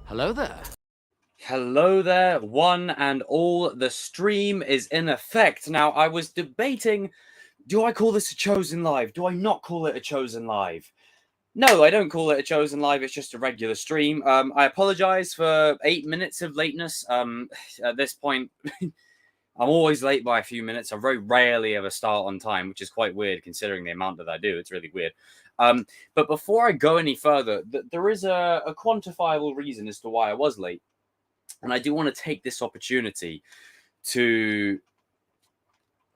Hello there. Hello there, one and all. The stream is in effect. Now, I was debating, do I call this a chosen live? Do I not call it a chosen live? No, I don't call it a chosen live. It's just a regular stream. I apologize for 8 minutes of lateness. At this point, I'm always late by a few minutes. I very rarely ever start on time, which is quite weird considering the amount that I do. It's really weird. But before I go any further, there is a quantifiable reason as to why I was late. And I do want to take this opportunity to.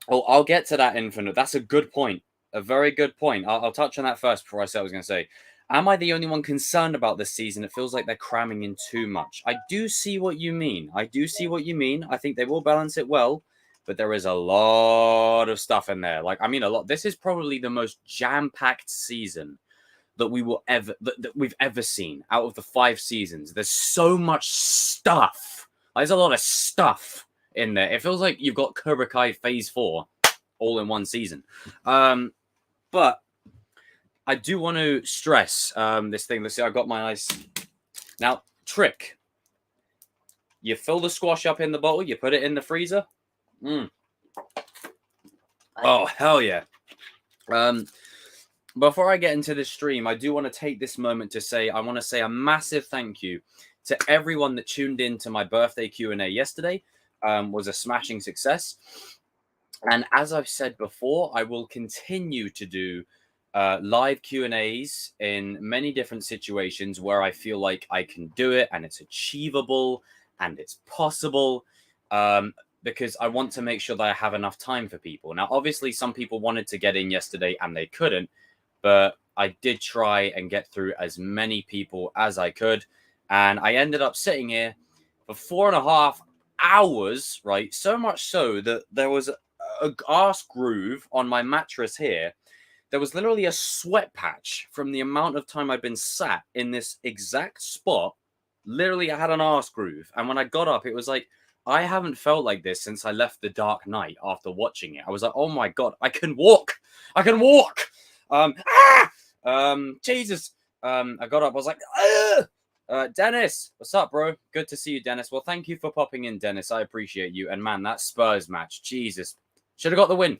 Oh, I'll get to that, Infinite. That's a good point. A very good point. I'll touch on that first before I say what I was going to say. Am I the only one concerned about this season? It feels like they're cramming in too much. I do see what you mean. I think they will balance it well, but there is a lot of stuff in there. A lot. This is probably the most jam-packed season that we've ever seen out of the 5 seasons. There's so much stuff. There's a lot of stuff in there. It feels like you've got Cobra Kai Phase 4 all in one season. But I do want to stress this thing. Let's see, I got my ice. Now, trick. You fill the squash up in the bottle, you put it in the freezer. Oh, hell yeah. Before I get into this stream, I do want to take this moment to say, I want to say a massive thank you to everyone that tuned in to my birthday Q&A yesterday. Was a smashing success. And as I've said before, I will continue to do live Q&As in many different situations where I feel like I can do it and it's achievable and it's possible. Because I want to make sure that I have enough time for people. Now, obviously, some people wanted to get in yesterday and they couldn't. But I did try and get through as many people as I could. And I ended up sitting here for 4.5 hours, right? So much so that there was a arse groove on my mattress here. There was literally a sweat patch from the amount of time I'd been sat in this exact spot. Literally, I had an arse groove. And when I got up, it was like, I haven't felt like this since I left The Dark Knight after watching it. I was like, oh my God, I can walk. I can walk. Jesus. I got up. I was like, Dennis, what's up, bro? Good to see you, Dennis. Well, thank you for popping in, Dennis. I appreciate you. And man, that Spurs match, Jesus, should have got the win.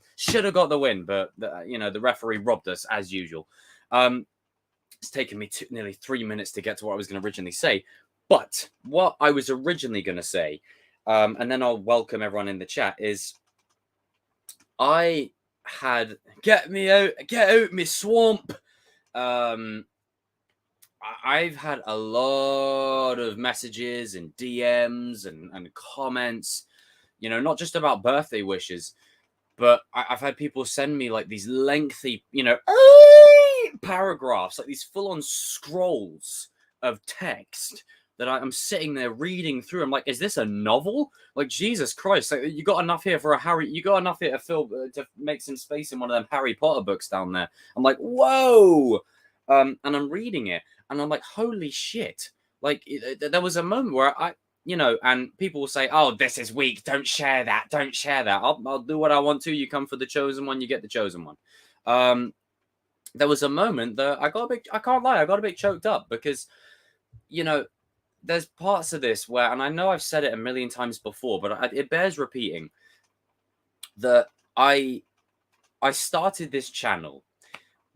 But the referee robbed us as usual. It's taken me nearly 3 minutes to get to what I was going to originally say. But what I was originally going to say, and then I'll welcome everyone in the chat, is I had get out me swamp. I've had a lot of messages and DMs and comments, not just about birthday wishes, but I've had people send me like these lengthy, paragraphs, like these full-on scrolls of text that I'm sitting there reading through. I'm like, is this a novel? Like, Jesus Christ! Like, you got enough here for you got enough here to fill to make some space in one of them Harry Potter books down there. I'm like, whoa! And I'm reading it, and I'm like, holy shit! Like, there was a moment where and people will say, oh, this is weak. Don't share that. I'll do what I want to. You come for the chosen one, you get the chosen one. There was a moment that I can't lie, I got a bit choked up because, there's parts of this where, and I know I've said it a million times before, but it bears repeating, that I started this channel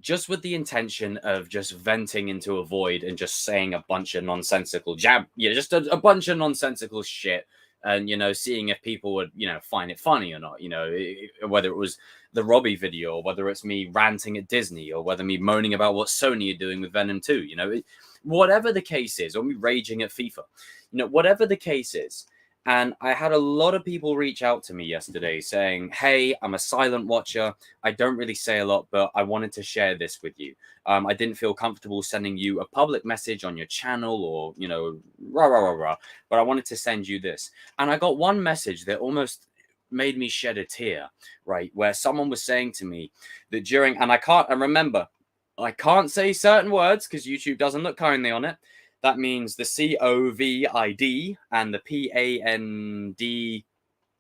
just with the intention of just venting into a void and just saying a bunch of nonsensical just a bunch of nonsensical shit. And, seeing if people would, find it funny or not, whether it was the Robbie video or whether it's me ranting at Disney or whether me moaning about what Sony are doing with Venom 2, whatever the case is, or me raging at FIFA, whatever the case is. And I had a lot of people reach out to me yesterday saying, hey, I'm a silent watcher. I don't really say a lot, but I wanted to share this with you. I didn't feel comfortable sending you a public message on your channel or, but I wanted to send you this. And I got one message that almost made me shed a tear, right? Where someone was saying to me that remember, I can't say certain words because YouTube doesn't look kindly on it. That means the COVID and the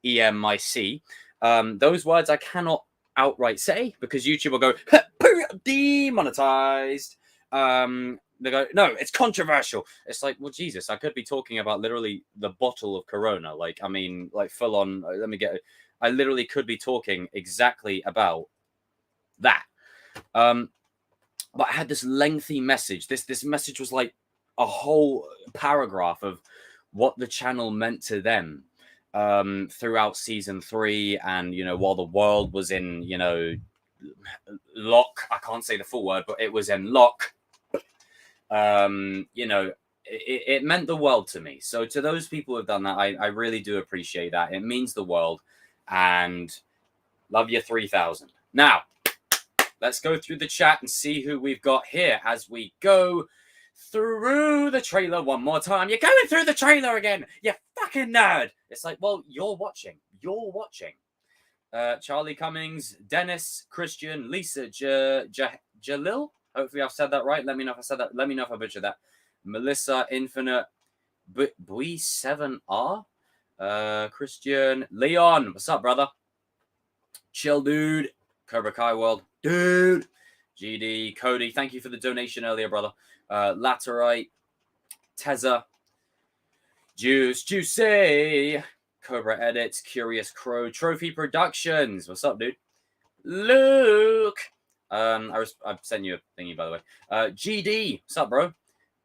pandemic. Those words I cannot outright say because YouTube will go demonetized. they go, no, it's controversial. It's like, well, Jesus, I could be talking about literally the bottle of Corona. Like, I mean, like full on. Let me get it. I literally could be talking exactly about that. But I had this lengthy message. This message was like a whole paragraph of what the channel meant to them throughout season 3, and while the world was in lock. I can't say the full word, but it was in lock. It meant the world to me. So to those people who have done that, I really do appreciate that. It means the world, and love you 3000. Now, let's go through the chat and see who we've got here as we go through the trailer one more time. You're going through the trailer again, you fucking nerd. It's like, well, you're watching. Charlie Cummings, Dennis, Christian, Lisa, Jalil. Hopefully I've said that right. Let me know if I said that. Let me know if I butchered that. Melissa, Infinite, Bui7R, Christian, Leon. What's up, brother? Chill, dude. Cobra Kai World, dude. GD, Cody. Thank you for the donation earlier, brother. Laterite, Teza, Juicy, Cobra Edits, Curious Crow, Trophy Productions. What's up, dude? Luke. I've sent you a thingy, by the way. GD. What's up, bro?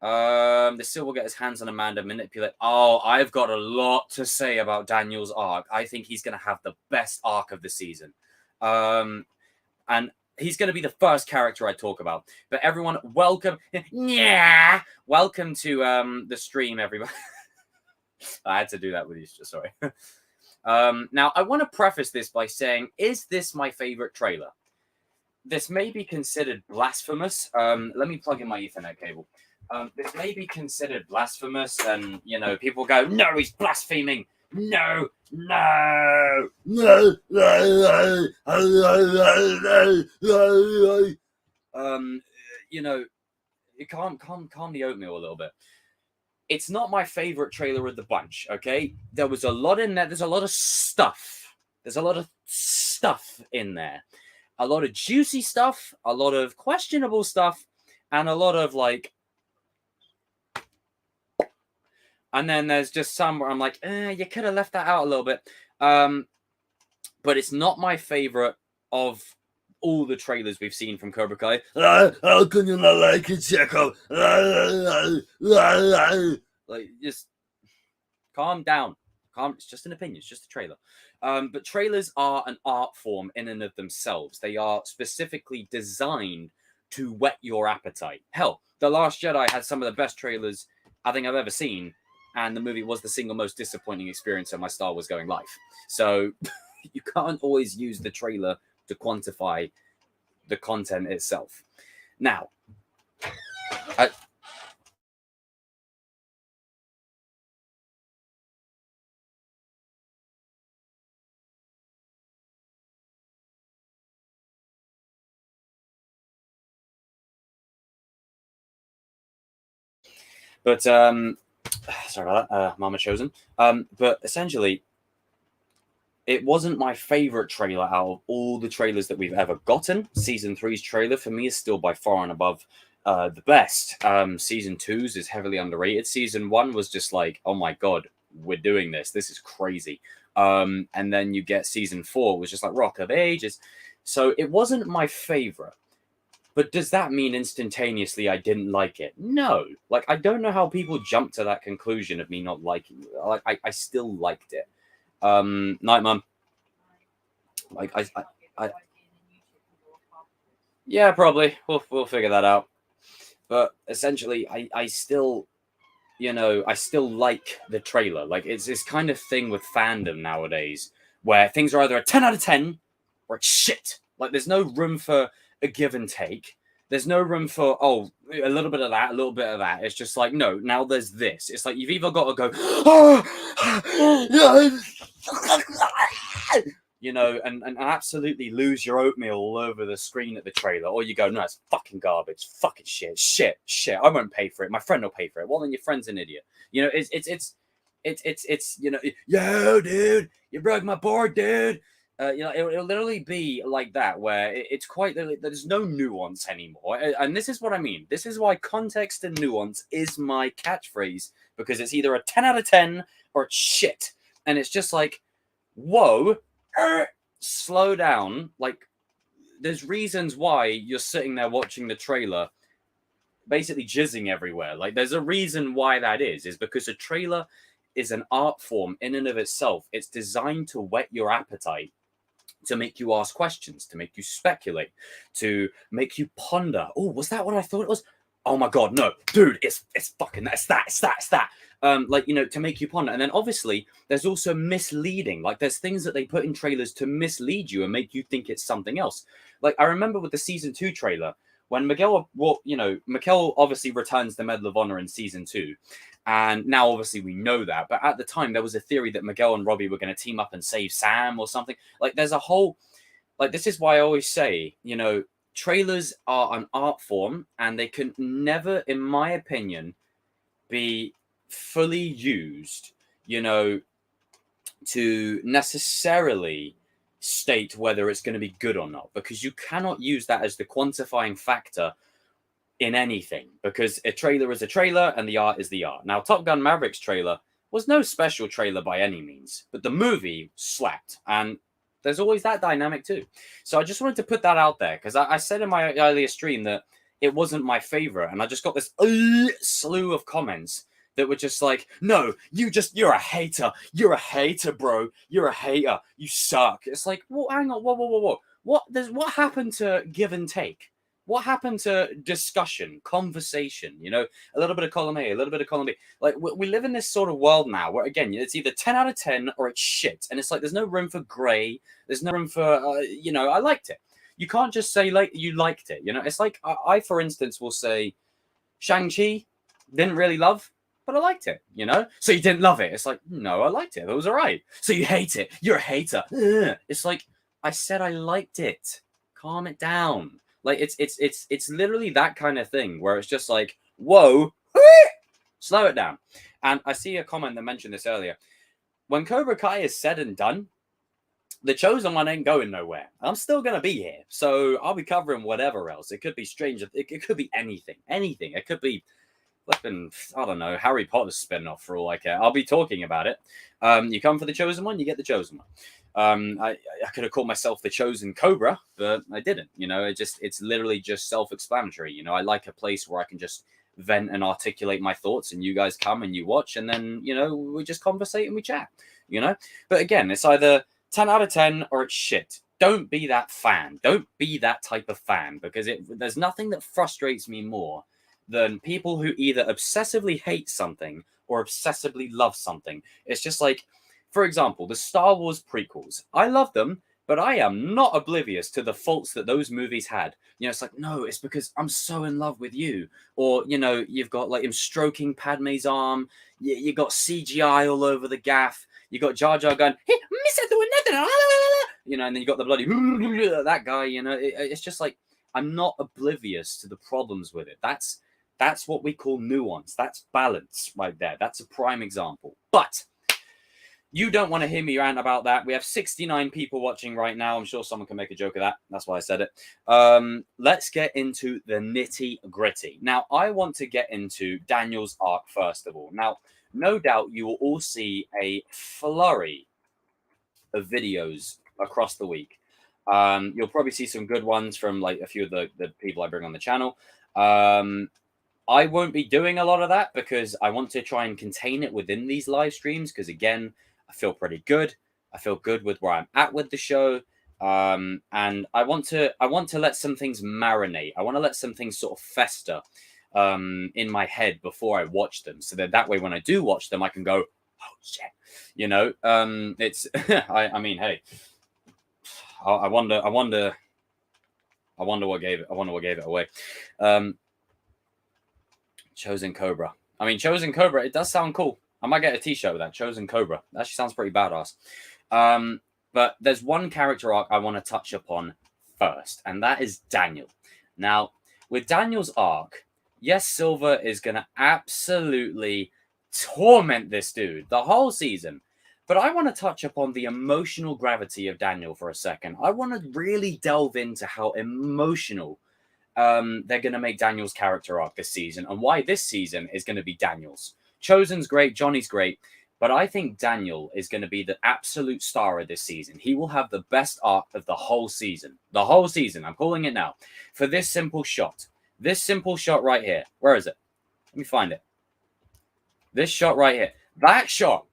The Sil will get his hands on Amanda, manipulate. Oh, I've got a lot to say about Daniel's arc. I think he's going to have the best arc of the season. And he's going to be the first character I talk about. But everyone, welcome. Yeah. Welcome to the stream, everybody. I had to do that with you, sorry. Now, I want to preface this by saying, is this my favorite trailer? This may be considered blasphemous. Let me plug in my Ethernet cable. This may be considered blasphemous, and, people go, no, he's blaspheming. No. Calm the oatmeal a little bit. It's not my favorite trailer of the bunch, okay? There was a lot in there. There's a lot of stuff. In there. A lot of juicy stuff, a lot of questionable stuff, and a lot of, and then there's just some where I'm like, you could have left that out a little bit. But it's not my favorite of all the trailers we've seen from Cobra Kai. How can you not like it, Checo? Like, just calm down. It's just an opinion. It's just a trailer. But trailers are an art form in and of themselves. They are specifically designed to whet your appetite. Hell, The Last Jedi had some of the best trailers I think I've ever seen, and the movie was the single most disappointing experience of my Star Wars going life. So you can't always use the trailer to quantify the content itself. Now, but sorry about that, Mama Chosen. But essentially, it wasn't my favorite trailer out of all the trailers that we've ever gotten. Season 3's trailer for me is still by far and above the best. Season 2's is heavily underrated. Season 1 was just like, oh my god, we're doing this. This is crazy. And then you get Season 4, was just like Rock of Ages. So it wasn't my favorite. But does that mean instantaneously I didn't like it? No. Like, I don't know how people jump to that conclusion of me not liking it. Like, I still liked it. Night, Mum. Like, I yeah, probably. We'll figure that out. But essentially, I still, I still like the trailer. Like, it's this kind of thing with fandom nowadays where things are either a 10 out of 10 or it's shit. Like, there's no room for a give and take. There's no room for, a little bit of that, a little bit of that. It's just like, no, now there's this. It's like you've either got to go, and absolutely lose your oatmeal all over the screen at the trailer, or you go, no, it's fucking garbage, fucking shit. I won't pay for it. My friend will pay for it. Well, then your friend's an idiot. It's yo, dude, you broke my board, dude. It'll literally be like that, where it's quite, there's no nuance anymore. And this is what I mean. This is why context and nuance is my catchphrase, because it's either a 10 out of 10 or it's shit. And it's just like, whoa, slow down. Like, there's reasons why you're sitting there watching the trailer, basically jizzing everywhere. Like, there's a reason why that is because a trailer is an art form in and of itself. It's designed to whet your appetite, to make you ask questions, to make you speculate, to make you ponder. Oh, was that what I thought it was? Oh my god, no, dude, it's fucking it's that. Like, to make you ponder. And then obviously there's also misleading. Like, there's things that they put in trailers to mislead you and make you think it's something else. Like, I remember with the season 2 trailer, when Miguel obviously returns the Medal of Honor in season 2. And now, obviously, we know that. But at the time, there was a theory that Miguel and Robbie were going to team up and save Sam or something. Like, there's a whole... Like, this is why I always say, trailers are an art form, and they can never, in my opinion, be fully used, to necessarily state whether it's going to be good or not. Because you cannot use that as the quantifying factor in anything, because a trailer is a trailer and the art is the art. Now, Top Gun Maverick's trailer was no special trailer by any means, but the movie slapped, and there's always that dynamic too. So I just wanted to put that out there, because I said in my earlier stream that it wasn't my favorite, and I just got this slew of comments that were just like, no, you're a hater, bro, you're a hater, you suck. It's like, well, hang on, whoa. What happened to give and take? What happened to discussion, conversation? A little bit of column A, a little bit of column B. Like, we live in this sort of world now where, again, it's either 10 out of 10 or it's shit. And it's like, there's no room for gray. There's no room for, I liked it. You can't just say, like, you liked it. It's like, I, for instance, will say, Shang-Chi, didn't really love, but I liked it, So you didn't love it. It's like, no, I liked it. It was all right. So you hate it. You're a hater. Ugh. It's like, I said I liked it. Calm it down. Like, it's literally that kind of thing where it's just like, whoa, slow it down. And I see a comment that mentioned this earlier. When Cobra Kai is said and done, the Chosen One ain't going nowhere. I'm still going to be here. So I'll be covering whatever else. It could be strange. It could be anything. It could be, flipping, I don't know, Harry Potter's spin-off for all I care. I'll be talking about it. You come for the Chosen One, you get the Chosen One. I could have called myself the Chosen Cobra, but I didn't. It's literally just self-explanatory. I like a place where I can just vent and articulate my thoughts, and you guys come and you watch, and then we just conversate and we chat. But again, it's either 10 out of 10 or it's shit. Don't be that fan. Don't be that type of fan, because there's nothing that frustrates me more than people who either obsessively hate something or obsessively love something. It's just like, for example, the Star Wars prequels. I love them, but I am not oblivious to the faults that those movies had. It's like, no, it's because I'm so in love with you. Or, you've got like him stroking Padme's arm. You got CGI all over the gaff. You got Jar Jar going, hey, Mr. Doing nothing. And then you got the bloody that guy. It's just like, I'm not oblivious to the problems with it. That's what we call nuance. That's balance right there. That's a prime example. But you don't want to hear me rant about that. We have 69 people watching right now. I'm sure someone can make a joke of that. That's why I said it. Let's get into the nitty gritty. Now, I want to get into Daniel's arc first of all. Now, no doubt you will all see a flurry of videos across the week. You'll probably see some good ones from like a few of the people I bring on the channel. I won't be doing a lot of that because I want to try and contain it within these live streams. Because again, I feel pretty good. I feel good with where I'm at with the show. And I want to let some things marinate. I want to let some things sort of fester in my head before I watch them. So that way, when I do watch them, I can go, oh shit, it's, I mean, hey, I wonder what gave it away. Chosen Cobra. I mean, Chosen Cobra, it does sound cool. I might get a t-shirt with that. Chosen Cobra. That actually sounds pretty badass. But there's one character arc I want to touch upon first, and that is Daniel. Now, with Daniel's arc, yes, Silver is going to absolutely torment this dude the whole season. But I want to touch upon the emotional gravity of Daniel for a second. I want to really delve into how emotional they're going to make Daniel's character arc this season, and why this season is going to be Daniel's. Chosen's great, Johnny's great, but I think Daniel is going to be the absolute star of this season. He will have the best arc of the whole season. The whole season, I'm calling it now. For this simple shot. This simple shot right here. Where is it? Let me find it. This shot right here. That shot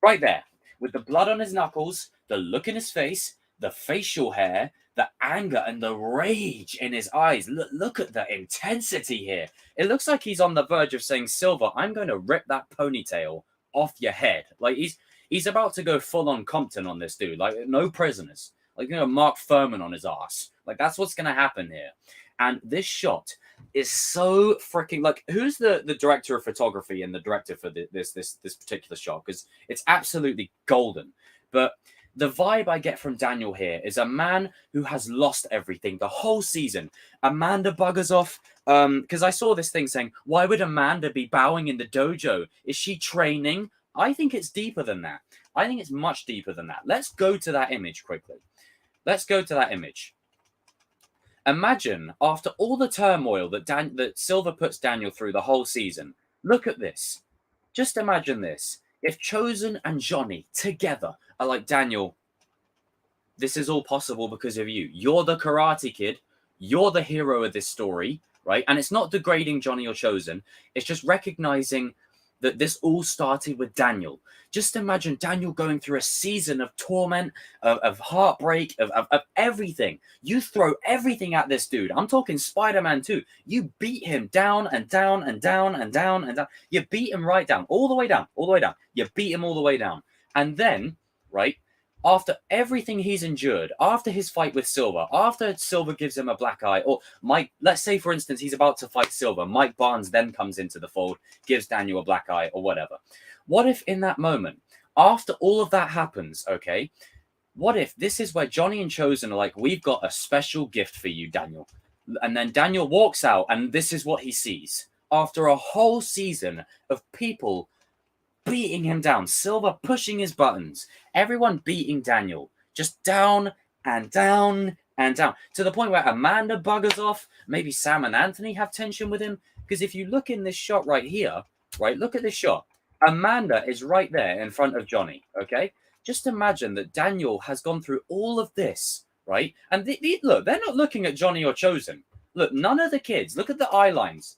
right there, with the blood on his knuckles, the look in his face, the facial hair, the anger and the rage in his eyes. Look at the intensity here. It looks like he's on the verge of saying, Silver, I'm going to rip that ponytail off your head. Like he's about to go full on Compton on this dude. Like no prisoners. Like, you know, Mark Furman on his ass. Like that's what's going to happen here. And this shot is so freaking, like, who's the director of photography and the director for this particular shot? Because it's absolutely golden. But the vibe I get from Daniel here is a man who has lost everything the whole season. Amanda buggers off, because I saw this thing saying, why would Amanda be bowing in the dojo? Is she training? I think it's deeper than that. I think it's much deeper than that. Let's go to that image quickly. Let's go to that image. Imagine after all the turmoil that Silver puts Daniel through the whole season. Look at this. Just imagine this. If Chosen and Johnny together are like, Daniel, this is all possible because of you. You're the Karate Kid. You're the hero of this story, right? And it's not degrading Johnny or Chosen. It's just recognizing that this all started with Daniel. Just imagine Daniel going through a season of torment, of heartbreak, of everything. You throw everything at this dude. I'm talking Spider-Man 2. You beat him down and down and down and down and down. You beat him right down, all the way down, all the way down. You beat him all the way down. And then, right, after everything he's endured, after his fight with Silver, after Silver gives him a black eye, or Mike, let's say, for instance, he's about to fight Silver. Mike Barnes then comes into the fold, gives Daniel a black eye or whatever. What if in that moment, after all of that happens, okay, what if this is where Johnny and Chosen are like, we've got a special gift for you, Daniel. And then Daniel walks out and this is what he sees. After a whole season of people beating him down, Silver pushing his buttons, everyone beating Daniel, just down and down and down, to the point where Amanda buggers off. Maybe Sam and Anthony have tension with him. Because if you look in this shot right here, right, look at this shot. Amanda is right there in front of Johnny, okay? Just imagine that Daniel has gone through all of this, right? And look, they're not looking at Johnny or Chosen. Look, none of the kids, look at the eye lines.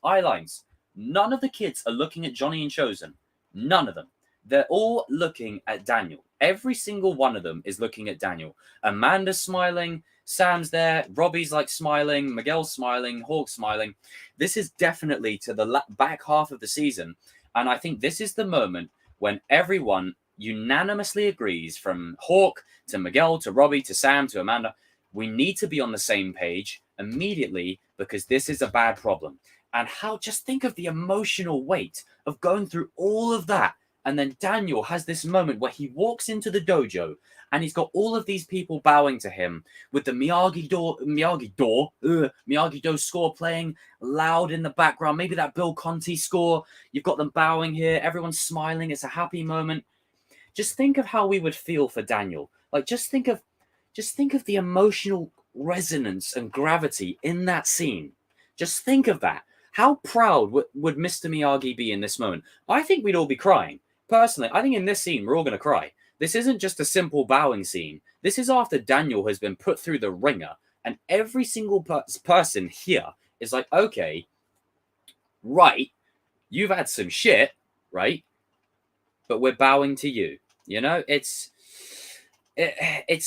None of the kids are looking at Johnny and Chosen. None of them. They're all looking at Daniel. Every single one of them is looking at Daniel. Amanda's smiling. Sam's there. Robbie's like smiling. Miguel's smiling. Hawk's smiling. This is definitely to the back half of the season. And I think this is the moment when everyone unanimously agrees, from Hawk to Miguel to Robbie to Sam to Amanda, we need to be on the same page immediately because this is a bad problem. And just think of the emotional weight of going through all of that. And then Daniel has this moment where he walks into the dojo and he's got all of these people bowing to him with the Miyagi-Do score playing loud in the background. Maybe that Bill Conti score. You've got them bowing here. Everyone's smiling. It's a happy moment. Just think of how we would feel for Daniel. Like, just think of the emotional resonance and gravity in that scene. Just think of that. How proud would Mr. Miyagi be in this moment? I think we'd all be crying. Personally, I think in this scene, we're all going to cry. This isn't just a simple bowing scene. This is after Daniel has been put through the ringer, and every single person here is like, okay, right, you've had some shit, right? But we're bowing to you. You know, it's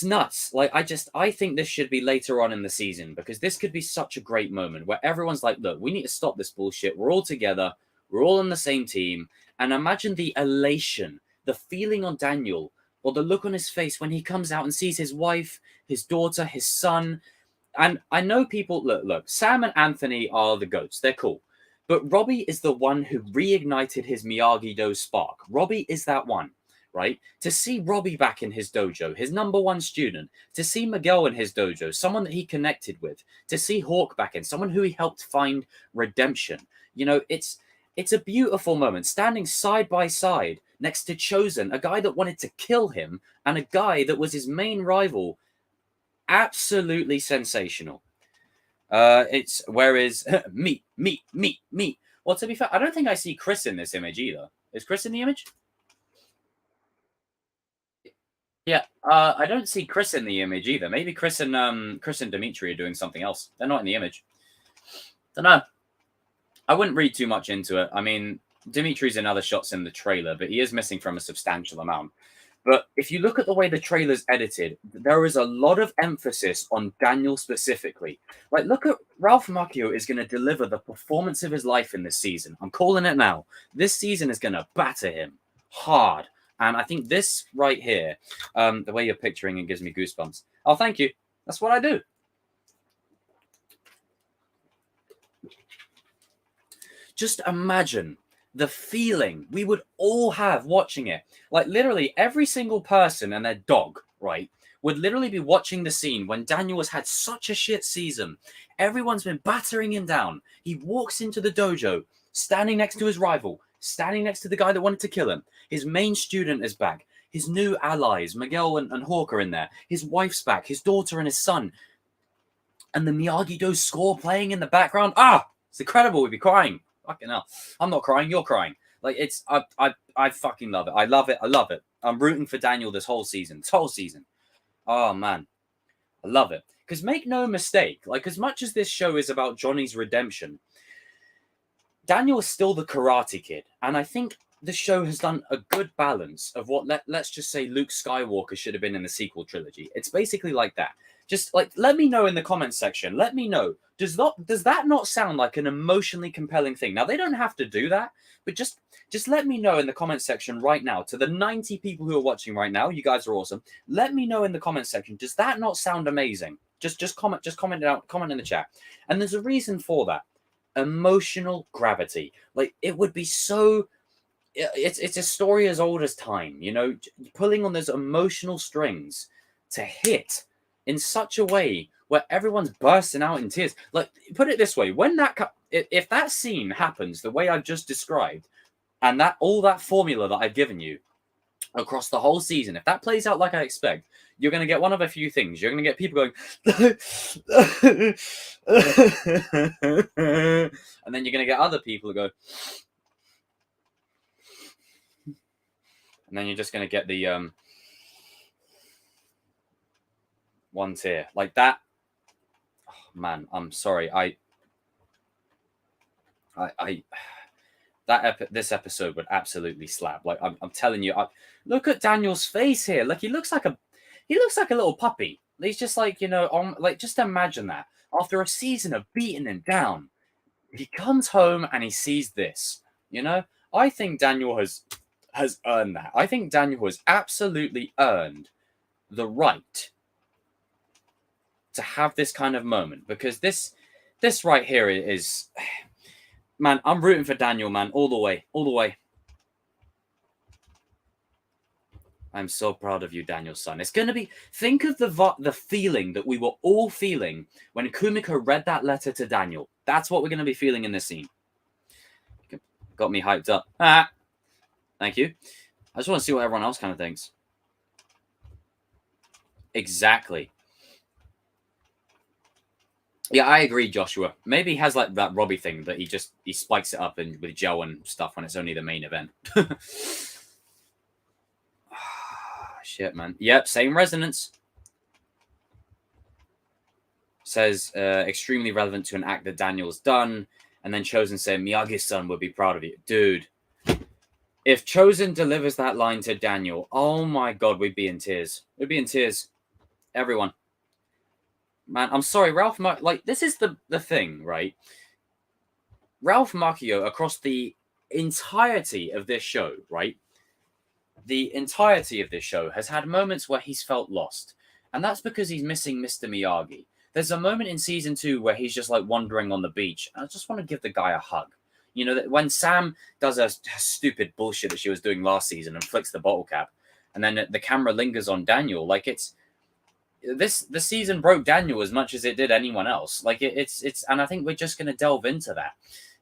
nuts. Like, I think this should be later on in the season, because this could be such a great moment where everyone's like, look, we need to stop this bullshit. We're all together. We're all on the same team. And imagine the elation, the feeling on Daniel, or the look on his face when he comes out and sees his wife, his daughter, his son. And I know people, look, Sam and Anthony are the GOATs. They're cool. But Robbie is the one who reignited his Miyagi-Do spark. Robbie is that one. Right? To see Robbie back in his dojo, his number one student, to see Miguel in his dojo, someone that he connected with, to see Hawk back in, someone who he helped find redemption. You know, it's a beautiful moment, standing side by side, next to Chosen, a guy that wanted to kill him, and a guy that was his main rival. Absolutely sensational. It's whereas meat. Well, to be fair, I don't think I see Chris in this image either. Is Chris in the image? Yeah, I don't see Chris in the image either. Maybe Chris and Dimitri are doing something else. They're not in the image. Don't know. I wouldn't read too much into it. I mean, Dimitri's in other shots in the trailer, but he is missing from a substantial amount. But if you look at the way the trailer's edited, there is a lot of emphasis on Daniel specifically. Like, look at Ralph Macchio is going to deliver the performance of his life in this season. I'm calling it now. This season is going to batter him hard. And I think this right here, the way you're picturing it gives me goosebumps. Oh, thank you. That's what I do. Just imagine the feeling we would all have watching it. Like literally every single person and their dog, right, would literally be watching the scene when Daniel has had such a shit season. Everyone's been battering him down. He walks into the dojo, standing next to his rival, standing next to the guy that wanted to kill him. His main student is back. His new allies, Miguel and Hawk, are in there. His wife's back. His daughter and his son. And the Miyagi-Do score playing in the background. Ah, it's incredible. We'd be crying. Fucking hell. I'm not crying. You're crying. Like, it's, I fucking love it. I love it. I love it. I'm rooting for Daniel this whole season. This whole season. Oh, man. I love it. Because make no mistake, like, as much as this show is about Johnny's redemption, Daniel is still the Karate Kid. And I think the show has done a good balance of what, let's just say Luke Skywalker should have been in the sequel trilogy. It's basically like that. Just, like, let me know in the comments section. Let me know. Does that not sound like an emotionally compelling thing? Now, they don't have to do that, but just let me know in the comment section right now. To the 90 people who are watching right now, you guys are awesome. Let me know in the comment section. Does that not sound amazing? Just comment it out. Comment in the chat. And there's a reason for that. Emotional gravity. Like, it would be so... It's a story as old as time, you know, pulling on those emotional strings to hit in such a way where everyone's bursting out in tears. Like, put it this way, when if that scene happens the way I've just described, and that all that formula that I've given you across the whole season, if that plays out like I expect, you're going to get one of a few things. You're going to get people going, and then you're going to get other people who go, and then you're just going to get the one tear like that. Oh, man, I'm sorry. This episode would absolutely slap. Like, I'm telling you. Look at Daniel's face here. Like, he looks like a little puppy. He's just like, you know, like, just imagine that after a season of beating him down, he comes home and he sees this. You know, I think Daniel has earned that. I think Daniel has absolutely earned the right to have this kind of moment, because this right here is, man, I'm rooting for Daniel, man, all the way. I'm so proud of you, Daniel's son. It's going to be, think of the feeling that we were all feeling when Kumiko read that letter to Daniel. That's what we're going to be feeling in this scene. Got me hyped up. Thank you. I just want to see what everyone else kind of thinks. Exactly. Yeah, I agree, Joshua. Maybe he has like that Robbie thing that he spikes it up with gel and stuff when it's only the main event. Shit, man. Yep, same resonance. Says extremely relevant to an act that Daniel's done, and then Chosen saying Miyagi's son would be proud of you, dude. If Chosen delivers that line to Daniel, oh my god, we'd be in tears. We'd be in tears. Everyone. Man, I'm sorry, Ralph. Like, this is the thing, right? Ralph Macchio, across the entirety of this show, right? The entirety of this show has had moments where he's felt lost. And that's because he's missing Mr. Miyagi. There's a moment in season 2 where he's just like wandering on the beach. And I just want to give the guy a hug. You know, that when Sam does a stupid bullshit that she was doing last season and flicks the bottle cap, and then the camera lingers on Daniel, like the season broke Daniel as much as it did anyone else. Like it's, and I think we're just going to delve into that.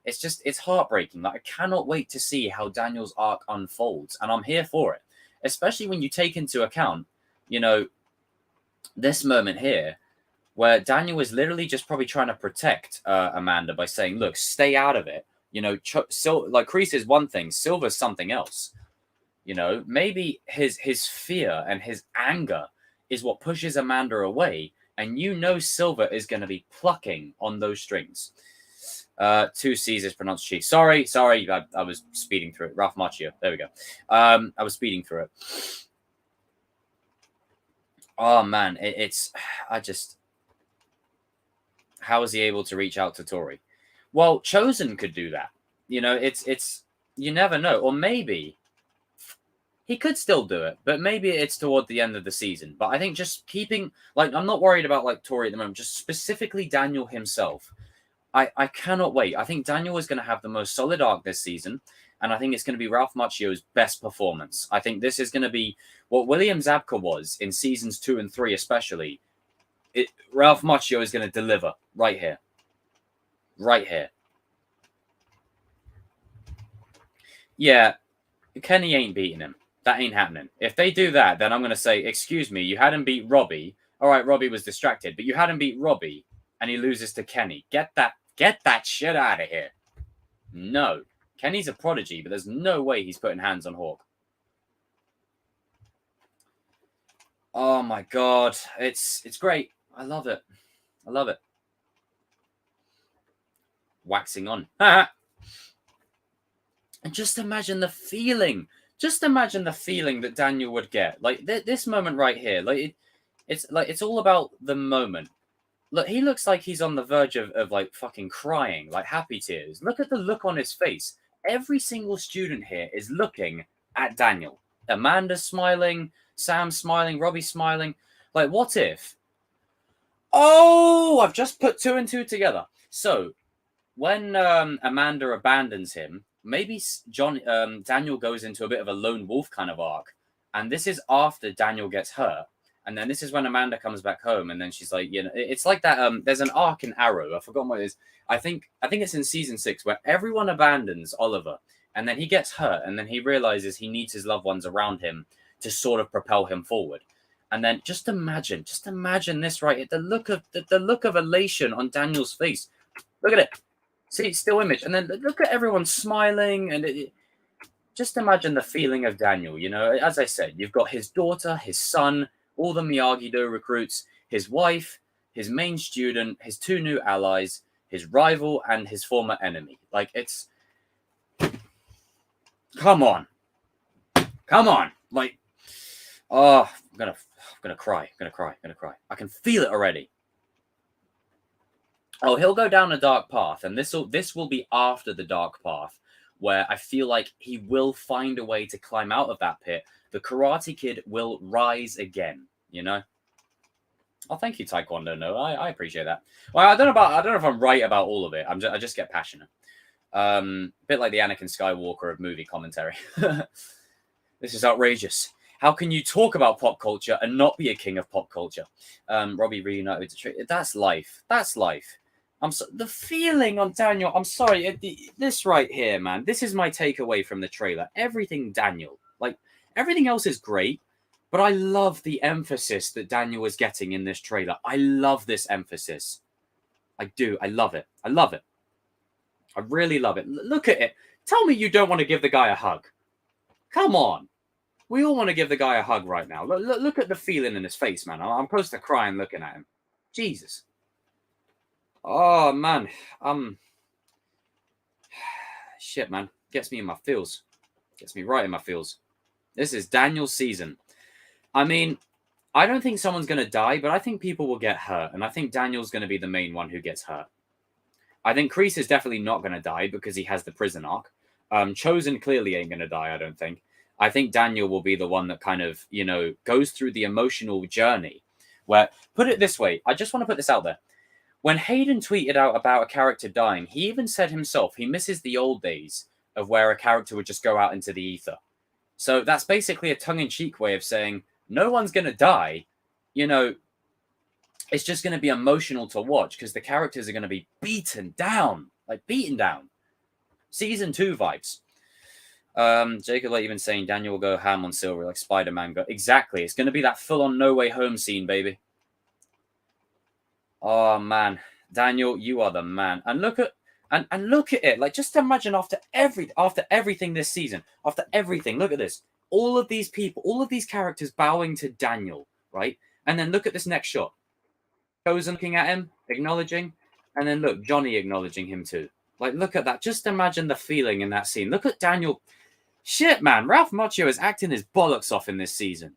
it's heartbreaking. Like, I cannot wait to see how Daniel's arc unfolds, and I'm here for it. Especially when you take into account, this moment here, where Daniel is literally just probably trying to protect Amanda by saying, "Look, stay out of it." Like Kreese is one thing, Silver's something else. Maybe his fear and his anger is what pushes Amanda away, and Silver is going to be plucking on those strings. 2 C's is pronounced Chi. Sorry, I was speeding through it. Ralph Macchio. There we go. I was speeding through it. Oh man, how is he able to reach out to Tori? Well, Chosen could do that. It's you never know, or maybe he could still do it, but maybe it's toward the end of the season. But I think just keeping, like, I'm not worried about like Tori at the moment, just specifically Daniel himself. I cannot wait. I think Daniel is going to have the most solid arc this season, and I think it's going to be Ralph Macchio's best performance. I think this is going to be what William Zabka was in seasons 2 and 3, especially. Ralph Macchio is going to deliver right here. Right here. Yeah, Kenny ain't beating him. That ain't happening. If they do that, then I'm going to say, excuse me, you hadn't beat Robbie. All right, Robbie was distracted, but you hadn't beat Robbie, and he loses to Kenny. Get that shit out of here. No. Kenny's a prodigy, but there's no way he's putting hands on Hawk. Oh my God. It's great. I love it. I love it. Waxing on. And just imagine the feeling. Just imagine the feeling that Daniel would get. Like this moment right here. It's all about the moment. Look, he looks like he's on the verge of like fucking crying, like happy tears. Look at the look on his face. Every single student here is looking at Daniel. Amanda's smiling, Sam's smiling, Robbie's smiling. Like, what if? Oh, I've just put 2 and 2 together. So, when Amanda abandons him, maybe Daniel goes into a bit of a lone wolf kind of arc. And this is after Daniel gets hurt. And then this is when Amanda comes back home, and then she's like, it's like that. There's an arc in Arrow. I've forgotten what it is. I think it's in season 6 where everyone abandons Oliver, and then he gets hurt, and then he realizes he needs his loved ones around him to sort of propel him forward. And then just imagine this right here. The look of elation on Daniel's face. Look at it. See, still image, and then look at everyone smiling, and just imagine the feeling of Daniel. As I said, you've got his daughter, his son, all the Miyagi-Do recruits, his wife, his main student, his 2 new allies, his rival, and his former enemy. Like, it's... Come on. Like, oh, I'm gonna cry. I can feel it already. Oh, he'll go down a dark path, and this will be after the dark path, where I feel like he will find a way to climb out of that pit. The Karate Kid will rise again, Oh, thank you, Taekwondo. No, I appreciate that. Well, I don't know if I'm right about all of it. I just get passionate. A bit like the Anakin Skywalker of movie commentary. This is outrageous. How can you talk about pop culture and not be a king of pop culture? Robbie reunited with the trick. That's life. The feeling on Daniel. I'm sorry. This right here, man. This is my takeaway from the trailer. Everything Daniel. Like, everything else is great, but I love the emphasis that Daniel is getting in this trailer. I love this emphasis. I do. I love it. I really love it. Look at it. Tell me you don't want to give the guy a hug. Come on. We all want to give the guy a hug right now. Look at the feeling in his face, man. I'm close to crying looking at him. Jesus. Oh, man. Shit, man. Gets me in my feels. Gets me right in my feels. This is Daniel's season. I mean, I don't think someone's going to die, but I think people will get hurt. And I think Daniel's going to be the main one who gets hurt. I think Kreese is definitely not going to die because he has the prison arc. Chosen clearly ain't going to die, I don't think. I think Daniel will be the one that kind of, goes through the emotional journey. Where, put it this way, I just want to put this out there. When Hayden tweeted out about a character dying, he even said himself he misses the old days of where a character would just go out into the ether. So that's basically a tongue-in-cheek way of saying, no one's going to die. It's just going to be emotional to watch because the characters are going to be beaten down. Season 2 vibes. Jacob, like even saying Daniel will go ham on Silver like Spider-Man go. Exactly. It's going to be that full-on No Way Home scene, baby. Oh man, Daniel, you are the man. And look at look at it. Like, just imagine after everything this season, after everything, look at this. All of these people, all of these characters bowing to Daniel, right? And then look at this next shot. Chosen looking at him, acknowledging, and then look, Johnny acknowledging him too. Like, look at that. Just imagine the feeling in that scene. Look at Daniel. Shit, man. Ralph Macchio is acting his bollocks off in this season.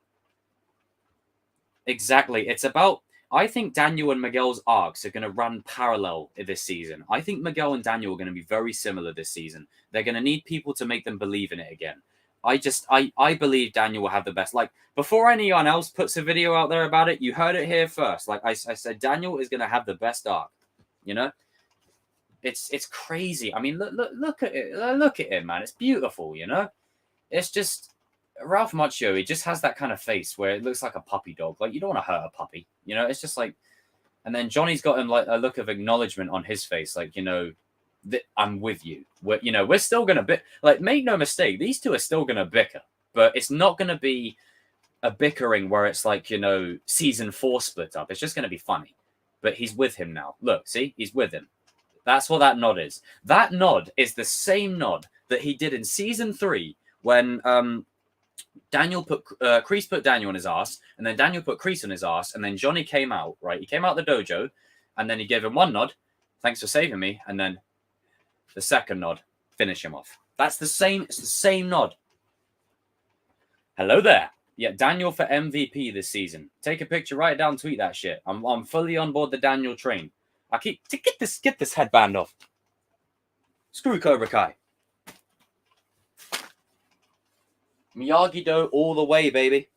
Exactly. It's about... I think Daniel and Miguel's arcs are going to run parallel this season. I think Miguel and Daniel are going to be very similar this season. They're going to need people to make them believe in it again. I believe Daniel will have the best. Like, before anyone else puts a video out there about it, you heard it here first. Like I said, Daniel is going to have the best arc. You know, it's crazy. I mean, look at it. Look at it, man. It's beautiful. You know, it's just Ralph Macchio. He just has that kind of face where it looks like a puppy dog. Like, you don't want to hurt a puppy. You know, it's just like. And then Johnny's got him like a look of acknowledgement on his face, like, you know. I'm with you. We're still gonna like, make no mistake, these two are still gonna bicker, but it's not gonna be a bickering where it's like, you know, season 4 split up. It's just gonna be funny. But he's with him now. Look, see, he's with him. That's what that nod is. That nod is the same nod that he did in season 3 when Daniel put Kreese put Daniel on his ass, and then Daniel put Kreese on his ass, and then Johnny came out. Right, he came out the dojo, and then he gave him one nod, thanks for saving me, and then the second nod, finish him off. That's the same. It's the same nod. Hello there. Yeah, Daniel for MVP this season. Take a picture, write it down, tweet that shit. I'm fully on board the Daniel train. I keep to get this headband off. Screw Cobra Kai. Miyagi-Do all the way, baby.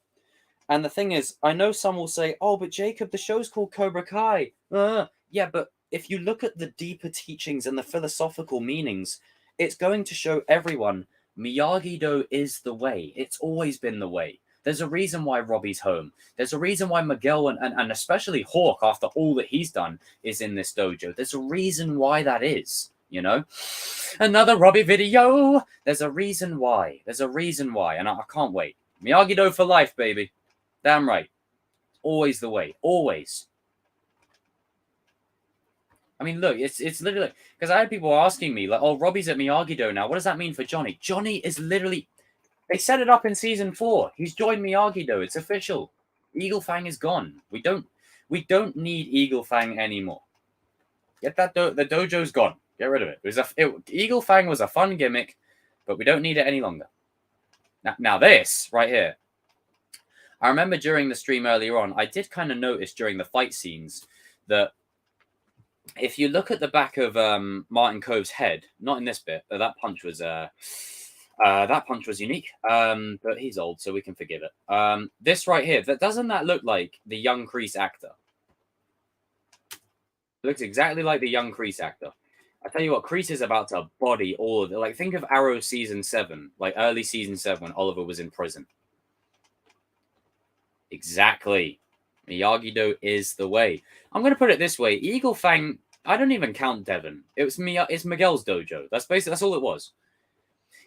And the thing is, I know some will say, "Oh, but Jacob, the show's called Cobra Kai." Yeah, but if you look at the deeper teachings and the philosophical meanings, it's going to show everyone Miyagi-Do is the way. It's always been the way. There's a reason why Robbie's home. There's a reason why Miguel and especially Hawk, after all that he's done, is in this dojo. There's a reason why that is, you know? Another Robbie video! There's a reason why. There's a reason why, and I can't wait. Miyagi-Do for life, baby. Damn right. Always the way. Always. I mean, look, it's literally... Because I had people asking me, like, oh, Robbie's at Miyagi-Do now. What does that mean for Johnny? Johnny is literally... They set it up in season 4. He's joined Miyagi-Do. It's official. Eagle Fang is gone. We don't need Eagle Fang anymore. Get that... The dojo's gone. Get rid of it. Eagle Fang was a fun gimmick, but we don't need it any longer. Now this, right here. I remember during the stream earlier on, I did kind of notice during the fight scenes that if you look at the back of Martin Cove's head, not in this bit, that punch was unique. But he's old, so we can forgive it. This right here, doesn't that look like the young Kreese actor? It looks exactly like the young Kreese actor. I tell you what, Kreese is about to body all of it. Like, think of Arrow season 7, like early season 7 when Oliver was in prison. Exactly. Miyagi-Do is the way. I'm going to put it this way. Eagle Fang, I don't even count Devon. It's Miguel's dojo. That's all it was.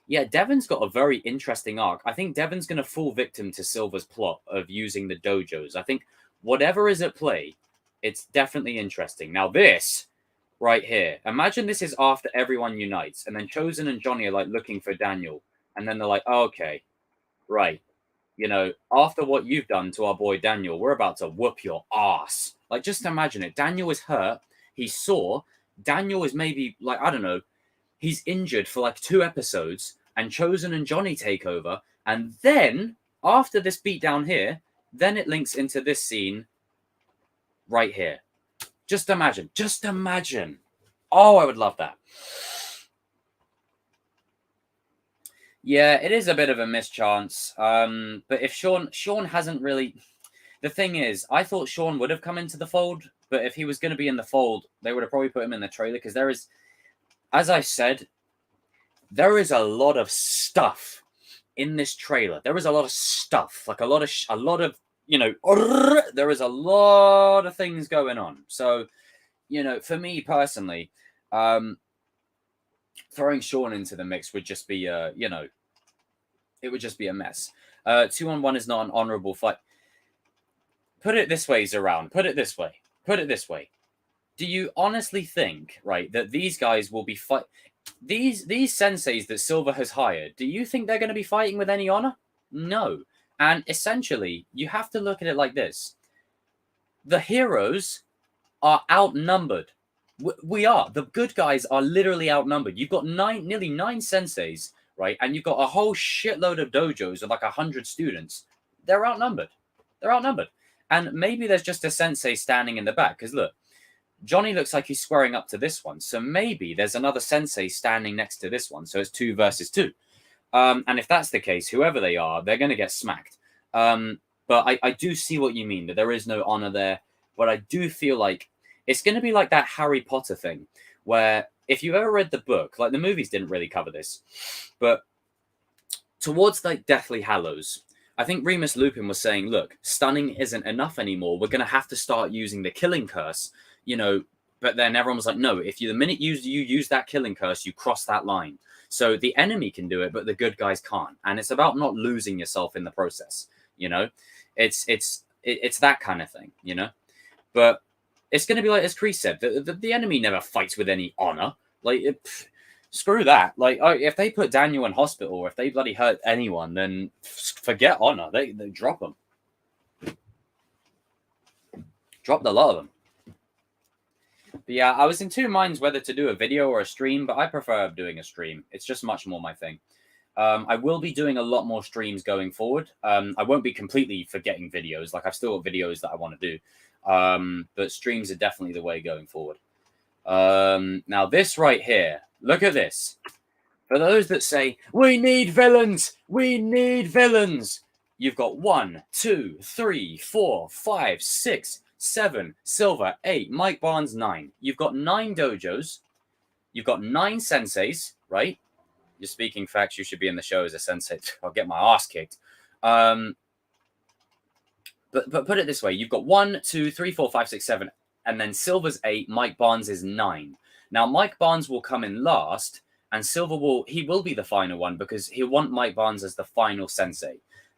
Yeah, Devon's got a very interesting arc. I think Devon's going to fall victim to Silver's plot of using the dojos. I think whatever is at play, it's definitely interesting. Now this right here, imagine this is after everyone unites, and then Chosen and Johnny are like looking for Daniel, and then they're like, oh, okay, right. You know, after what you've done to our boy Daniel, we're about to whoop your ass. Like, just imagine it. Daniel is hurt. He's sore. Daniel is maybe, like, I don't know, he's injured for like 2 episodes, and Chosen and Johnny take over. And then, after this beatdown here, then it links into this scene right here. Just imagine. Just imagine. Oh, I would love that. Yeah, it is a bit of a mischance. But if Sean hasn't really... The thing is, I thought Sean would have come into the fold, but if he was going to be in the fold, they would have probably put him in the trailer, because there is, as I said, there is a lot of stuff in this trailer. There is a lot of stuff, like a lot of, you know, there is a lot of things going on. So, you know, for me personally, throwing Sean into the mix would just be, you know, it would just be a mess. 2-on-1 is not an honorable fight. Put it this way, Zoran. Put it this way. Put it this way. Do you honestly think, right, that these guys will be fight? These senseis that Silver has hired, do you think they're going to be fighting with any honor? No. And essentially, you have to look at it like this. The heroes are outnumbered. We are. The good guys are literally outnumbered. You've got nearly nine senseis, right? And you've got a whole shitload of dojos of like 100 students. They're outnumbered. They're outnumbered. And maybe there's just a sensei standing in the back. Because look, Johnny looks like he's squaring up to this one. So maybe there's another sensei standing next to this one. So it's 2 versus 2. And if that's the case, whoever they are, they're going to get smacked. But I do see what you mean, that there is no honor there. But I do feel like it's going to be like that Harry Potter thing, where if you've ever read the book, like the movies didn't really cover this, but towards like Deathly Hallows, I think Remus Lupin was saying, look, stunning isn't enough anymore. We're going to have to start using the killing curse, you know. But then everyone was like, no, if you, the minute you use that killing curse, you cross that line. So the enemy can do it, but the good guys can't. And it's about not losing yourself in the process, you know. It's that kind of thing, you know. But it's going to be like, as Chris said, the enemy never fights with any honor. Like, screw that. Like, if they put Daniel in hospital, or if they bloody hurt anyone, then forget honor. They drop them. Dropped a lot of them. But yeah, I was in two minds whether to do a video or a stream, but I prefer doing a stream. It's just much more my thing. I will be doing a lot more streams going forward. I won't be completely forgetting videos. Like, I've still got videos that I want to do. But streams are definitely the way going forward. Now, this right here, look at this. For those that say, we need villains, you've got 1, 2, 3, 4, 5, 6, 7, Silver, 8, Mike Barnes, 9. You've got 9 dojos. You've got 9 senseis, right? You're speaking facts. You should be in the show as a sensei. I'll get my ass kicked. But put it this way. You've got 1, 2, 3, 4, 5, 6, 7. And then Silver's 8. Mike Barnes is 9. Now, Mike Barnes will come in last. And Silver will be the final one because he'll want Mike Barnes as the final sensei.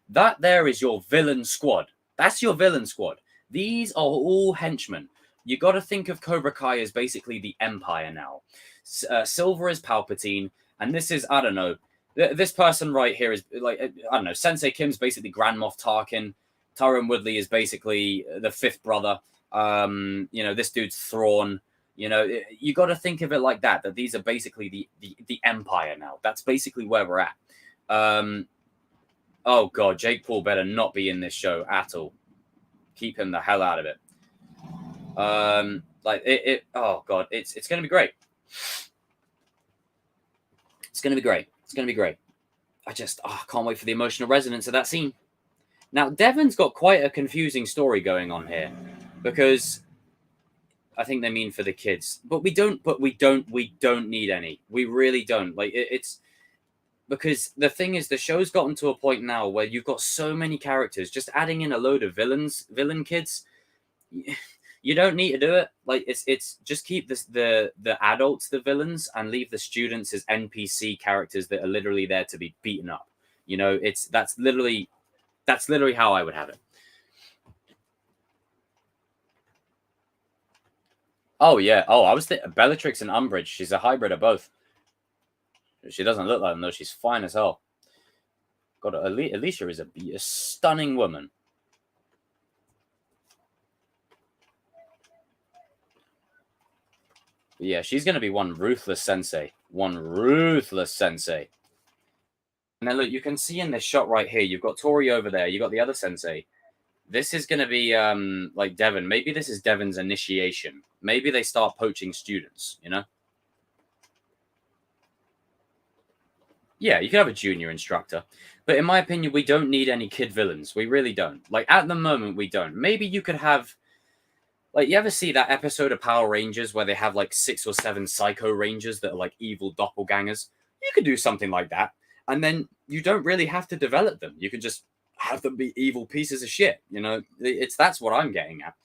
That there is your villain squad. That's your villain squad. These are all henchmen. You got to think of Cobra Kai as basically the Empire now. Silver is Palpatine. And this is, I don't know, this person right here is like, I don't know, Sensei Kim's basically Grand Moff Tarkin. Tyrone Woodley is basically the 5th brother. You know, this dude's Thrawn. You know, you got to think of it like that, that these are basically the Empire now. That's basically where we're at. Oh, God, Jake Paul better not be in this show at all. Keep him the hell out of it. Oh, God, it's going to be great. It's going to be great. It's going to be great. I can't wait for the emotional resonance of that scene. Now, Devon's got quite a confusing story going on here because I think they mean for the kids, but we don't need any. We really don't. Like, it's because the thing is, the show's gotten to a point now where you've got so many characters, just adding in a load of villain kids. You don't need to do it. Like, it's just keep the adults the villains and leave the students as NPC characters that are literally there to be beaten up. You know, that's literally how I would have it. Oh yeah. Oh, I was thinking Bellatrix and Umbridge. She's a hybrid of both. She doesn't look like them though. She's fine as hell. God, Alicia is a stunning woman. Yeah, she's going to be one ruthless sensei. One ruthless sensei. And then look, you can see in this shot right here, you've got Tori over there. You got the other sensei. This is going to be like Devon. Maybe this is Devon's initiation. Maybe they start poaching students, you know? Yeah, you could have a junior instructor. But in my opinion, we don't need any kid villains. We really don't. Like, at the moment, we don't. Maybe you could have... Like, you ever see that episode of Power Rangers where they have, like, 6 or 7 Psycho Rangers that are, like, evil doppelgangers? You could do something like that. And then you don't really have to develop them. You can just have them be evil pieces of shit, you know? That's what I'm getting at,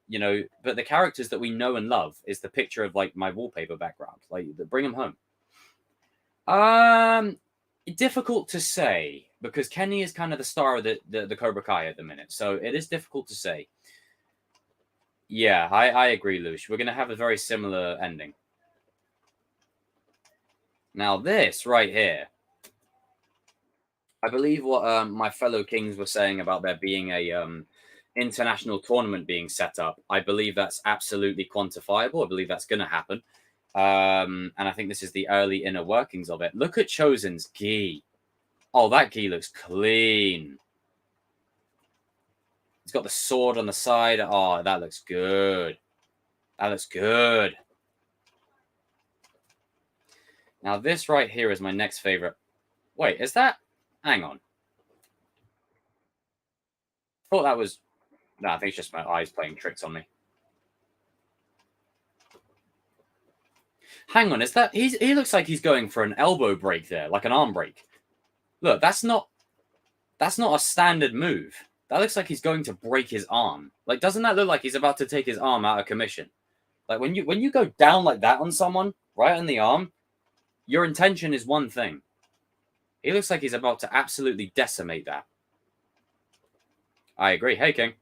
you know? But the characters that we know and love is the picture of, like, my wallpaper background. Like, bring them home. Difficult to say because Kenny is kind of the star of the Cobra Kai at the minute, so it is difficult to say. Yeah, I agree, Lush. We're gonna have a very similar ending. Now this right here, I believe what my fellow kings were saying about there being a international tournament being set up. I believe that's absolutely quantifiable. I believe that's going to happen. And I think this is the early inner workings of it. Look at Chosen's gi. Oh, that gi looks clean. It's got the sword on the side. Oh, that looks good. That looks good. Now, this right here is my next favorite. Wait, is that? Hang on. I thought that was... No, I think it's just my eyes playing tricks on me. Hang on, is that... He looks like he's going for an elbow break there, like an arm break. Look, that's not a standard move. That looks like he's going to break his arm. Like, doesn't that look like he's about to take his arm out of commission? Like, when you go down like that on someone, right on the arm, your intention is one thing. He looks like he's about to absolutely decimate that. I agree. Hey, King.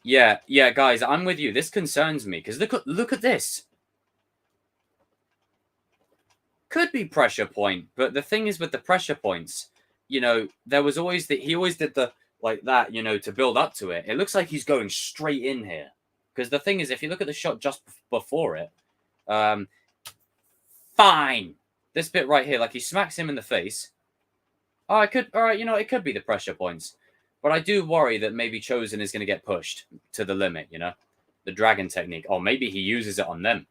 Yeah, guys, I'm with you. This concerns me because look at this. Could be pressure point, but the thing is with the pressure points, you know, there was always he always did the like that, you know, to build up to it. It looks like he's going straight in here because the thing is, if you look at the shot just before it, fine, this bit right here, like he smacks him in the face. Oh, it could, all right, you know, it could be the pressure points, but I do worry that maybe Chosen is going to get pushed to the limit, you know, the dragon technique, or maybe he uses it on them.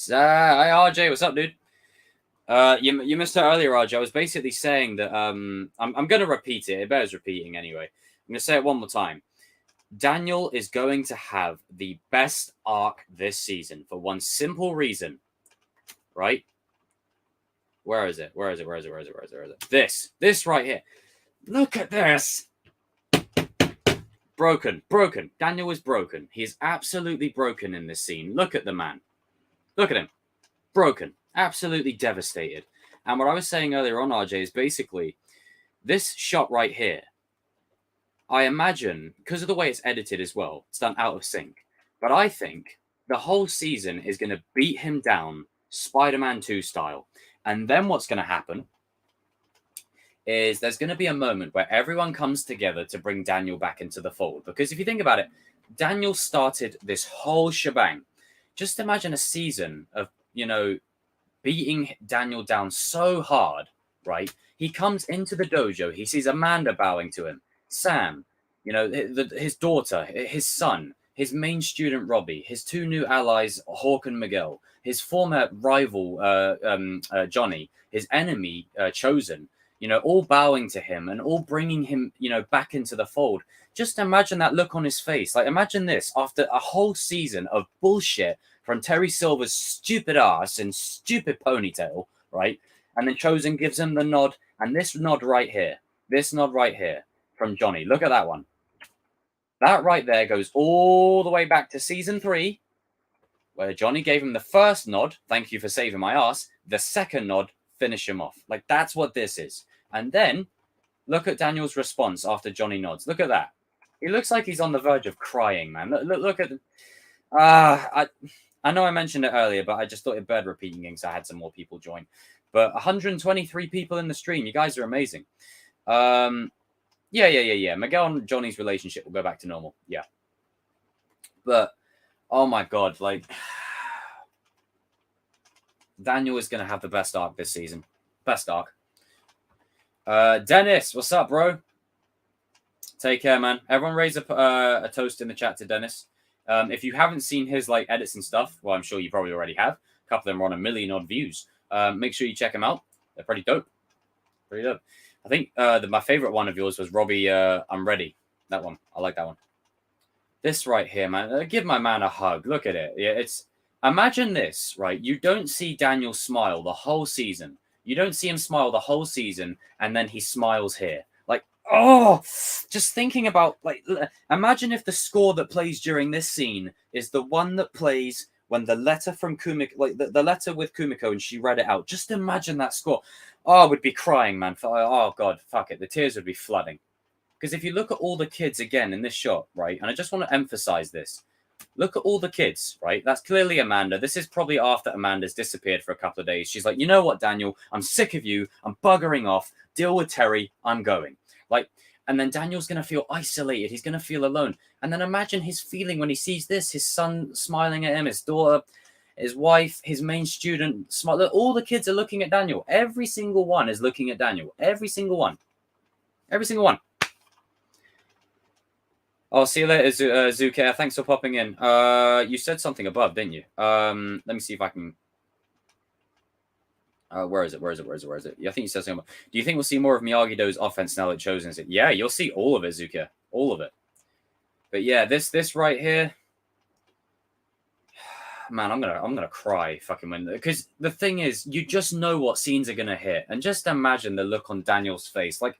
Hi RJ, what's up, dude? You missed it earlier, RJ. I was basically saying that I'm going to repeat it. It bears repeating anyway. I'm going to say it one more time. Daniel is going to have the best arc this season for one simple reason, right? Where is it? Where is it? This right here. Look at this. Broken. Daniel is broken. He is absolutely broken in this scene. Look at the man. Look at him. Broken. Absolutely devastated. And what I was saying earlier on, RJ, is basically this shot right here. I imagine, because of the way it's edited as well, it's done out of sync. But I think the whole season is going to beat him down Spider-Man 2 style. And then what's going to happen is there's going to be a moment where everyone comes together to bring Daniel back into the fold. Because if you think about it, Daniel started this whole shebang. Just imagine a season of, you know, beating Daniel down so hard, right? He comes into the dojo. He sees Amanda bowing to him. Sam, you know, his daughter, his son, his main student, Robbie, his two new allies, Hawk and Miguel, his former rival, Johnny, his enemy, Chosen, you know, all bowing to him and all bringing him, you know, back into the fold. Just imagine that look on his face. Like, imagine this after a whole season of bullshit from Terry Silver's stupid ass and stupid ponytail, right? And then Chosen gives him the nod, and this nod right here from Johnny. Look at that one. That right there goes all the way back to season 3, where Johnny gave him the first nod, thank you for saving my ass. The second nod, finish him off. Like, that's what this is. And then look at Daniel's response after Johnny nods. Look at that. He looks like he's on the verge of crying, man. Look at... I know I mentioned it earlier, but I just thought it beared repeating, so I had some more people join. But 123 people in the stream. You guys are amazing. Yeah. Miguel and Johnny's relationship will go back to normal. Yeah. But, oh my God, like... Daniel is going to have the best arc this season. Best arc. Dennis, what's up, bro? Take care, man. Everyone raise a toast in the chat to Dennis. If you haven't seen his like edits and stuff, well, I'm sure you probably already have. A couple of them are on 1 million odd views. Make sure you check them out. They're pretty dope. Pretty dope. I think my favorite one of yours was Robbie. I'm ready. That one. I like that one. This right here, man. Give my man a hug. Look at it. Yeah, it's. Imagine this, right? You don't see Daniel smile the whole season. You don't see him smile the whole season, and then he smiles here. Like, oh, just thinking about, like, imagine if the score that plays during this scene is the one that plays when the letter from Kumiko, like the letter with Kumiko, and she read it out. Just imagine that score. Oh, I would be crying, man. Oh God, fuck it. The tears would be flooding. Because if you look at all the kids again in this shot, right, and I just want to emphasize this. Look at all the kids, right? That's clearly Amanda. This is probably after Amanda's disappeared for a couple of days. She's like, you know what, Daniel? I'm sick of you. I'm buggering off. Deal with Terry. I'm going. Like, and then Daniel's going to feel isolated. He's going to feel alone. And then imagine his feeling when he sees this, his son smiling at him, his daughter, his wife, his main student. All the kids are looking at Daniel. Every single one is looking at Daniel. Every single one. Every single one. Oh, see you later, Zukair. Thanks for popping in. You said something above, didn't you? Let me see if I can. Where is it? Yeah, I think you said something. Do you think we'll see more of Miyagi-Do's offense now that Chosen is it? Yeah, you'll see all of it, Zukair. All of it. But yeah, this right here. Man, I'm gonna cry fucking when, because the thing is, you just know what scenes are gonna hit, and just imagine the look on Daniel's face. Like,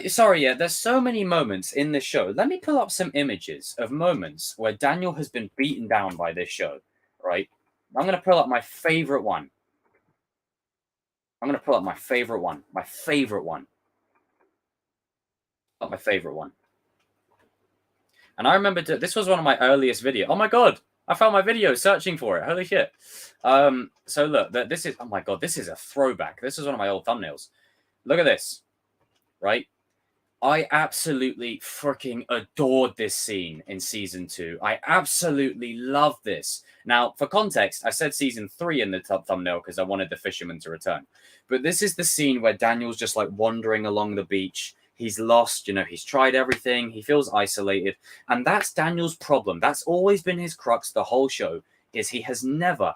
sorry, yeah, there's so many moments in this show. Let me pull up some images of moments where Daniel has been beaten down by this show, right? I'm going to pull up my favorite one. My favorite one. And I remember this was one of my earliest videos. Oh my God, I found my video searching for it. Holy shit. So look, this is, oh my God, this is a throwback. This is one of my old thumbnails. Look at this, right? I absolutely freaking adored this scene in season 2. I absolutely love this. Now, for context, I said season 3 in the thumbnail because I wanted the fisherman to return. But this is the scene where Daniel's just like wandering along the beach. He's lost, you know, he's tried everything. He feels isolated. And that's Daniel's problem. That's always been his crux the whole show, is he's never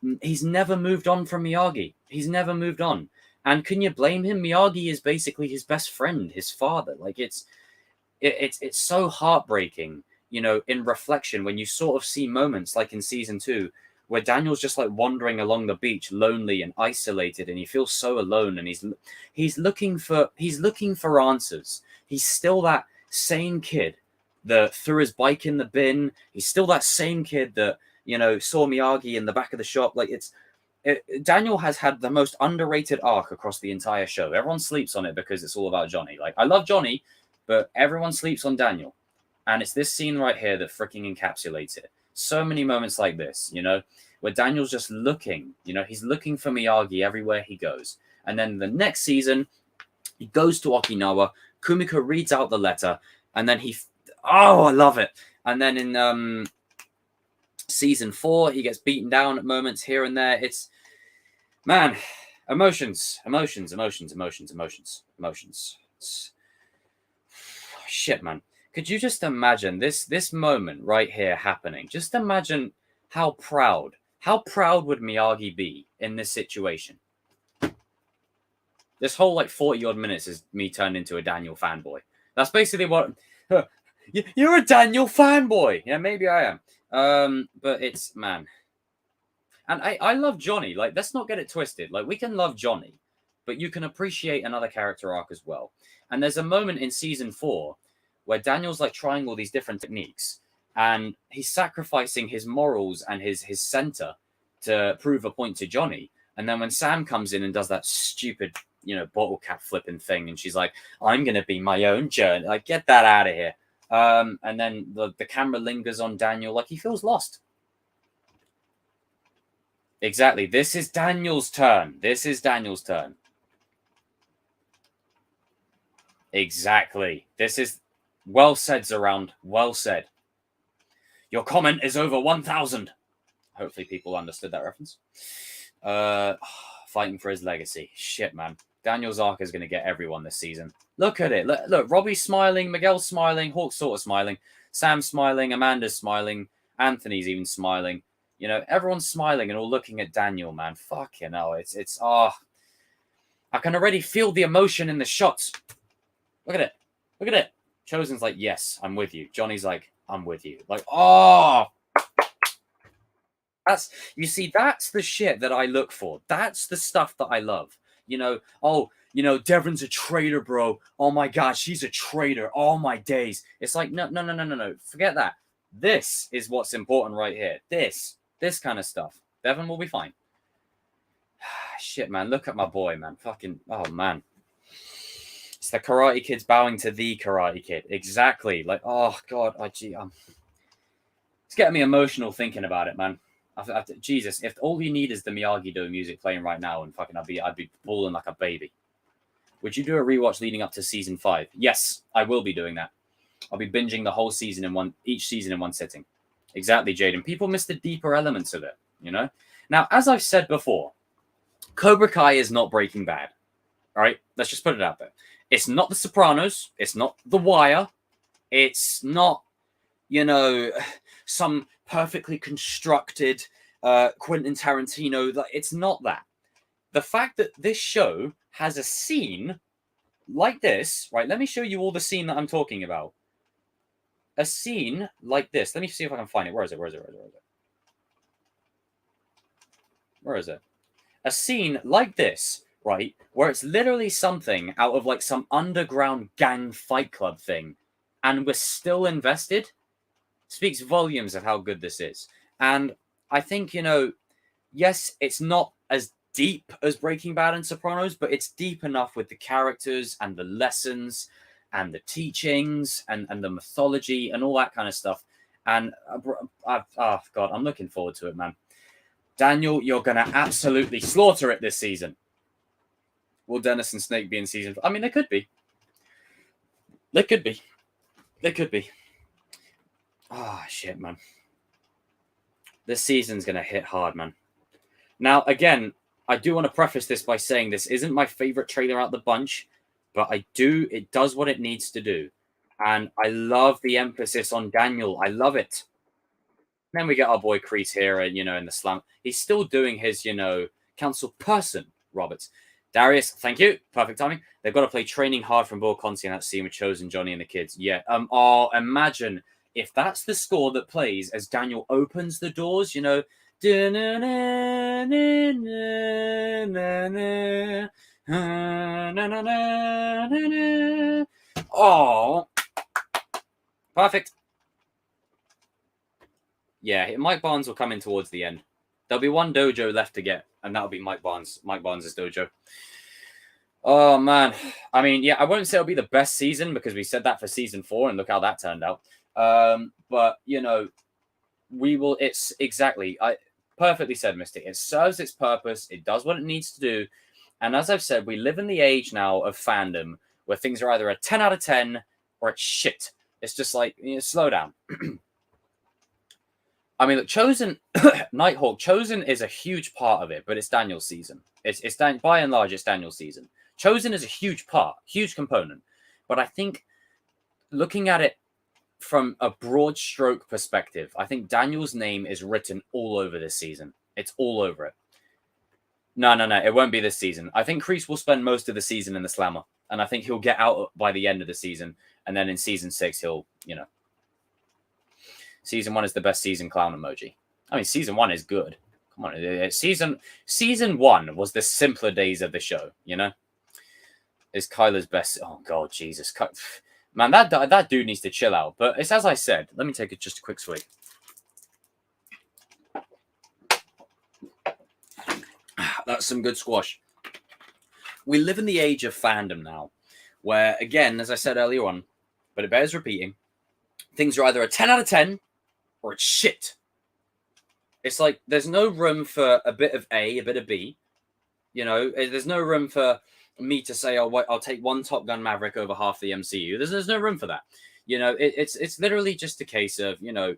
moved on from Miyagi. He's never moved on. And can you blame him? Miyagi is basically his best friend, his father. Like, it's so heartbreaking, you know, in reflection, when you sort of see moments like in season 2 where Daniel's just like wandering along the beach, lonely and isolated, and he feels so alone, and he's looking for answers. He's still that same kid that threw his bike in the bin. He's still that same kid that, you know, saw Miyagi in the back of the shop. Like, Daniel has had the most underrated arc across the entire show. Everyone sleeps on it because it's all about Johnny. Like, I love Johnny, but everyone sleeps on Daniel. And it's this scene right here that freaking encapsulates it. So many moments like this, you know, where Daniel's just looking, you know, he's looking for Miyagi everywhere he goes. And then the next season, he goes to Okinawa. Kumiko reads out the letter, and then I love it. And then in season 4, he gets beaten down at moments here and there. It's, man, emotions. Shit, man. Could you just imagine this moment right here happening? Just imagine how proud would Miyagi be in this situation? This whole like 40 odd minutes is me turned into a Daniel fanboy. That's basically what. You're a Daniel fanboy. Yeah, maybe I am. But it's, man. And I love Johnny. Like, let's not get it twisted. Like, we can love Johnny, but you can appreciate another character arc as well. And there's a moment in season 4 where Daniel's like trying all these different techniques, and he's sacrificing his morals and his center to prove a point to Johnny. And then when Sam comes in and does that stupid, you know, bottle cap flipping thing, and she's like, I'm going to be my own journey. Like, get that out of here. And then the camera lingers on Daniel, like he feels lost. Exactly. This is Daniel's turn. Exactly. This is well said, Zarand. Well said. Your comment is over 1,000. Hopefully people understood that reference. Fighting for his legacy. Shit, man. Daniel's arc is going to get everyone this season. Look at it. Look, Robbie's smiling. Miguel's smiling. Hawk's sort of smiling. Sam's smiling. Amanda's smiling. Anthony's even smiling. You know, everyone's smiling and all looking at Daniel, man. Fucking hell. It's I can already feel the emotion in the shots. Look at it. Chosen's like, yes, I'm with you. Johnny's like, I'm with you. Like, that's the shit that I look for. That's the stuff that I love. You know, Devon's a traitor, bro. Oh my God, she's a traitor. Oh my days. It's like, no. Forget that. This is what's important right here. This. This kind of stuff. Devon will be fine. Shit, man. Look at my boy, man. Fucking, oh, man. It's the Karate Kid's bowing to the Karate Kid. Exactly. Like, oh, God. It's getting me emotional thinking about it, man. Jesus, if all you need is the Miyagi-Do music playing right now, and fucking I'd be bawling like a baby. Would you do a rewatch leading up to season 5? Yes, I will be doing that. I'll be binging the whole season each season in one sitting. Exactly, Jaden. People miss the deeper elements of it, you know? Now, as I've said before, Cobra Kai is not Breaking Bad. All right? Let's just put it out there. It's not The Sopranos. It's not The Wire. It's not, you know, some perfectly constructed Quentin Tarantino. It's not that. The fact that this show has a scene like this, right? Let me show you all the scene that I'm talking about. A scene like this. Let me see if I can find it. Where is it? Where is it? A scene like this, right? Where it's literally something out of like some underground gang fight club thing. And we're still invested. Speaks volumes of how good this is. And I think, you know, yes, it's not as deep as Breaking Bad and Sopranos, but it's deep enough with the characters and the lessons and the teachings and the mythology and all that kind of stuff. And oh God, I'm looking forward to it, man. Daniel, you're going to absolutely slaughter it this season. Will Dennis and Snake be in season? I mean, they could be. They could be. They could be. Oh, shit, man. This season's going to hit hard, man. Now, again, I do want to preface this by saying this isn't my favorite trailer out the bunch, but it does what it needs to do. And I love the emphasis on Daniel. I love it. And then we get our boy Kreese here, you know, in the slam. He's still doing his, you know, council person, Roberts. Darius, thank you. Perfect timing. They've got to play Training Hard from Bill Conti in that scene with Chosen, Johnny, and the kids. Yeah. Oh, imagine if that's the score that plays as Daniel opens the doors, you know. Oh, perfect. Yeah, Mike Barnes will come in towards the end. There'll be one dojo left to get, and that'll be Mike Barnes. Mike Barnes' dojo. Oh, man. I mean, yeah, I won't say it'll be the best season because we said that for season 4, and look how that turned out. But, you know, we will... It's exactly... I perfectly said, Mystic. It serves its purpose. It does what it needs to do. And as I've said, we live in the age now of fandom where things are either a 10 out of 10 or it's shit. It's just like, you know, slow down. I mean, look, Chosen, Nighthawk, Chosen is a huge part of it, but it's Daniel's season. It's by and large, it's Daniel's season. Chosen is a huge part, huge component. But I think looking at it from a broad stroke perspective, I think Daniel's name is written all over this season. It's all over it. No, it won't be this season. I think Kreese will spend most of the season in the Slammer, and I think he'll get out by the end of the season, and then in season 6, he'll, you know. Season 1 is the best season clown emoji. I mean, season 1 is good. Come on, season 1 was the simpler days of the show, you know? Is Kyler's best... Oh, God, Jesus. Man, that dude needs to chill out. But it's as I said. Let me take just a quick swig. That's some good squash. We live in the age of fandom now, where, again, as I said earlier on, but it bears repeating, things are either a 10 out of 10 or it's shit. It's like there's no room for a bit of A, a bit of B. You know, there's no room for me to say, I'll take one Top Gun Maverick over half the MCU. There's no room for that. You know, it's literally just a case of, you know,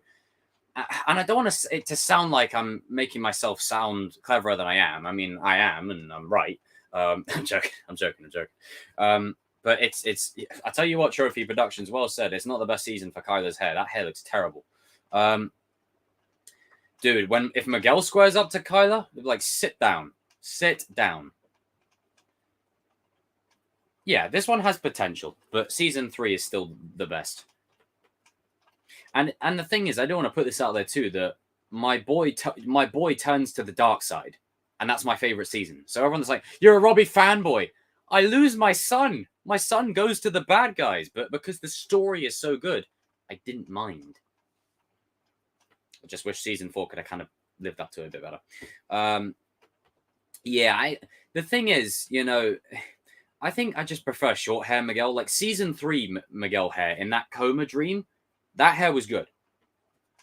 and I don't want it to sound like I'm making myself sound cleverer than I am. I mean, I am, and I'm right. I'm joking. But it's. I tell you what, Trophy Productions well said. It's not the best season for Kyler's hair. That hair looks terrible. Dude, if Miguel squares up to Kyler, like sit down. Yeah, this one has potential, but season 3 is still the best. And the thing is, I don't want to put this out there too, that my boy turns to the dark side, and that's my favorite season. So everyone's like, "You're a Robbie fanboy." I lose my son. My son goes to the bad guys, but because the story is so good, I didn't mind. I just wish season 4 could have kind of lived up to it a bit better. Yeah, the thing is, you know, I think I just prefer short hair Miguel. Like season 3 Miguel hair in that coma dream, that hair was good.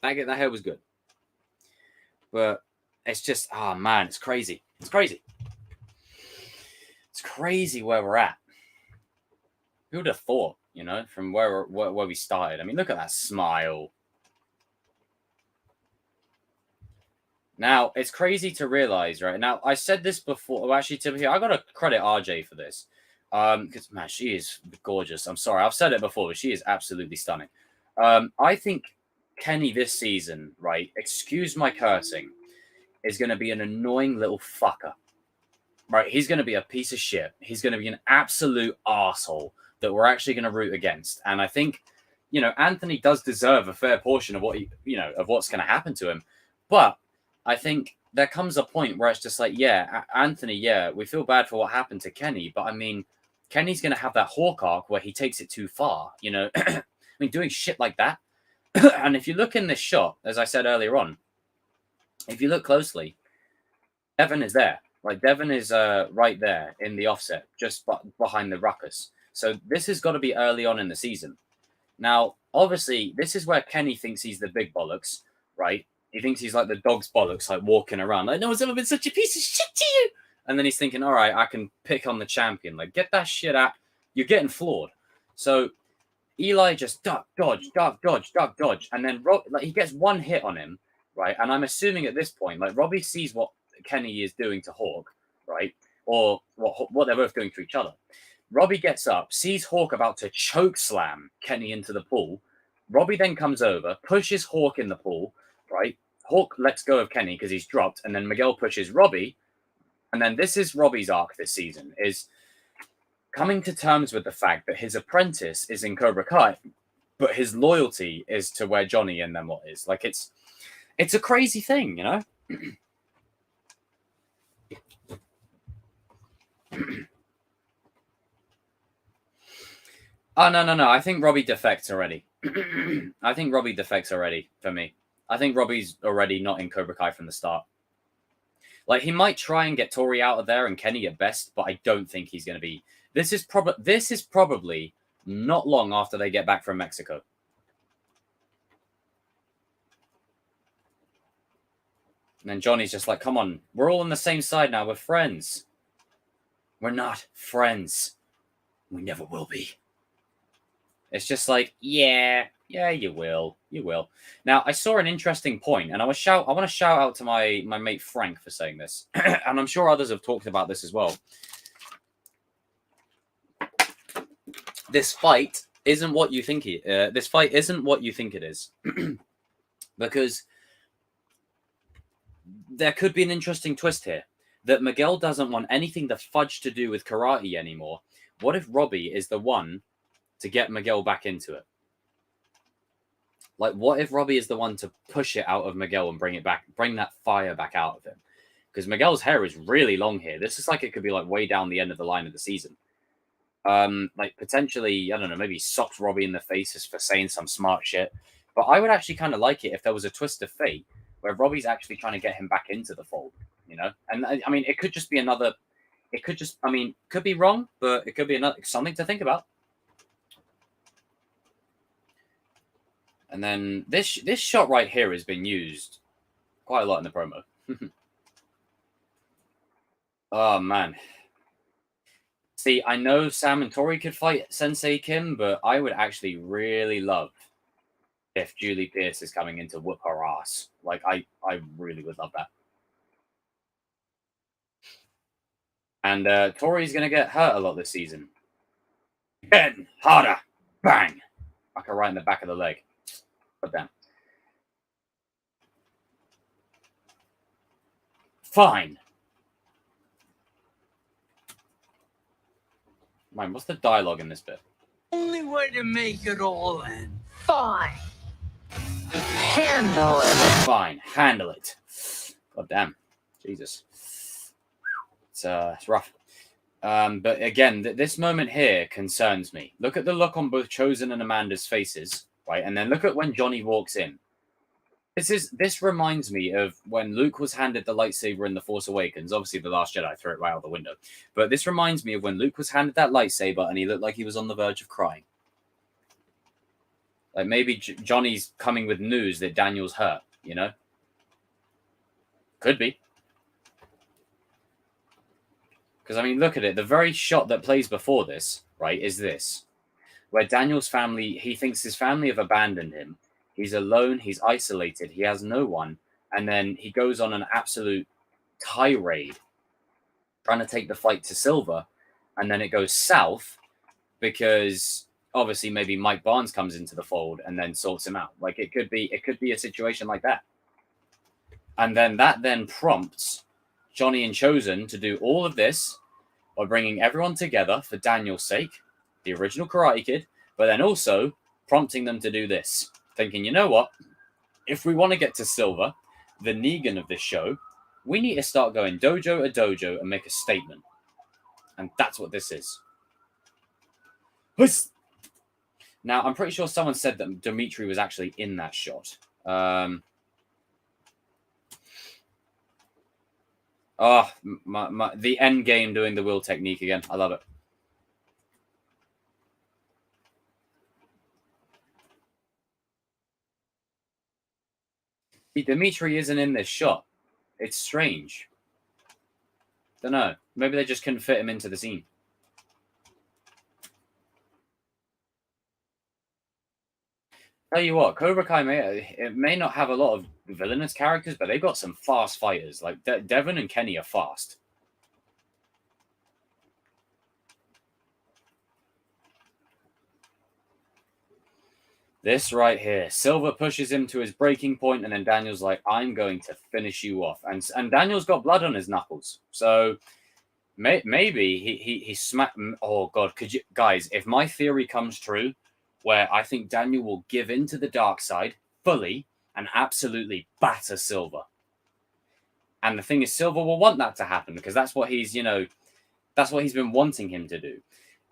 That hair was good. But it's just, oh man, it's crazy. It's crazy. It's crazy where we're at. Who would have thought, you know, from where we started? I mean, look at that smile. Now, it's crazy to realize, right? Now, I said this before. Well, actually, to be here, I got to credit RJ for this. Because, man, she is gorgeous. I'm sorry. I've said it before, but she is absolutely stunning. I think Kenny this season, right, excuse my cursing, is going to be an annoying little fucker. Right? He's going to be a piece of shit. He's going to be an absolute asshole that we're actually going to root against. And I think, you know, Anthony does deserve a fair portion of what of what's going to happen to him. But I think there comes a point where it's just like, yeah, Anthony, yeah, we feel bad for what happened to Kenny, but I mean, Kenny's going to have that Hawk arc where he takes it too far, you know? I mean, doing shit like that. And if you look in this shot, as I said earlier on, if you look closely, Devon is there. Like, Devon is right there in the offset, just behind the ruckus. So this has got to be early on in the season. Now, obviously, this is where Kenny thinks he's the big bollocks, right? He thinks he's like the dog's bollocks, like walking around. Like, no one's ever been such a piece of shit to you. And then he's thinking, all right, I can pick on the champion. Like, get that shit out. You're getting flawed. So Eli just duck, dodge. And then he gets one hit on him, right? And I'm assuming at this point, like, Robbie sees what Kenny is doing to Hawk, right? Or what they're both doing to each other. Robbie gets up, sees Hawk about to choke slam Kenny into the pool. Robbie then comes over, pushes Hawk in the pool, right? Hawk lets go of Kenny because he's dropped, and then Miguel pushes Robbie. And then this is Robbie's arc this season, is coming to terms with the fact that his apprentice is in Cobra Kai, but his loyalty is to where Johnny and them lot is. Like, it's a crazy thing, you know? Oh, no. I think Robbie defects already. I think Robbie defects already for me. I think Robbie's already not in Cobra Kai from the start. Like, he might try and get Tori out of there and Kenny at best, but I don't think he's going to be. This is probably not long after they get back from Mexico. And then Johnny's just like, come on, we're all on the same side now. We're friends. We're not friends. We never will be. It's just like, yeah, you will. You will. Now, I saw an interesting point, and I want to shout out to my mate Frank for saying this. And I'm sure others have talked about this as well. This fight isn't what you think this fight isn't what you think it is. Because there could be an interesting twist here. That Miguel doesn't want anything the fudge to do with karate anymore. What if Robbie is the one to get Miguel back into it? Like, what if Robbie is the one to push it out of Miguel and bring that fire back out of him? Because Miguel's hair is really long here. This is like it could be like way down the end of the line of the season. Like potentially, I don't know, maybe socks Robbie in the face for saying some smart shit. But I would actually kind of like it if there was a twist of fate where Robbie's actually trying to get him back into the fold, you know? And I mean, it could just be another. It could just, I mean, could be wrong, but it could be something to think about. And then this shot right here has been used quite a lot in the promo. Oh, man. See, I know Sam and Tori could fight Sensei Kim, but I would actually really love if Julie Pierce is coming in to whoop her ass. Like, I really would love that. And Tori's going to get hurt a lot this season. Again, harder. Bang. Like right in the back of the leg. But then. Fine. Man, what's the dialogue in this bit? Only way to make it all end. Fine. Handle it. Fine. Handle it. God damn. Jesus. It's rough. But again, this moment here concerns me. Look at the look on both Chosen and Amanda's faces, right? And then look at when Johnny walks in. This reminds me of when Luke was handed the lightsaber in The Force Awakens. Obviously, The Last Jedi threw it right out the window. But this reminds me of when Luke was handed that lightsaber and he looked like he was on the verge of crying. Like maybe Johnny's coming with news that Daniel's hurt, you know? Could be. Because, I mean, look at it. The very shot that plays before this, right, is this. Where Daniel's family, he thinks his family have abandoned him. He's alone. He's isolated. He has no one. And then he goes on an absolute tirade trying to take the fight to Silver. And then it goes south because obviously maybe Mike Barnes comes into the fold and then sorts him out. Like it could be a situation like that. And then that then prompts Johnny and Chosen to do all of this by bringing everyone together for Daniel's sake, the original Karate Kid, but then also prompting them to do this. Thinking, you know what? If we want to get to Silver, the Negan of this show, we need to start going dojo to dojo and make a statement. And that's what this is. Now, I'm pretty sure someone said that Dimitri was actually in that shot. The end game doing the will technique again. I love it. Dimitri isn't in this shot. It's strange. Don't know. Maybe they just couldn't fit him into the scene. Tell you what, Cobra Kai may not have a lot of villainous characters, but they've got some fast fighters. Like Devon and Kenny are fast. This right here. Silver pushes him to his breaking point, and then Daniel's like, I'm going to finish you off. And Daniel's got blood on his knuckles. So maybe he smacked. Oh, God. Could you guys, if my theory comes true, where I think Daniel will give in to the dark side fully and absolutely batter Silver. And the thing is, Silver will want that to happen because that's what he's been wanting him to do.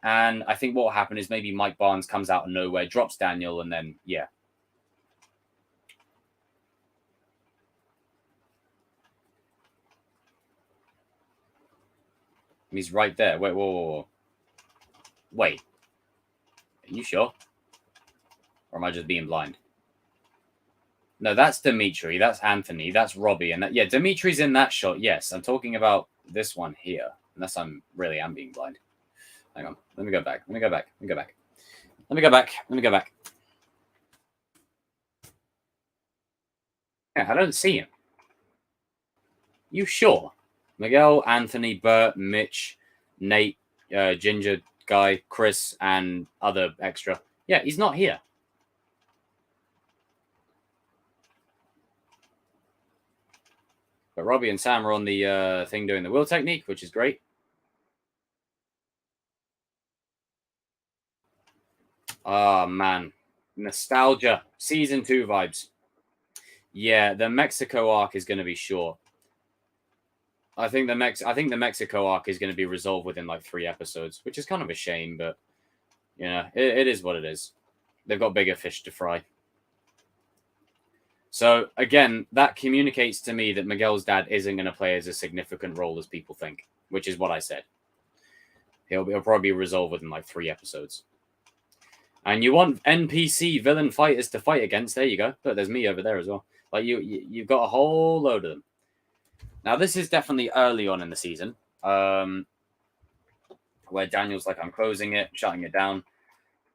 And I think what will happen is maybe Mike Barnes comes out of nowhere, drops Daniel, and then, yeah. He's right there. Wait, whoa. Wait. Are you sure? Or am I just being blind? No, that's Dimitri. That's Anthony. That's Robbie. And yeah, Dimitri's in that shot. Yes, I'm talking about this one here. Unless I am being blind. Hang on. Let me go back. Let me go back. Yeah, I don't see him. You sure? Miguel, Anthony, Bert, Mitch, Nate, Ginger guy, Chris, and other extra. Yeah, he's not here. But Robbie and Sam are on the thing doing the will technique, which is great. Oh, man. Nostalgia. Season 2 vibes. Yeah, the Mexico arc is going to be short. I think the Mexico arc is going to be resolved within like 3 episodes, which is kind of a shame, but it is what it is. They've got bigger fish to fry. So again, that communicates to me that Miguel's dad isn't going to play as a significant role as people think, which is what I said. He'll probably be resolved within like 3 episodes. And you want NPC villain fighters to fight against. There you go. Look, there's me over there as well. Like you've got a whole load of them. Now, this is definitely early on in the season, where Daniel's like, I'm closing it, shutting it down.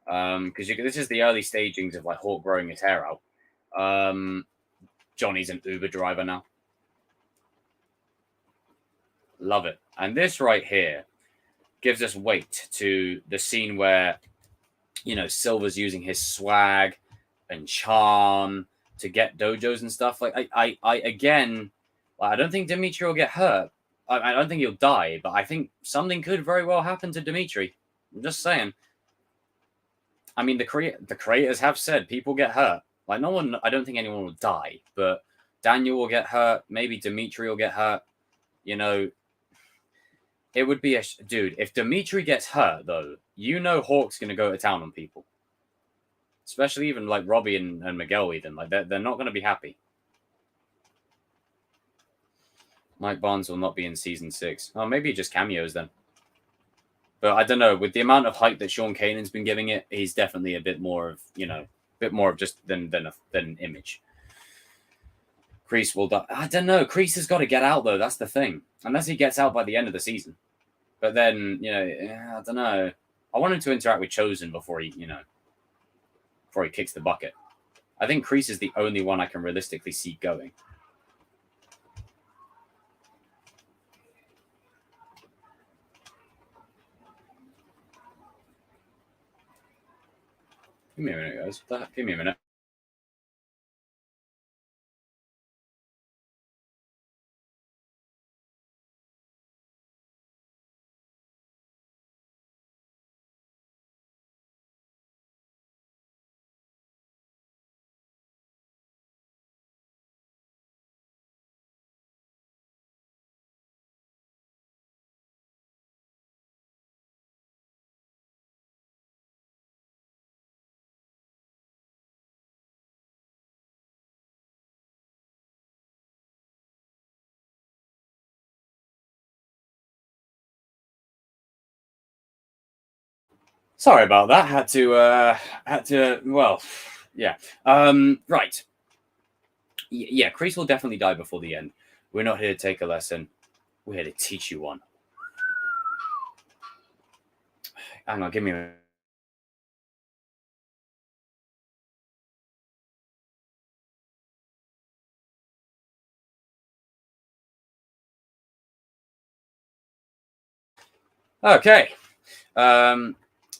Because this is the early stagings of like Hawk growing his hair out. Johnny's an Uber driver now. Love it. And this right here gives us weight to the scene where, Silver's using his swag and charm to get dojos and stuff. Like, I again, I don't think Dimitri will get hurt. I don't think he'll die, but I think something could very well happen to Dimitri. I'm just saying. I mean, the creators have said people get hurt. Like, I don't think anyone will die, but Daniel will get hurt. Maybe Dimitri will get hurt. It would be dude, if Dimitri gets hurt, though, Hawk's going to go to town on people. Especially even like Robbie and Miguel even. Like, they're not going to be happy. Mike Barnes will not be in season 6. Oh, maybe just cameos then. But I don't know. With the amount of hype that Sean Kanan's been giving it, he's definitely a bit more of, a bit more of just than Image. Kreese will die. I don't know. Kreese has got to get out though. That's the thing. Unless he gets out by the end of the season. But then, I don't know. I want him to interact with Chosen before he kicks the bucket. I think Kreese is the only one I can realistically see going. Give me a minute, guys. Give me a minute. Sorry about that. Had to. Well, yeah. Right. Yeah, Kreese will definitely die before the end. We're not here to take a lesson. We're here to teach you one. Hang on, give me a. Okay.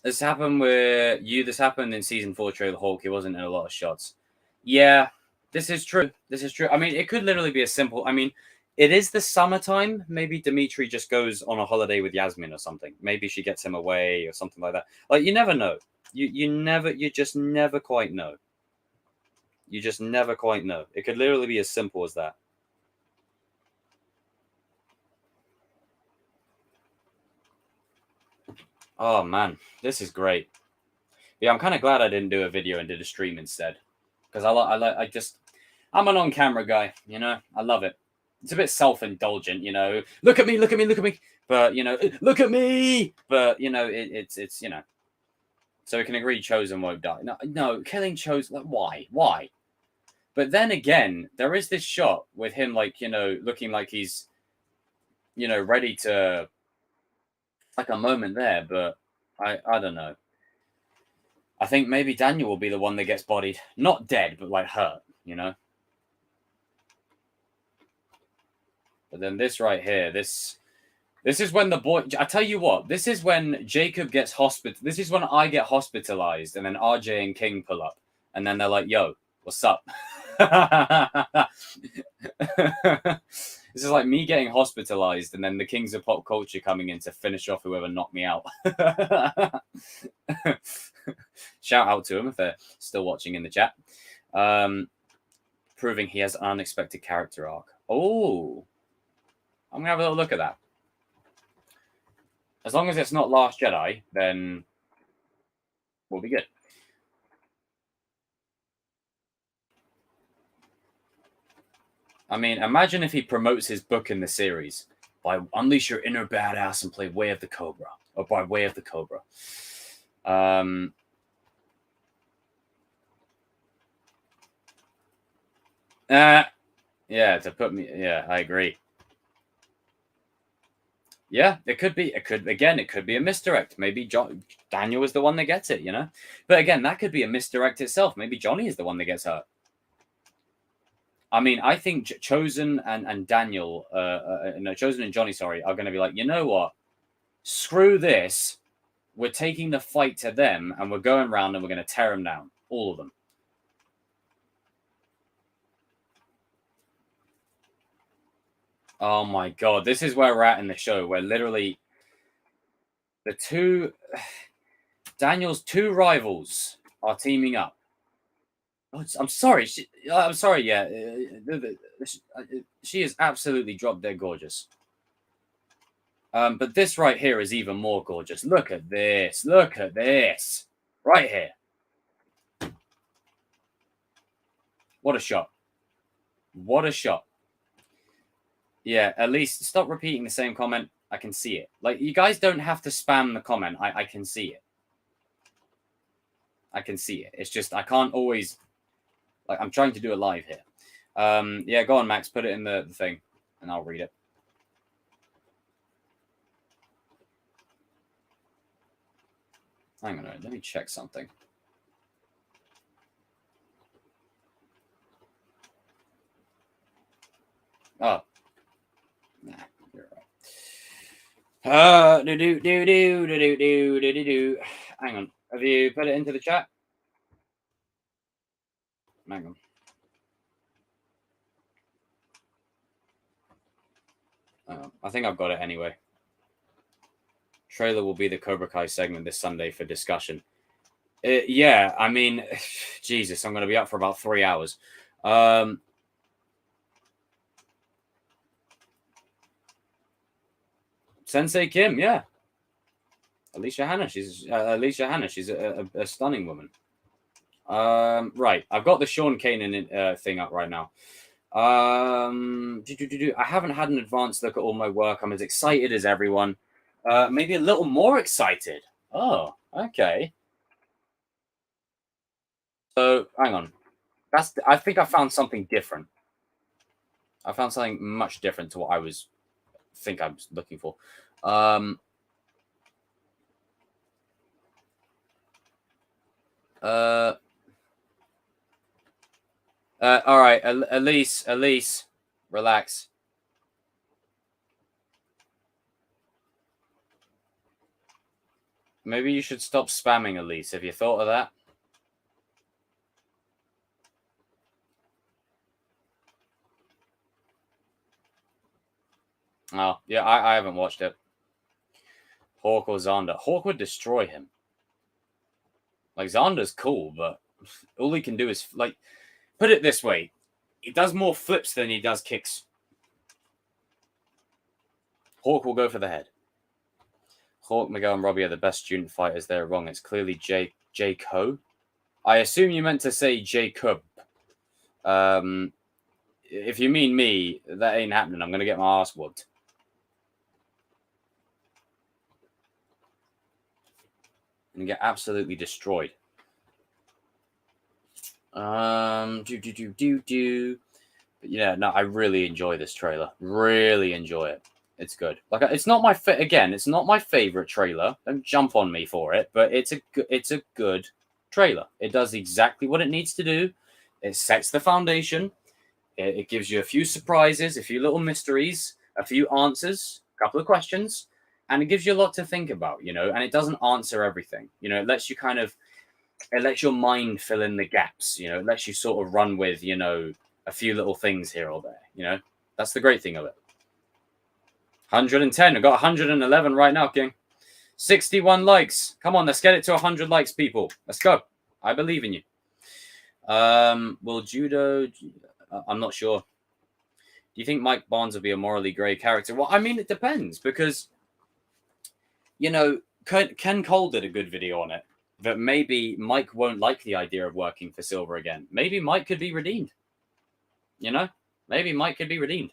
This happened with you. This happened in season 4 Trailer Hulk. He wasn't in a lot of shots. Yeah, this is true. This is true. I mean, it could literally be a simple. I mean, it is the summertime. Maybe Dimitri just goes on a holiday with Yasmin or something. Maybe she gets him away or something like that. Like, you never know. You just never quite know. You just never quite know. It could literally be as simple as that. Oh man, this is great. Yeah, I'm kind of glad I didn't do a video and did a stream instead, because I'm an on-camera guy. I love it. It's a bit self-indulgent. Look at me, look at me, look at me. But look at me. But it's so we can agree Chosen won't die. No, killing Chosen. Like, why? But then again, there is this shot with him, looking like he's, ready to, like a moment there. But I don't know. I think maybe Daniel will be the one that gets bodied. Not dead, but like hurt, But then this right here, this is when the boy. I tell you what, this is when Jacob gets hospital. This is when I get hospitalized, and then RJ and King pull up, and then they're like, "Yo, what's up?" This is like me getting hospitalized, and then the Kings of Pop Culture coming in to finish off whoever knocked me out. Shout out to them if they're still watching in the chat. Proving he has an unexpected character arc. Oh, I'm gonna have a little look at that. As long as it's not Last Jedi, then we'll be good. I mean, imagine if he promotes his book in the series by unleash your inner badass and play Way of the Cobra, or by Way of the Cobra. Yeah, to put me. Yeah, I agree. Yeah, it could be. It could be a misdirect. Maybe Daniel is the one that gets it, But again, that could be a misdirect itself. Maybe Johnny is the one that gets hurt. I mean, I think Chosen and Daniel, Chosen and Johnny, sorry, are going to be like, you know what? Screw this. We're taking the fight to them, and we're going around and we're going to tear them down, all of them. Oh my god, this is where we're at in the show, where literally Daniel's two rivals are teaming up. Oh, I'm sorry. I'm sorry. Yeah, she is absolutely drop dead gorgeous. But this right here is even more gorgeous. Look at this. Look at this. Right here. What a shot. What a shot. Yeah, at least stop repeating the same comment. I can see it. Like, you guys don't have to spam the comment. I can see it. I can see it. It's just I can't always. Like, I'm trying to do it live here. Yeah, go on, Max. Put it in the thing, and I'll read it. Hang on a minute. Let me check something. Oh. Nah, you're right. Hang on. Have you put it into the chat? Hang on. I think I've got it anyway. Trailer will be the Cobra Kai segment this Sunday for discussion. Yeah, I mean, Jesus, I'm going to be up for about 3 hours. Sensei Kim, yeah. Alicia Hannah, she's a stunning woman. Right, I've got the Sean Kanan thing up right now. I haven't had an advanced look at all my work. I'm as excited as everyone. Maybe a little more excited. Oh, okay. So hang on. I think I found something different. I found something much different to what I was looking for. All right, Elise, relax. Maybe you should stop spamming, Elise. Have you thought of that? Oh, yeah, I haven't watched it. Hawk or Xander. Hawk would destroy him. Like, Xander's cool, but all he can do is, like, put it this way. He does more flips than he does kicks. Hawk will go for the head. Hawk, Miguel, and Robbie are the best student fighters. They're wrong. It's clearly Jaco. I assume you meant to say Jacob. If you mean me, that ain't happening. I'm going to get my ass whooped. And get absolutely destroyed. But yeah, no, I really enjoy this trailer. Really enjoy it. It's good. Like, it's not my it's not my favorite trailer. Don't jump on me for it, but it's a good trailer. It does exactly what it needs to do. It sets the foundation. It gives you a few surprises, a few little mysteries, a few answers, a couple of questions, and it gives you a lot to think about, and it doesn't answer everything. It lets you it lets your mind fill in the gaps, it lets you sort of run with, a few little things here or there, that's the great thing of it. 110, I've got 111 right now, King. 61 likes. Come on, let's get it to 100 likes, people. Let's go. I believe in you. Will Judo... I'm not sure. Do you think Mike Barnes will be a morally grey character? Well, I mean, it depends, because, Ken Cole did a good video on it, that maybe Mike won't like the idea of working for Silver again. Maybe Mike could be redeemed. Maybe Mike could be redeemed.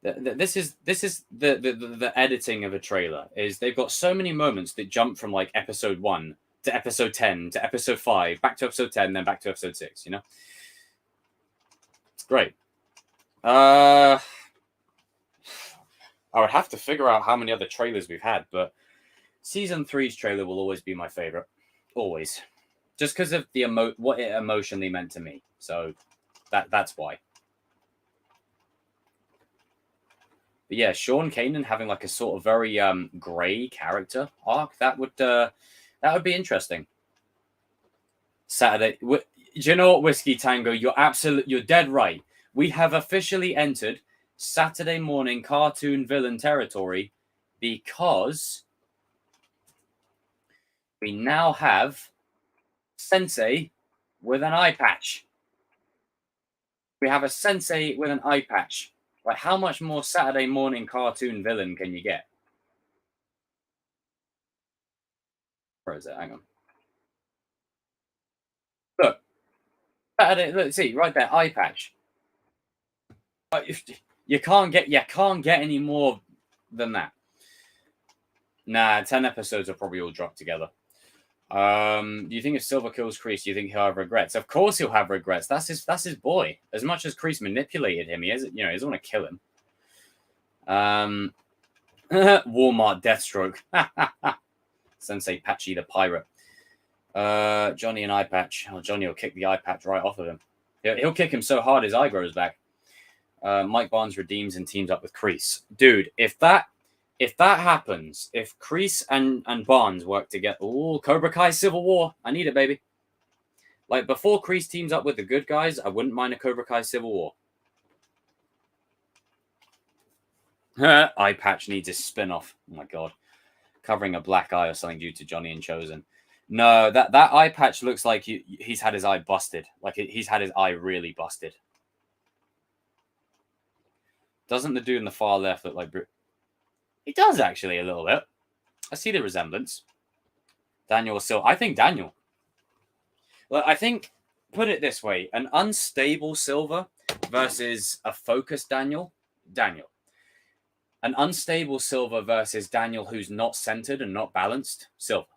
This is the editing of a trailer. Is they've got so many moments that jump from like episode 1 to episode 10 to episode 5, back to episode 10, then back to episode 6. It's great. I would have to figure out how many other trailers we've had, but season 3's trailer will always be my favorite, always, just because of the what it emotionally meant to me. So that's why. But yeah, Sean Kanan having like a sort of very gray character arc, that would be interesting. Saturday, do you know what, Whiskey Tango? You're dead right. We have officially entered Saturday morning cartoon villain territory, because we now have Sensei with an eye patch. We have a Sensei with an eye patch. Like, how much more Saturday morning cartoon villain can you get? Where is it? Hang on. Look. Saturday, look, see, right there, eye patch. You can't get any more than that. Nah, 10 episodes will probably all drop together. Do you think if Silver kills Kreese, do you think he'll have regrets? Of course he'll have regrets. That's his boy. As much as Kreese manipulated him, he doesn't want to kill him. Walmart Deathstroke. Sensei Patchy the pirate. Johnny and Eye Patch. Oh, Johnny will kick the eye patch right off of him. He'll kick him so hard his eye grows back. Mike Barnes redeems and teams up with Kreese. Dude, if that happens, if Kreese and Barnes work together, ooh, Cobra Kai Civil War. I need it, baby. Like, before Kreese teams up with the good guys, I wouldn't mind a Cobra Kai Civil War. Eye Patch needs his spin-off. Oh, my God. Covering a black eye or something due to Johnny and Chosen. No, that Eye Patch looks like he's had his eye busted. Like, he's had his eye really busted. Doesn't the dude in the far left look like... He does, actually, a little bit. I see the resemblance. Daniel Silver. I think Daniel. Well, I think, put it this way, an unstable Silver versus a focused Daniel. Daniel. An unstable Silver versus Daniel who's not centered and not balanced. Silver.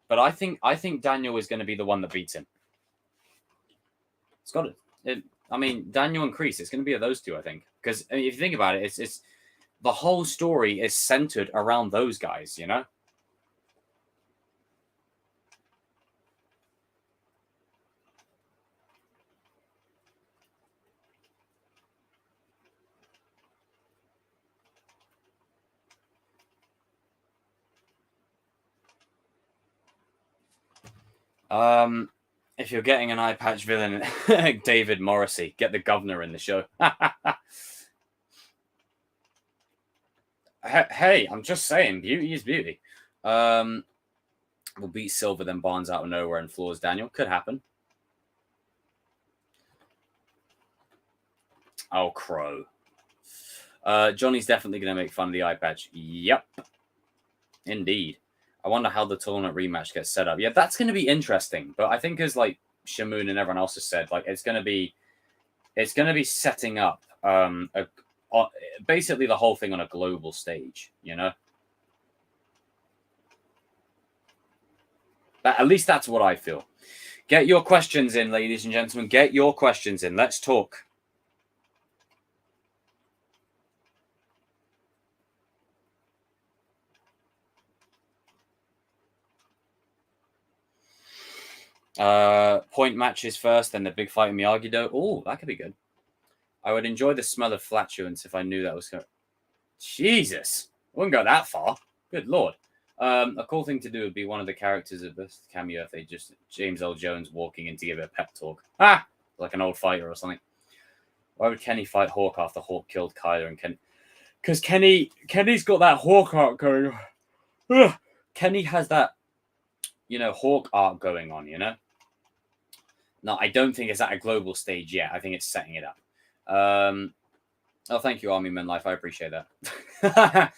But I think Daniel is going to be the one that beats him. It's got it. I mean, Daniel and Kreese, it's going to be those two, I think. Because if you think about it, it's the whole story is centered around those guys, you know? If you're getting an eye patch villain, David Morrissey, get the governor in the show. Hey, I'm just saying, beauty is beauty. We'll beat Silver, then Barnes out of nowhere and floors Daniel. Could happen. Oh, Crow. Johnny's definitely going to make fun of the eye patch. Yep. Indeed. I wonder how the tournament rematch gets set up. Yeah, that's going to be interesting. But I think as like Shamoon and everyone else has said, like it's going to be setting up basically the whole thing on a global stage, you know? At least that's what I feel. Get your questions in, ladies and gentlemen. Get your questions in. Let's talk. Point matches first, then the big fight in Miyagi-Do. Oh, that could be good. I would enjoy the smell of flatulence if I knew that was going. Jesus, I wouldn't go that far. Good lord. A cool thing to do would be one of the characters of this cameo if they just James L. Jones walking in to give it a pep talk. Like an old fighter or something. Why would Kenny fight Hawk after Hawk killed Kyler and Kenny? Because Kenny's got that Hawk arc going on. Kenny has that, Hawk arc going on, No, I don't think it's at a global stage yet. I think it's setting it up. Oh, thank you, Army Men Life. I appreciate that.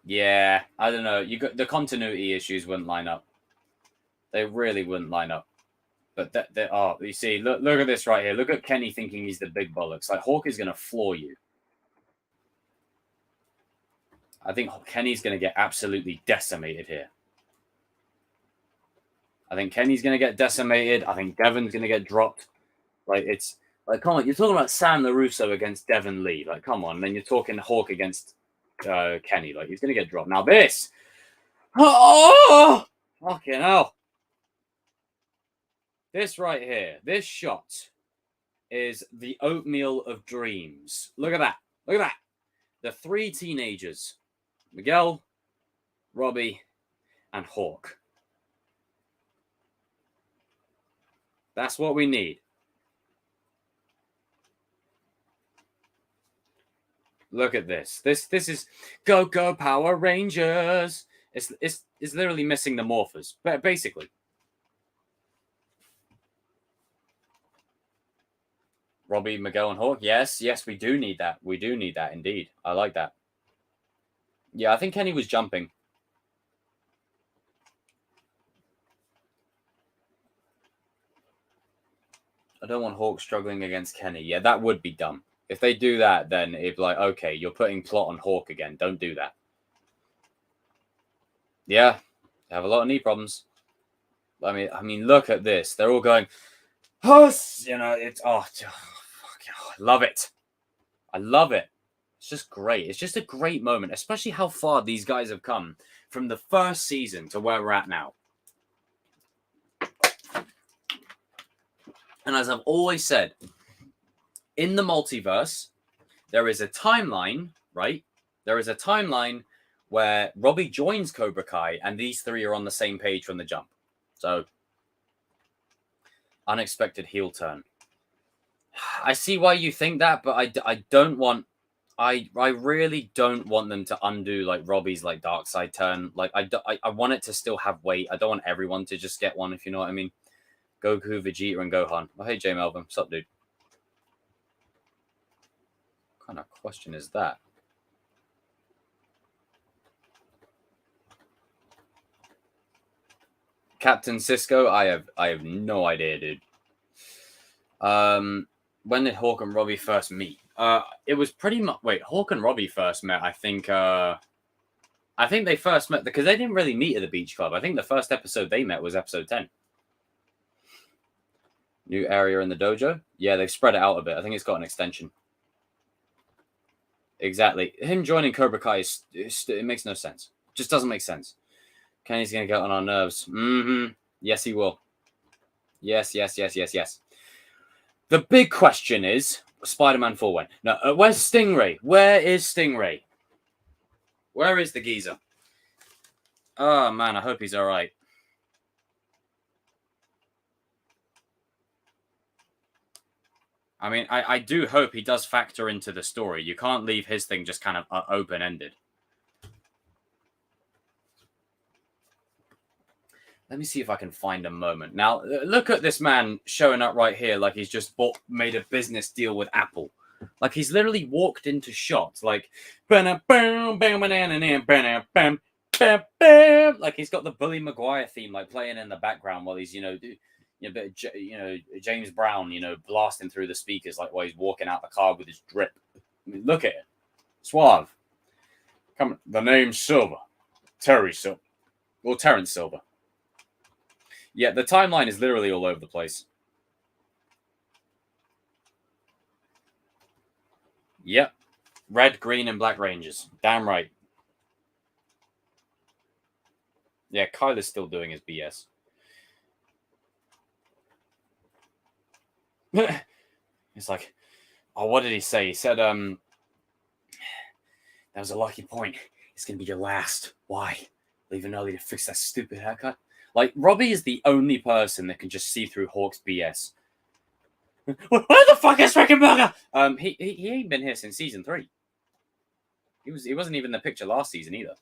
Yeah, I don't know. The continuity issues wouldn't line up. They really wouldn't line up. But you see, look at this right here. Look at Kenny thinking he's the big bollocks. Like Hawk is going to floor you. I think Kenny's going to get absolutely decimated here. I think Kenny's going to get decimated. I think Devon's going to get dropped. It's like, come on, you're talking about Sam LaRusso against Devon Lee. Like, come on. And then you're talking Hawk against Kenny. Like, he's going to get dropped. Now this. Oh, fucking hell. This right here, this shot is the oatmeal of dreams. Look at that. Look at that. The three teenagers, Miguel, Robbie, and Hawk. That's what we need. Look at this. This is Go Power Rangers. It's literally missing the morphers, but basically. Robbie, Miguel, and Hawk. Yes, we do need that. We do need that indeed. I like that. Yeah, I think Kenny was jumping. I don't want Hawk struggling against Kenny. Yeah, that would be dumb. If they do that, then it'd be like, okay, you're putting plot on Hawk again. Don't do that. Yeah, they have a lot of knee problems. I mean, look at this. They're all going, Huss! You know, it's I love it. I love it. It's just great. It's just a great moment, especially how far these guys have come from the first season to where we're at now. And as I've always said, in the multiverse, there is a timeline, right? There is a timeline where Robbie joins Cobra Kai and these three are on the same page from the jump. So, unexpected heel turn. I see why you think that, but I don't want... I really don't want them to undo like Robbie's like dark side turn. Like I want it to still have weight. I don't want everyone to just get one, if you know what I mean. Goku, Vegeta, and Gohan. Oh, hey, J Melvin. What's up, dude? What kind of question is that? Captain Cisco? I have no idea, dude. When did Hawk and Robbie first meet? It was pretty much... Wait, Hawk and Robbie first met, I think they first met because they didn't really meet at the beach club. I think the first episode they met was episode 10. New area in the dojo? Yeah, they've spread it out a bit. I think it's got an extension. Exactly. Him joining Cobra Kai, it makes no sense. Just doesn't make sense. Kenny's going to get on our nerves. Yes, he will. Yes. The big question is, Spider-Man 4 went. No, where's Stingray? Where is Stingray? Where is the geezer? Oh, man, I hope he's all right. I mean, I do hope he does factor into the story. You can't leave his thing just kind of open-ended. Let me see if I can find a moment. Now, look at this man showing up right here like he's just made a business deal with Apple. Like he's literally walked into shots like... Like he's got the Bully Maguire theme like playing in the background while he's, James Brown, blasting through the speakers like while he's walking out the car with his drip. I mean, look at it. Suave. Come on. The name's Silver. Terry Silver. Or Terrence Silver. Yeah, the timeline is literally all over the place. Yep. Red, green, and black Rangers. Damn right. Yeah, Kyle is still doing his BS. It's like, oh, what did he say? He said, that was a lucky point. It's going to be your last. Why? Leaving early to fix that stupid haircut? Like, Robbie is the only person that can just see through Hawk's BS. Where the fuck is Rickenberger? He ain't been here since season 3. He wasn't even in the picture last season either.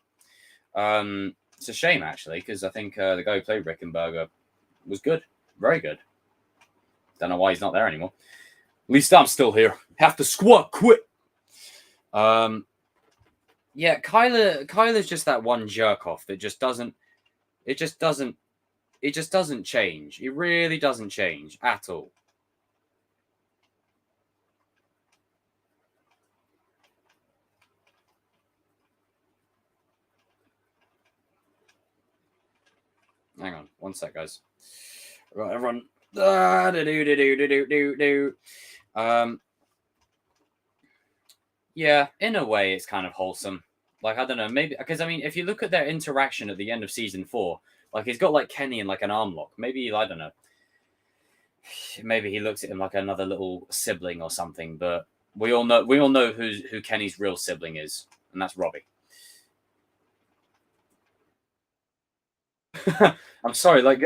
It's a shame, actually, because I think the guy who played Rickenberger was good. Very good. Don't know why he's not there anymore. At least I'm still here. Have to squat, quit. Yeah, Kyler's just that one jerk off that just doesn't... It just doesn't change. It really doesn't change at all. Hang on, one sec, guys. Right, everyone. Yeah, in a way, it's kind of wholesome. Like, I don't know, maybe because I mean, if you look at their interaction at the end of season 4, like he's got like Kenny in like an arm lock. Maybe I don't know. Maybe he looks at him like another little sibling or something. But we all know who Kenny's real sibling is, and that's Robbie. I'm sorry, like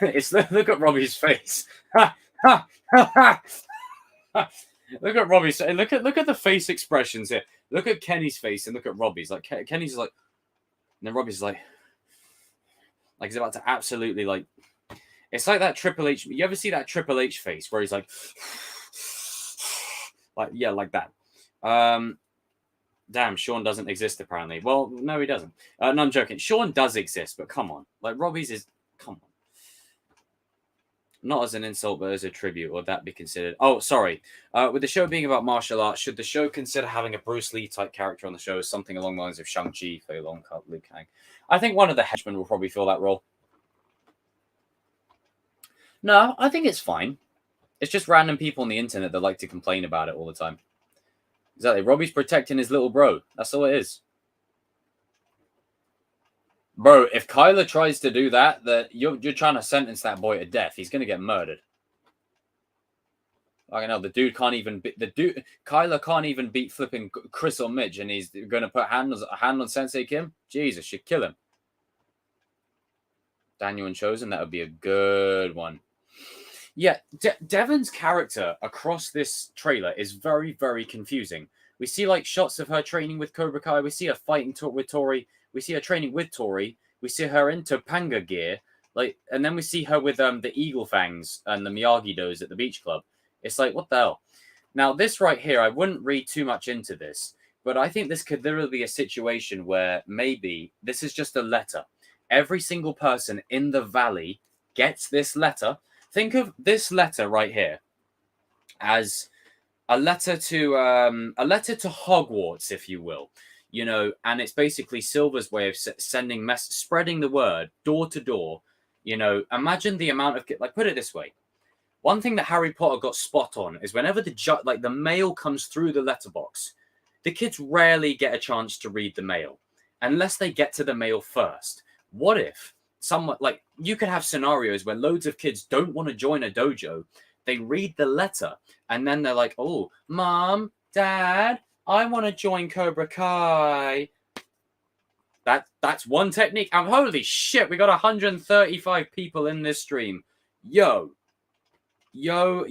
it's look at Robbie's face. Look at Robbie's. Look at the face expressions here. Look at Kenny's face and look at Robbie's. Like Kenny's like, and then Robbie's like he's about to absolutely like. It's like that Triple H. You ever see that Triple H face where he's like yeah, like that. Damn, Sean doesn't exist apparently. Well, no, he doesn't. No, I'm joking. Sean does exist, but come on. Like Robbie's is come on. Not as an insult, but as a tribute. Would that be considered? Oh, sorry. With the show being about martial arts, should the show consider having a Bruce Lee type character on the show, something along the lines of Shang-Chi, Fei Long, Liu Kang? I think one of the henchmen will probably fill that role. No, I think it's fine. It's just random people on the internet that like to complain about it all the time. Exactly. Robbie's protecting his little bro. That's all it is. Bro, if Kyler tries to do that, you're trying to sentence that boy to death. He's going to get murdered. I know the dude can't even Kyler can't even beat flipping Chris or Midge, and he's going to put a hand on Sensei Kim. Jesus, should kill him. Daniel and Chosen, that would be a good one. Yeah, Devon's character across this trailer is very, very confusing. We see like shots of her training with Cobra Kai. We see her fighting with Tori. We see her training with Tori. We see her in Topanga gear, and then we see her with the Eagle Fangs and the Miyagi-Dos at the beach club. It's like, what the hell? Now, this right here, I wouldn't read too much into this, but I think this could literally be a situation where maybe this is just a letter. Every single person in the valley gets this letter. Think of this letter right here as a letter to Hogwarts, if you will, and it's basically Silver's way of spreading the word door to door. Imagine the amount of put it this way. One thing that Harry Potter got spot on is whenever the mail comes through the letterbox, the kids rarely get a chance to read the mail unless they get to the mail first. What if you could have scenarios where loads of kids don't want to join a dojo. They read the letter and then they're like, oh, Mom, Dad, I want to join Cobra Kai. That's one technique. And holy shit, we got 135 people in this stream. Yo, whoops,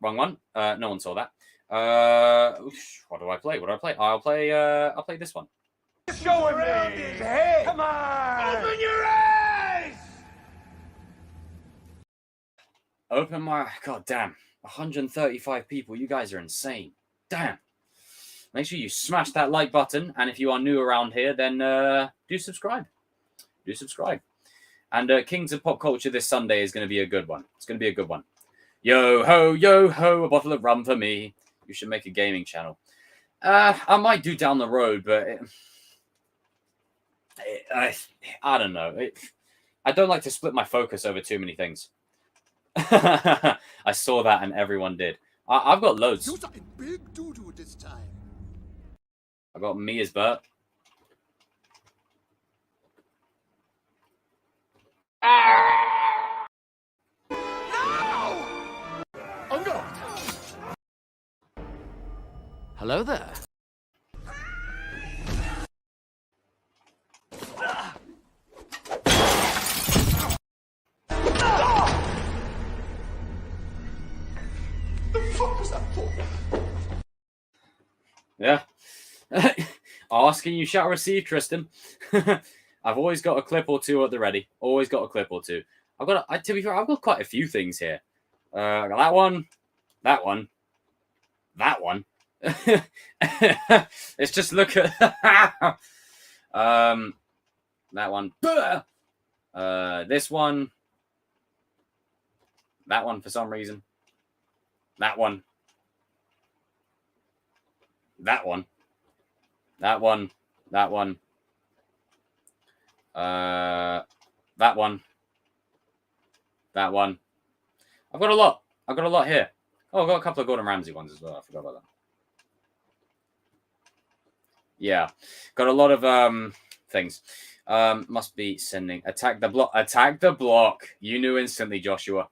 wrong one. No one saw that. What do I play? I'll play this one. Show him his head. Come on. Open your eyes. Open my... God damn. 135 people. You guys are insane. Damn. Make sure you smash that like button. And if you are new around here, then do subscribe. And Kings of Pop Culture this Sunday is going to be a good one. It's going to be a good one. Yo ho, a bottle of rum for me. You should make a gaming channel. I might do down the road, but... I don't know. I don't like to split my focus over too many things. I saw that and everyone did. I've got loads. You suck a big doo-doo this time. I got me as Bert. No! Oh no! Hello there. Yeah. Asking you shall receive, Tristan. I've always got a clip or two at the ready. Always got a clip or two. To be fair, I've got quite a few things here. I got that one. Let's just look at that one. This one. That one for some reason. That one. That one. That one. That one. That one. That one. I've got a lot. Here. Oh, I've got a couple of Gordon Ramsay ones as well. I forgot about that. Yeah. Got a lot of things. Must be sending. Attack the block. Attack the block. You knew instantly, Joshua.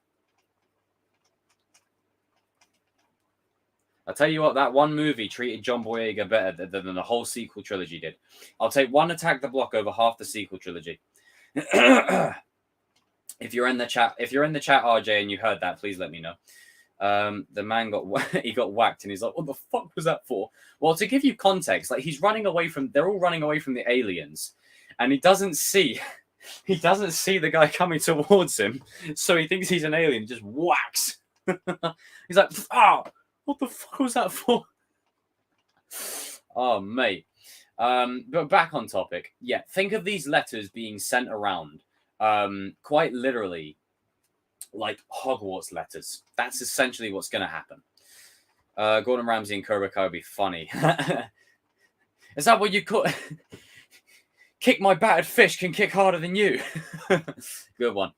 I'll tell you what, that one movie treated John Boyega better than the whole sequel trilogy did. I'll take one Attack the Block over half the sequel trilogy. If you're in the chat, RJ, and you heard that, please let me know. The man got whacked, and he's like, "What the fuck was that for?" Well, to give you context, they're all running away from the aliens, and he doesn't see the guy coming towards him, so he thinks he's an alien, just whacks. He's like, "Oh, what the fuck was that for?" Oh, mate. But back on topic. Yeah, think of these letters being sent around quite literally like Hogwarts letters. That's essentially what's going to happen. Gordon Ramsay and Cobra Kai would be funny. Is that what you call? Kick my battered fish can kick harder than you. Good one.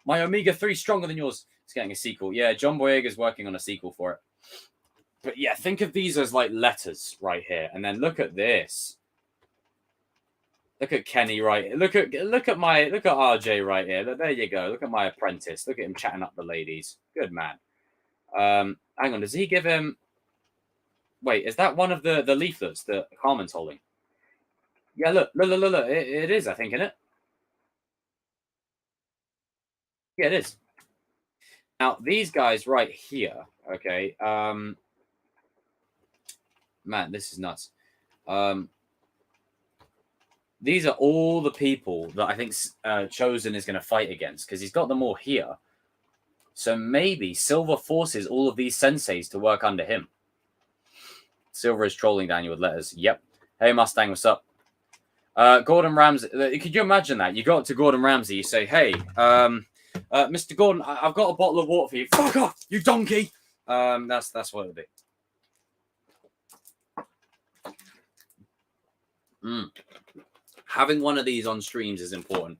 My omega-3 stronger than yours. It's getting a sequel. Yeah, John Boyega's working on a sequel for it. But yeah, think of these as like letters right here, and then look at this. Look at Kenny right. Look at RJ right here. There you go. Look at my apprentice. Look at him chatting up the ladies. Good man. Hang on. Does he give him? Wait, is that one of the leaflets that Carmen's holding? Yeah, look. It is, I think, isn't it? Yeah, it is. Now these guys right here. Okay. Man, this is nuts. These are all the people that I think Chosen is going to fight against, because he's got them all here. So maybe Silver forces all of these senseis to work under him. Silver is trolling Daniel with letters. Yep. Hey, Mustang, what's up? Gordon Ramsay. Could you imagine that? You go up to Gordon Ramsay, you say, hey, Mr. Gordon, I've got a bottle of water for you. Fuck off, you donkey. That's what it'll be. Having one of these on streams is important.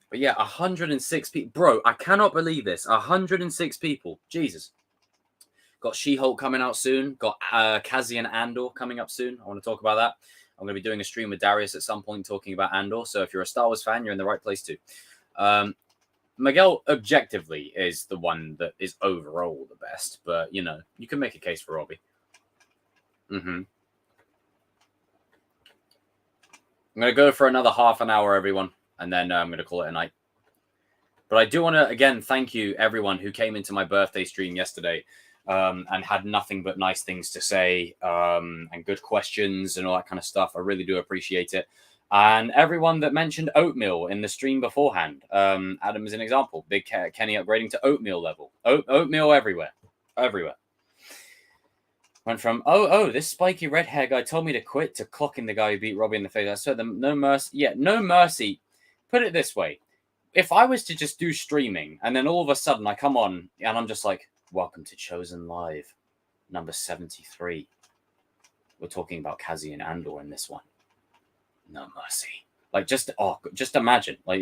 But yeah, 106 people. Bro, I cannot believe this. 106 people. Jesus. Got She-Hulk coming out soon. Got Cassian Andor coming up soon. I want to talk about that. I'm going to be doing a stream with Darius at some point talking about Andor. So if you're a Star Wars fan, you're in the right place too. Miguel objectively is the one that is overall the best. But, you know, you can make a case for Robbie. I'm going to go for another half an hour, everyone. And then I'm going to call it a night. But I do want to, again, thank you, everyone who came into my birthday stream yesterday and had nothing but nice things to say and good questions and all that kind of stuff. I really do appreciate it. And everyone that mentioned oatmeal in the stream beforehand. Adam is an example. Big Kenny upgrading to oatmeal level. Oatmeal everywhere. Everywhere. Went from, this spiky red hair guy told me to quit to clocking the guy who beat Robbie in the face. I said, no mercy. Yeah, no mercy. Put it this way. If I was to just do streaming and then all of a sudden I come on and I'm just like, welcome to Chosen Live, number 73. We're talking about Cassian Andor in this one. No mercy. Like, just imagine. Like,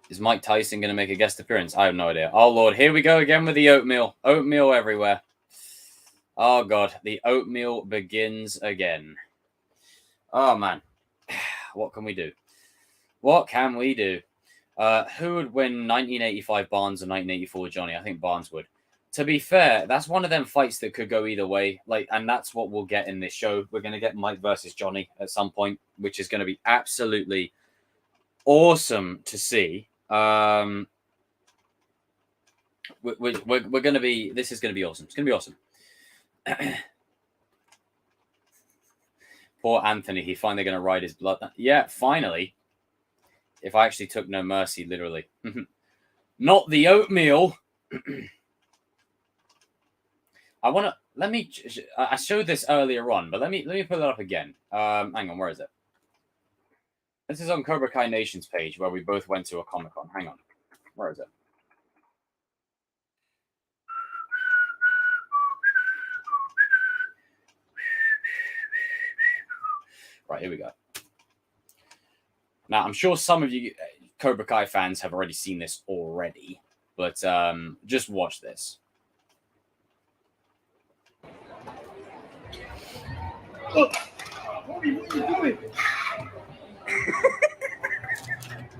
Is Mike Tyson going to make a guest appearance? I have no idea. Oh, Lord. Here we go again with the oatmeal. Oatmeal everywhere. Oh, God. The oatmeal begins again. Oh, man. What can we do? What can we do? Who would win 1985 Barnes or 1984 Johnny? I think Barnes would. To be fair, that's one of them fights that could go either way. Like, and that's what we'll get in this show. We're going to get Mike versus Johnny at some point, which is going to be absolutely awesome to see. We're going to be, this is going to be awesome. It's going to be awesome. Poor Anthony, he finally going to ride his blood. Yeah, finally. If I actually took no mercy, literally. Not the oatmeal. I showed this earlier on, but let me pull it up again. Hang on, where is it? This is on Cobra Kai Nation's page where we both went to a Comic-Con. Hang on. Where is it? Right, here we go. Now, I'm sure some of you Cobra Kai fans have already seen this already, but just watch this. Look! Bobby, what are you doing?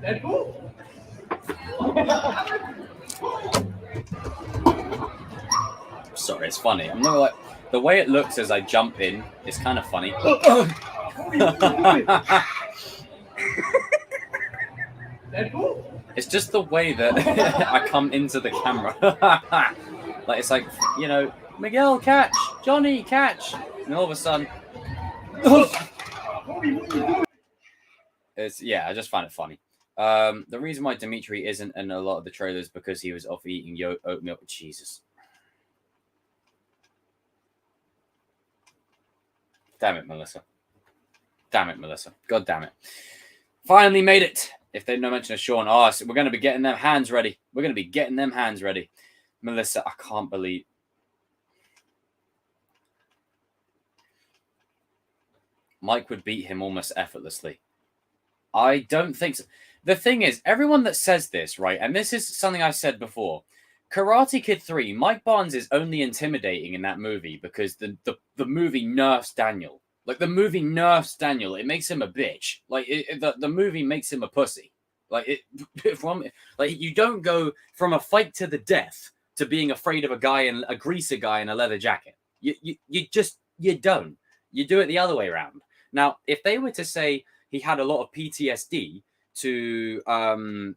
Deadpool? Sorry, it's funny. I'm not like the way it looks as I jump in is kind of funny. Deadpool? It's just the way that I come into the camera. Like, it's like, you know, Miguel, catch! Johnny, catch! And all of a sudden... Yeah, I just find it funny. The reason why Dimitri isn't in a lot of the trailers because he was off eating oatmeal. Jesus. Damn it, Melissa. Damn it, Melissa. God damn it. Finally made it. If they no mention of Sean, so we're going to be getting them hands ready. We're going to be getting them hands ready. Melissa, I can't believe. Mike would beat him almost effortlessly. I don't think so. The thing is, everyone that says this, right, and this is something I said before, Karate Kid 3, Mike Barnes is only intimidating in that movie because the movie nerfs Daniel. Like, the movie nerfs Daniel. It makes him a bitch. Like, the movie makes him a pussy. Like, you don't go from a fight to the death to being afraid of a greaser guy in a leather jacket. You don't. You do it the other way around. Now, if they were to say he had a lot of PTSD to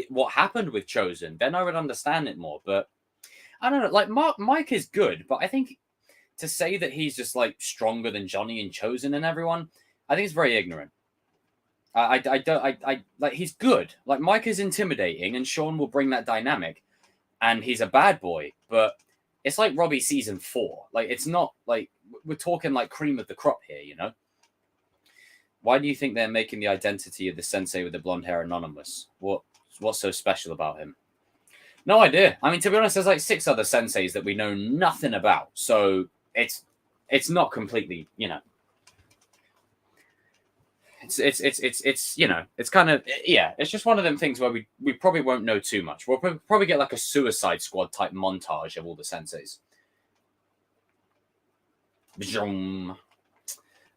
what happened with Chosen, then I would understand it more. But I don't know. Like, Mike is good, but I think to say that he's just like stronger than Johnny and Chosen and everyone, I think it's very ignorant. I like, he's good. Like, Mike is intimidating, and Sean will bring that dynamic, and he's a bad boy. But it's like Robbie season 4. Like, it's not like we're talking like cream of the crop here, you know. Why do you think they're making the identity of the sensei with the blonde hair anonymous? What's so special about him? No idea. I mean, to be honest, there's like 6 other senseis that we know nothing about. So it's not completely, you know. It's you know, it's kind of, yeah, it's just one of them things where we probably won't know too much. We'll probably get like a Suicide Squad type montage of all the senseis.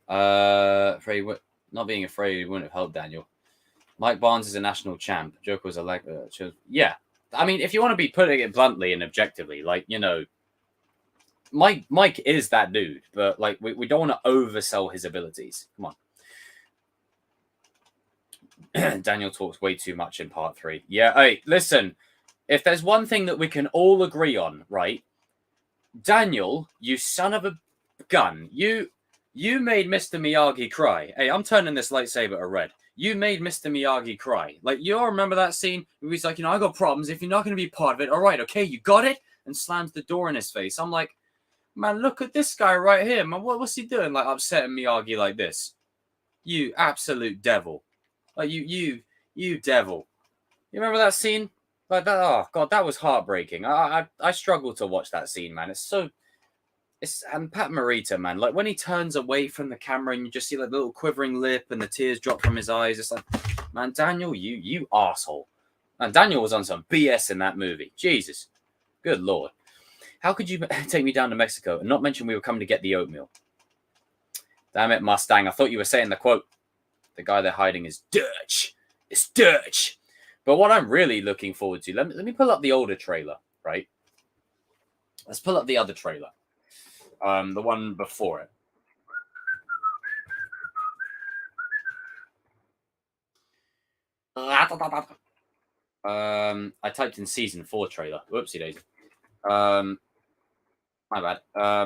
Afraid, not being afraid wouldn't have helped Daniel. Mike Barnes is a national champ. Joker was yeah. I mean, if you want to be putting it bluntly and objectively, like, you know, Mike is that dude, but like we don't want to oversell his abilities. Come on. Daniel talks way too much in part 3. Yeah, hey, listen, if there's one thing that we can all agree on, right? Daniel, you son of a gun, you made Mr. Miyagi cry. Hey, I'm turning this lightsaber to red. You made Mr. Miyagi cry. Like, you all remember that scene where he's like, you know, I got problems. If you're not going to be part of it, all right, okay, you got it? And slams the door in his face. I'm like, man, look at this guy right here. Man, what's he doing? Like, upsetting Miyagi like this. You absolute devil. Like, you devil. You remember that scene? Like, that, oh, God, that was heartbreaking. I struggle to watch that scene, man. And Pat Morita, man, like when he turns away from the camera and you just see like the little quivering lip and the tears drop from his eyes, it's like, man, Daniel, you asshole. And Daniel was on some BS in that movie. Jesus. Good Lord. How could you take me down to Mexico and not mention we were coming to get the oatmeal? Damn it, Mustang. I thought you were saying the quote. The guy they're hiding is Dutch. It's Dutch. But what I'm really looking forward to, let me pull up the older trailer, right? Let's pull up the other trailer. The one before it. I typed in season 4 trailer. Whoopsie daisy. My bad. All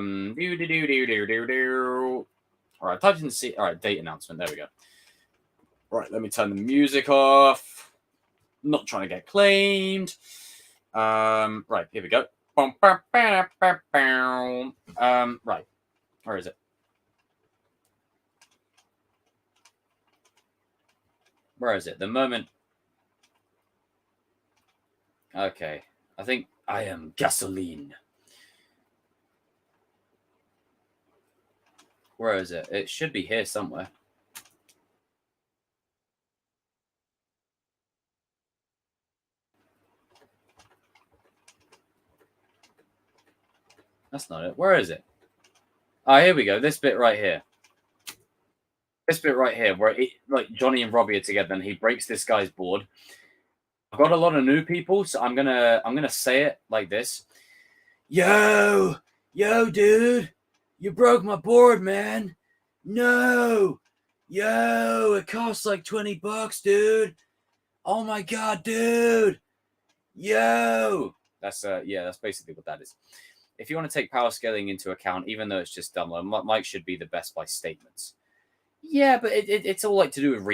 right, I typed in all right, date announcement. There we go. All right, let me turn the music off. Not trying to get claimed. Right, here we go. Right. Where is it? Where is it? The moment. Okay. I think I am gasoline. Where is it? It should be here somewhere. That's not it. Where is it? Oh, here we go. This bit right here. This bit right here, where like Johnny and Robbie are together, and he breaks this guy's board. I've got a lot of new people, so I'm gonna say it like this. Yo, dude, you broke my board, man. No, yo, it costs like $20, dude. Oh my god, dude. Yo, that's basically what that is. If you want to take power scaling into account, even though it's just dumb, Mike should be the best by statements. Yeah, but it's all like to do with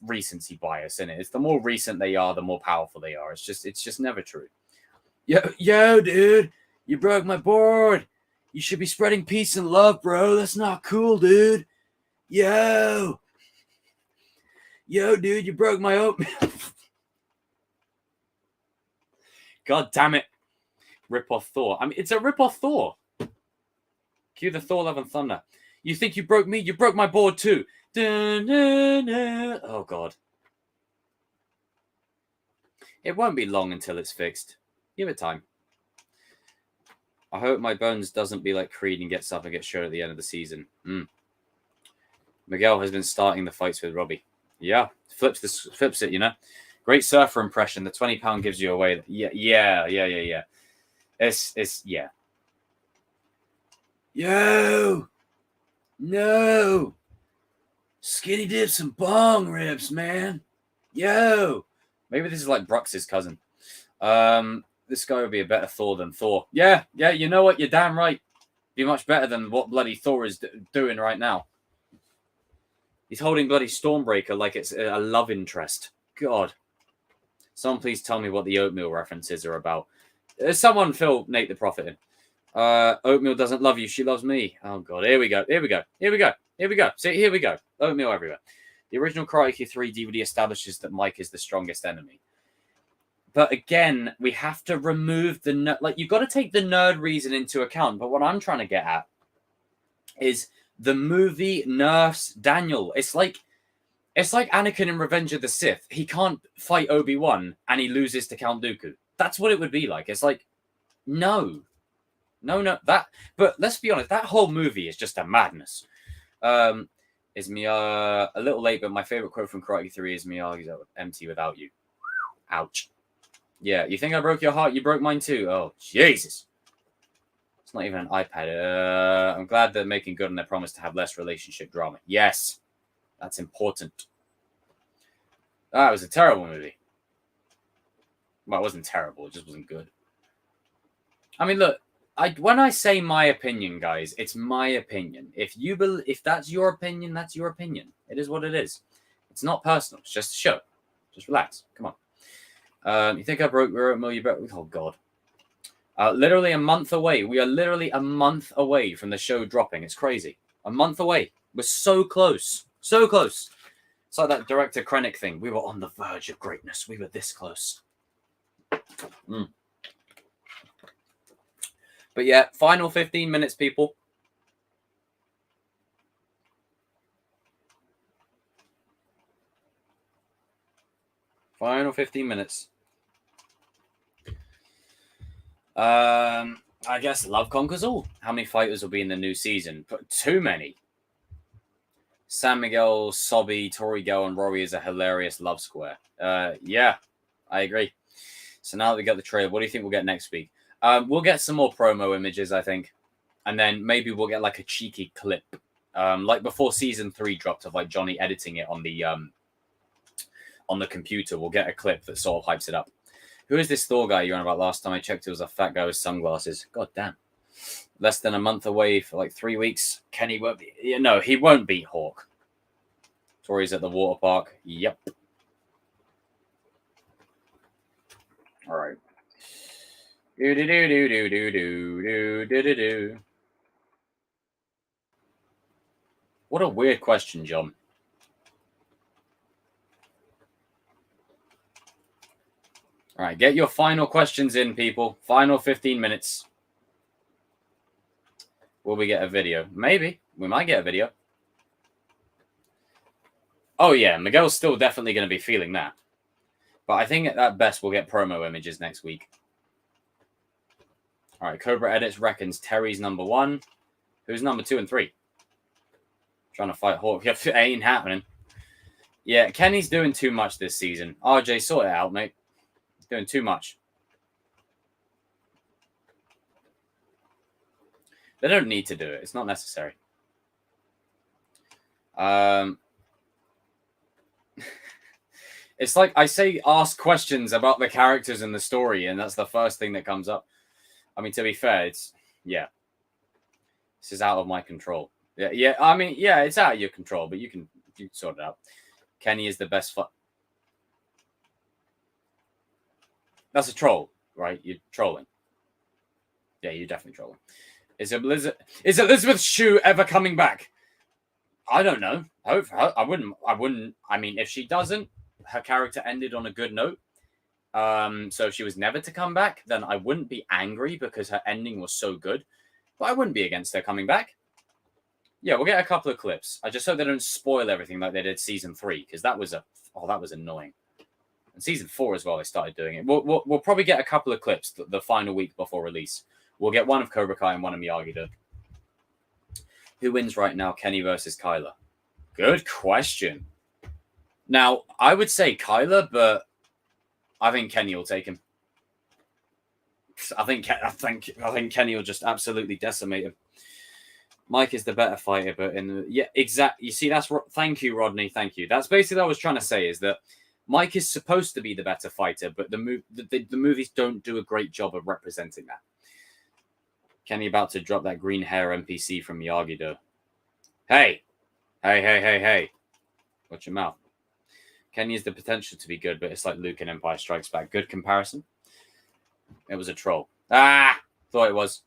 recency bias, isn't it? It's the more recent they are, the more powerful they are. It's just never true. Yo, dude, you broke my board. You should be spreading peace and love, bro. That's not cool, dude. Yo, dude, you broke my oatmeal. God damn it. Rip-off Thor. I mean, it's a rip-off Thor. Cue the Thor Love and Thunder. You think you broke me? You broke my board too. Oh, God. It won't be long until it's fixed. Give it time. I hope my bones doesn't be like Creed and gets up and gets shot at the end of the season. Miguel has been starting the fights with Robbie. Yeah, flips it, you know. Great surfer impression. The £20 gives you away. Yeah. It's yeah. Yo, no, skinny dips and bong rips, man. Yo, maybe this is like Brux's cousin. This guy would be a better Thor than Thor. Yeah. You know what? You're damn right. Be much better than what bloody Thor is doing right now. He's holding bloody Stormbreaker like it's a love interest. God. Someone please tell me what the oatmeal references are about. Someone fill Nate the Prophet in. Oatmeal doesn't love you. She loves me. Oh, God. Here we go. See, here we go. Oatmeal everywhere. The original Karate Kid 3 DVD establishes that Mike is the strongest enemy. But again, we have to remove the... Like, you've got to take the nerd reason into account. But what I'm trying to get at is the movie nerfs Daniel. It's like Anakin in Revenge of the Sith. He can't fight Obi-Wan and he loses to Count Dooku. That's what it would be like. It's like, no. But let's be honest, that whole movie is just a madness. Is Miyagi a little late, but my favorite quote from Karate 3 is Miyagi's empty without you. Ouch. Yeah, you think I broke your heart? You broke mine too. Oh, Jesus. It's not even an iPad. I'm glad they're making good on their promise to have less relationship drama. Yes. That's important. That was a terrible movie. Well, it wasn't terrible. It just wasn't good. I mean, look. When I say my opinion, guys, it's my opinion. If that's your opinion, that's your opinion. It is what it is. It's not personal. It's just a show. Just relax. Come on. You think I broke your oatmeal? You broke... Oh, God. Literally a month away. We are literally a month away from the show dropping. It's crazy. A month away. We're so close. So close. It's like that director Krennic thing. We were on the verge of greatness. We were this close. But yeah, final 15 minutes, people. Final 15 minutes. I guess love conquers all. How many fighters will be in the new season? But too many. San Miguel, Sobby, Torigel, and Rory is a hilarious love square. Yeah, I agree. So now that we got the trailer, what do you think we'll get next week? We'll get some more promo images, I think. And then maybe we'll get like a cheeky clip. Like before season 3 dropped of like Johnny editing it on the computer. We'll get a clip that sort of hypes it up. Who is this Thor guy you're on about? Last time I checked, it was a fat guy with sunglasses. God damn. Less than a month away for like 3 weeks. Kenny won't be... No, he won't beat Hawk. Tori's at the water park. Yep. All right. Do. What a weird question, John. All right, get your final questions in, people. Final 15 minutes. Will we get a video? Maybe. We might get a video. Oh, yeah. Miguel's still definitely going to be feeling that. But I think at best we'll get promo images next week. All right, Cobra Edits reckons Terry's number 1. Who's number 2 and 3? Trying to fight Hawk. It ain't happening. Yeah, Kenny's doing too much this season. RJ, sort it out, mate. Doing too much. They don't need to do it. It's not necessary. It's like I say, ask questions about the characters and the story, and that's the first thing that comes up. I mean, to be fair, it's this is out of my control. Yeah. I mean, yeah, it's out of your control, but you can sort it out. Kenny is the best. That's a troll, right? You're trolling. Yeah, you're definitely trolling. Is Elizabeth Shue ever coming back? I don't know. I wouldn't. I mean, if she doesn't, her character ended on a good note. So if she was never to come back, then I wouldn't be angry because her ending was so good. But I wouldn't be against her coming back. Yeah, we'll get a couple of clips. I just hope they don't spoil everything like they did season 3, because that was annoying. And season 4 as well, they started doing it. We'll probably get a couple of clips the final week before release. We'll get one of Cobra Kai and one of Miyagi-Do. Who wins right now, Kenny versus Kyler? Good question. Now, I would say Kyler, but I think Kenny will take him. I think Kenny will just absolutely decimate him. Mike is the better fighter, but exactly. You see, thank you, Rodney. Thank you. That's basically what I was trying to say, is that Mike is supposed to be the better fighter, but the movies don't do a great job of representing that. Kenny about to drop that green hair NPC from Miyagi-Do. Hey. Watch your mouth. Kenny has the potential to be good, but it's like Luke in Empire Strikes Back. Good comparison. It was a troll. Thought it was.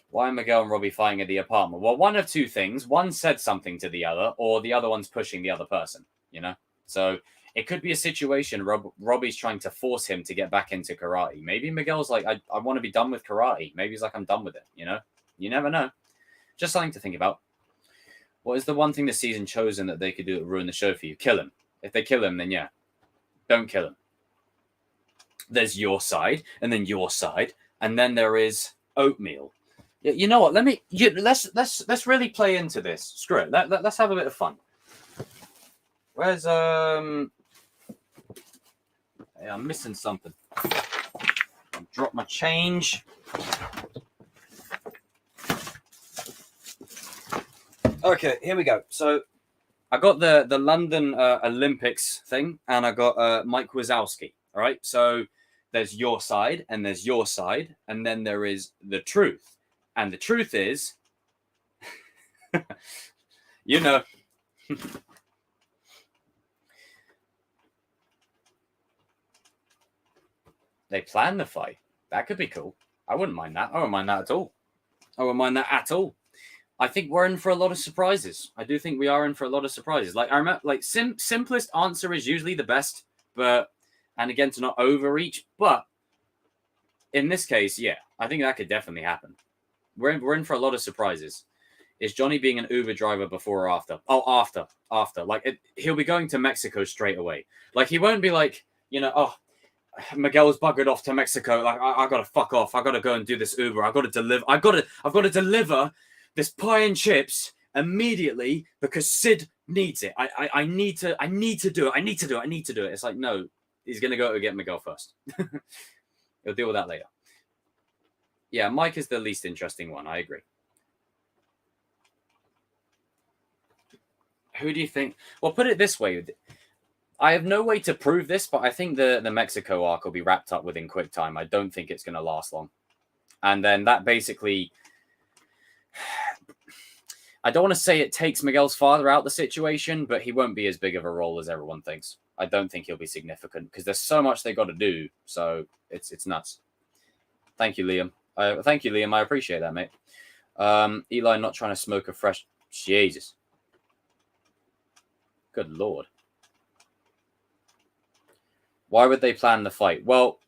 Why are Miguel and Robbie fighting at the apartment? Well, one of two things. One said something to the other, or the other one's pushing the other person, you know? So it could be a situation Robbie's trying to force him to get back into karate. Maybe Miguel's like, I want to be done with karate. Maybe he's like, I'm done with it, you know? You never know. Just something to think about. What is the one thing this season chosen that they could do to ruin the show for you? Kill him. If they kill him, then yeah. Don't kill him. There's your side, and then your side, and then there is oatmeal. You know what? Let's really play into this. Screw it. Let's have a bit of fun. Where's Hey, I'm missing something. Drop my change. Okay, here we go. So I got the London Olympics thing, and I got Mike Wazowski. All right. So there's your side, and there's your side, and then there is the truth. And the truth is, you know, they planned the fight. That could be cool. I wouldn't mind that. I wouldn't mind that at all. I think we're in for a lot of surprises. I do think we are in for a lot of surprises. Like I remember, like simplest answer is usually the best, and again, to not overreach. But in this case, yeah, I think that could definitely happen. We're in for a lot of surprises. Is Johnny being an Uber driver before or after? Oh, after. Like he'll be going to Mexico straight away. Like he won't be like, you know, oh, Miguel's buggered off to Mexico. Like I gotta fuck off. I gotta go and do this Uber. I've got to deliver this pie and chips immediately because Sid needs it. I need to do it. It's like, no, he's gonna go to get Miguel first. He'll deal with that later. Yeah, Mike is the least interesting one. I agree. Who do you think? Well, put it this way. I have no way to prove this, but I think the Mexico arc will be wrapped up within quick time. I don't think it's going to last long. And then that basically... I don't want to say it takes Miguel's father out of the situation, but he won't be as big of a role as everyone thinks. I don't think he'll be significant because there's so much they got to do. So it's nuts. Thank you, Liam. I appreciate that, mate. Eli not trying to smoke a fresh... Jesus. Good Lord. Why would they plan the fight? Well,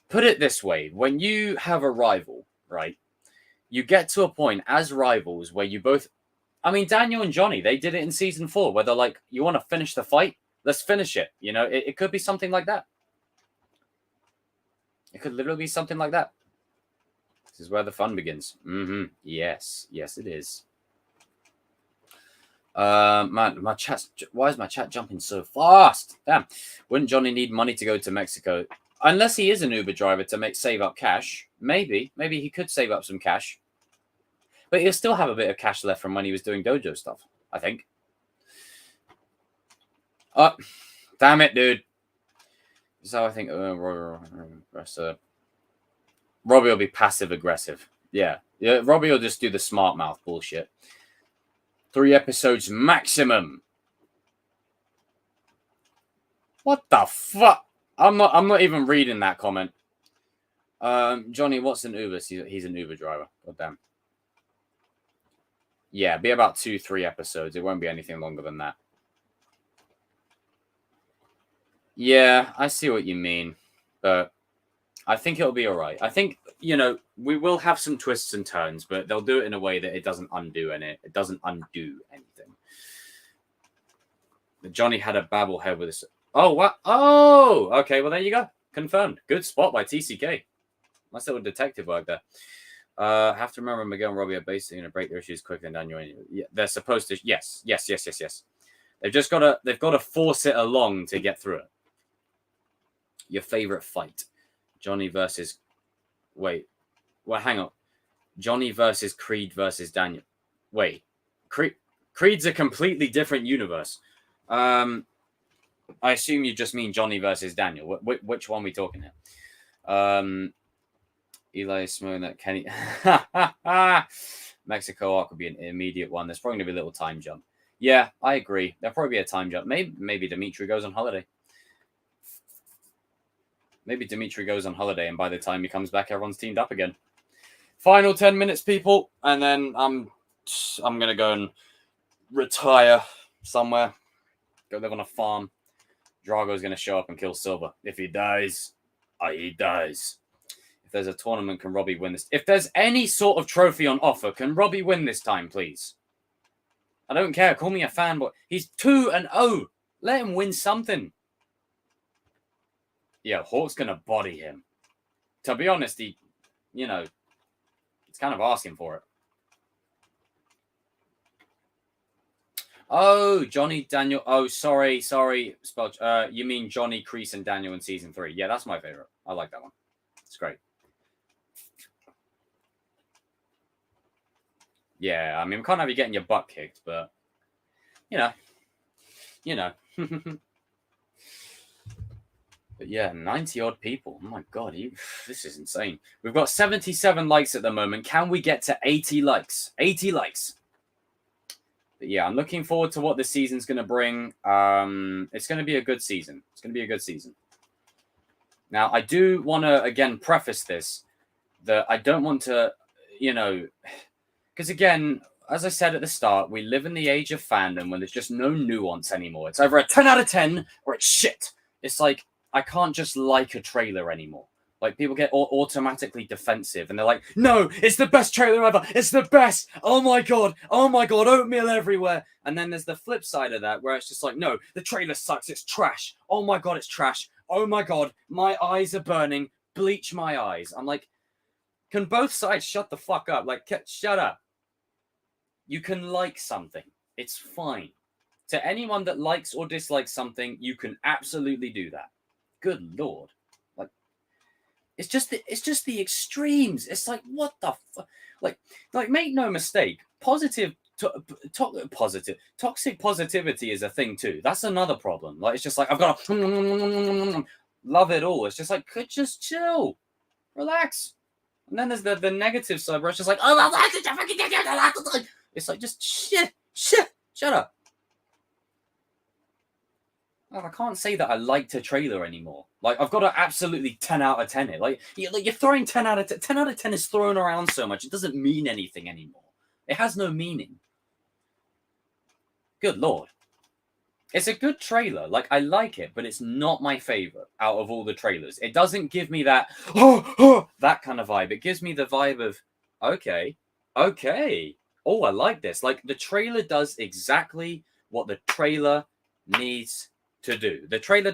put it this way. When you have a rival, right, you get to a point as rivals where you both... I mean, Daniel and Johnny, they did it in season 4 where they're like, you want to finish the fight? Let's finish it. You know, it could be something like that. It could literally be something like that. This is where the fun begins. Yes, it is. Man, my chat. Why is my chat jumping so fast? Damn. Wouldn't Johnny need money to go to Mexico? Unless he is an Uber driver to save up cash. Maybe he could save up some cash. But he'll still have a bit of cash left from when he was doing dojo stuff, I think. Oh, damn it, dude. So I think Robbie will be passive aggressive. Yeah. Robbie will just do the smart mouth bullshit. 3 episodes maximum. What the fuck? I'm not even reading that comment. Johnny, what's an Uber? He's an Uber driver. God damn. Yeah, be about 2-3 episodes. It won't be anything longer than that. Yeah, I see what you mean, but I think it'll be all right. I think, we will have some twists and turns, but they'll do it in a way that it doesn't undo it doesn't undo anything. Johnny had a babble head with this. Oh, what? Oh, okay. Well, there you go. Confirmed. Good spot by TCK. Nice little detective work there. Have to remember Miguel and Robbie are basically going to break their issues quicker than Daniel. Yeah, they're supposed to. Yes. They've just got to force it along to get through it. Your favorite fight, Johnny versus. Wait, well, hang on. Johnny versus Creed versus Daniel. Wait, Creed's a completely different universe. I assume you just mean Johnny versus Daniel. Which one are we talking here? Eli is smoking that Kenny. Mexico arc would be an immediate one. There's probably going to be a little time jump. Yeah, I agree. There'll probably be a time jump. Maybe Dimitri goes on holiday. And by the time he comes back, everyone's teamed up again. Final 10 minutes, people, and then I'm going to go and retire somewhere. Go live on a farm. Drago's going to show up and kill Silver. If he dies, he dies. If there's a tournament, can Robbie win this? If there's any sort of trophy on offer, can Robbie win this time, please? I don't care. Call me a fanboy. He's 2-0. Let him win something. Yeah, Hawk's going to body him. To be honest, it's kind of asking for it. Oh, Johnny, Daniel. Oh, sorry. You mean Johnny, Kreese, and Daniel in season 3. Yeah, that's my favorite. I like that one. It's great. Yeah, I mean, we can't have you getting your butt kicked, but, you know. But yeah, 90-odd people. Oh my God, this is insane. We've got 77 likes at the moment. Can we get to 80 likes? 80 likes. But yeah, I'm looking forward to what this season's going to bring. It's going to be a good season. Now, I do want to, again, preface this, that I don't want to, because again, as I said at the start, we live in the age of fandom when there's just no nuance anymore. It's either a 10 out of 10 or it's shit. It's like, I can't just like a trailer anymore. Like, people get automatically defensive, and they're like, no, it's the best trailer ever. It's the best. Oh my God, oatmeal everywhere. And then there's the flip side of that, where it's just like, no, the trailer sucks. It's trash. Oh my God, it's trash. Oh my God, my eyes are burning. Bleach my eyes. I'm like, can both sides shut the fuck up? Like, shut up. You can like something. It's fine. To anyone that likes or dislikes something, you can absolutely do that. Good Lord. Like, it's just the extremes. It's like, what the fuck? Like, make no mistake. Toxic positivity is a thing too. That's another problem. Like, it's just like, I've got to love it all. It's just like, could just chill. Relax. And then there's the negative side where it's just like, oh, it's like, just shut up. Like, I can't say that I liked a trailer anymore. Like, I've got to absolutely 10 out of 10 it. Like you're throwing 10 out of 10. 10 out of 10 is thrown around so much. It doesn't mean anything anymore. It has no meaning. Good Lord. It's a good trailer. Like, I like it, but it's not my favorite out of all the trailers. It doesn't give me that, that kind of vibe. It gives me the vibe of, okay. Oh, I like this. Like, the trailer does exactly what the trailer needs to do. The trailer,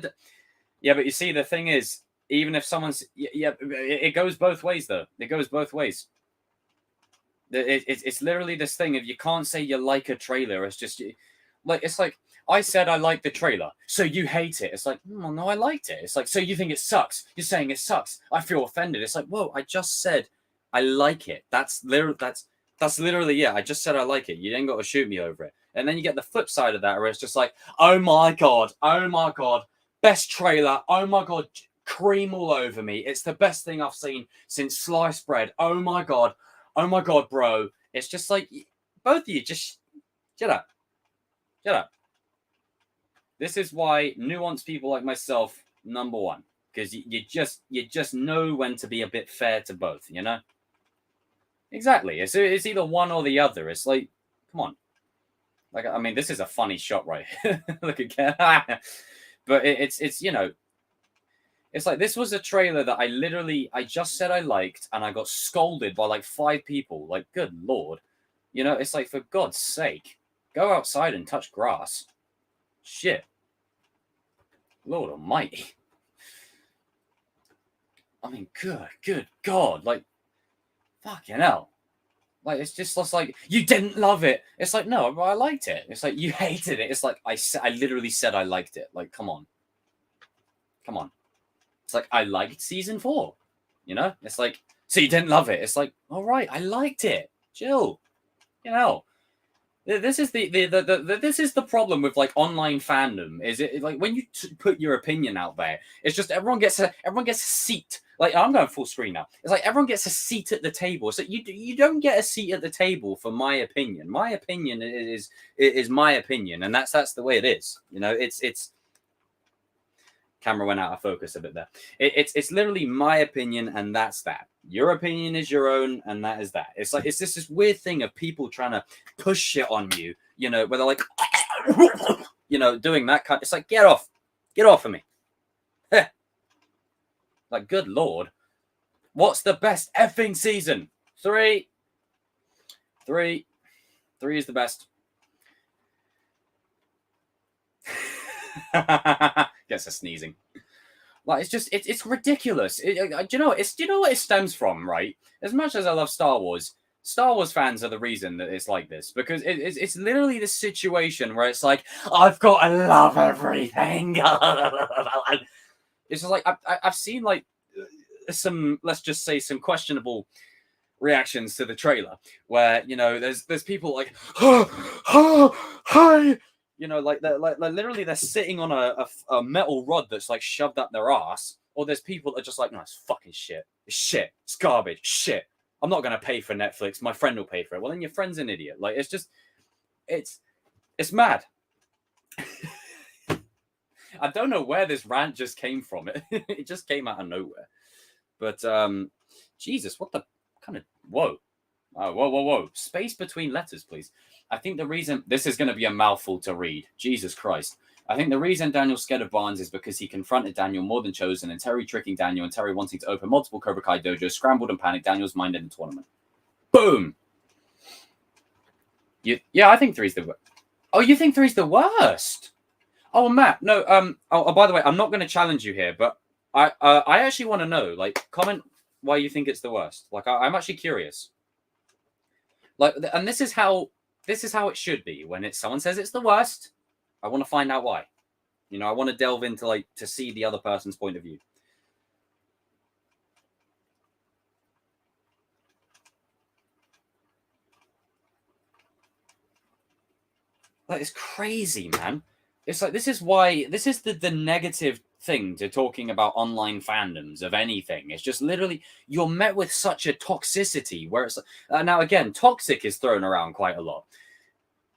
yeah, but you see, the thing is, even if someone's, it goes both ways, though. It goes both ways. It's literally this thing of, you can't say you like a trailer. It's just, like, it's like, I said I like the trailer, so you hate it. It's like, oh, no, I liked it. It's like, so you think it sucks. You're saying it sucks. I feel offended. It's like, whoa, I just said I like it. That's literally, yeah, I just said I like it. You ain't got to shoot me over it. And then you get the flip side of that, where it's just like, oh my God, best trailer, oh my God, cream all over me. It's the best thing I've seen since sliced bread. Oh my God, bro. It's just like, both of you, just shut up. This is why nuanced people like myself, number one, because you just know when to be a bit fair to both, you know? Exactly. It's either one or the other. It's like, Come on. Like, I mean, this is a funny shot right here. Look again. But it's you know, it's like this was a trailer that I just said I liked, and I got scolded by like 5 people. Like, good Lord. You know, it's like, for God's sake, go outside and touch grass. Shit. Lord almighty. I mean, good God. Like, fucking hell. Like, it's just like, you didn't love it. It's like, no, I liked it. It's like, you hated it. It's like, I literally said I liked it. Like, come on. Come on. It's like, I liked season 4. You know? It's like, so you didn't love it. It's like, all right, I liked it. Chill. You know? This is this is the problem with like online fandom. Is it like when you put your opinion out there, it's just everyone gets a seat. Like, I'm going full screen now. It's like everyone gets a seat at the table. So you don't get a seat at the table for my opinion. My opinion is my opinion, and that's the way it is. You know, it's camera went out of focus a bit there. It's literally my opinion, and that's that. Your opinion is your own, and that is that. It's like, it's just this weird thing of people trying to push shit on you, you know, where they're like, you know, doing that kind. It's like, get off of me. Like, good Lord, what's the best effing season? 3 is the best. Gets a sneezing. Like, it's just, it's ridiculous. Do you know what it stems from, right? As much as I love Star Wars fans are the reason that it's like this, because it's literally this situation where it's like, I've got to love everything. It's just like, I've seen like some, let's just say, some questionable reactions to the trailer where, you know, there's people like, hi. You know, like they're literally they're sitting on a metal rod that's like shoved up their ass. Or there's people that are just like, no, it's fucking shit. It's shit. It's garbage. Shit. I'm not gonna pay for Netflix. My friend will pay for it. Well, then your friend's an idiot. Like, it's just, it's mad. I don't know where this rant just came from. It just came out of nowhere. But Jesus, what the kind of whoa. Whoa. Space between letters, please. I think the reason this is going to be a mouthful to read. Jesus Christ. I think the reason Daniel's scared of Barnes is because he confronted Daniel more than chosen, and Terry tricking Daniel, and Terry wanting to open multiple Cobra Kai dojos, scrambled and panicked Daniel's mind in the tournament. Boom. Yeah, I think 3's the worst. Oh, you think 3's the worst? Oh, Matt, no. Oh, by the way, I'm not going to challenge you here, but I actually want to know. Like, comment why you think it's the worst. Like, I'm actually curious. Like, and this is how it should be when someone says it's the worst. I want to find out why. You know, I want to delve into, like, to see the other person's point of view. Like, it's crazy, man. It's like, this is the negative thing to talking about online fandoms of anything. It's just literally, you're met with such a toxicity where it's now, again, toxic is thrown around quite a lot.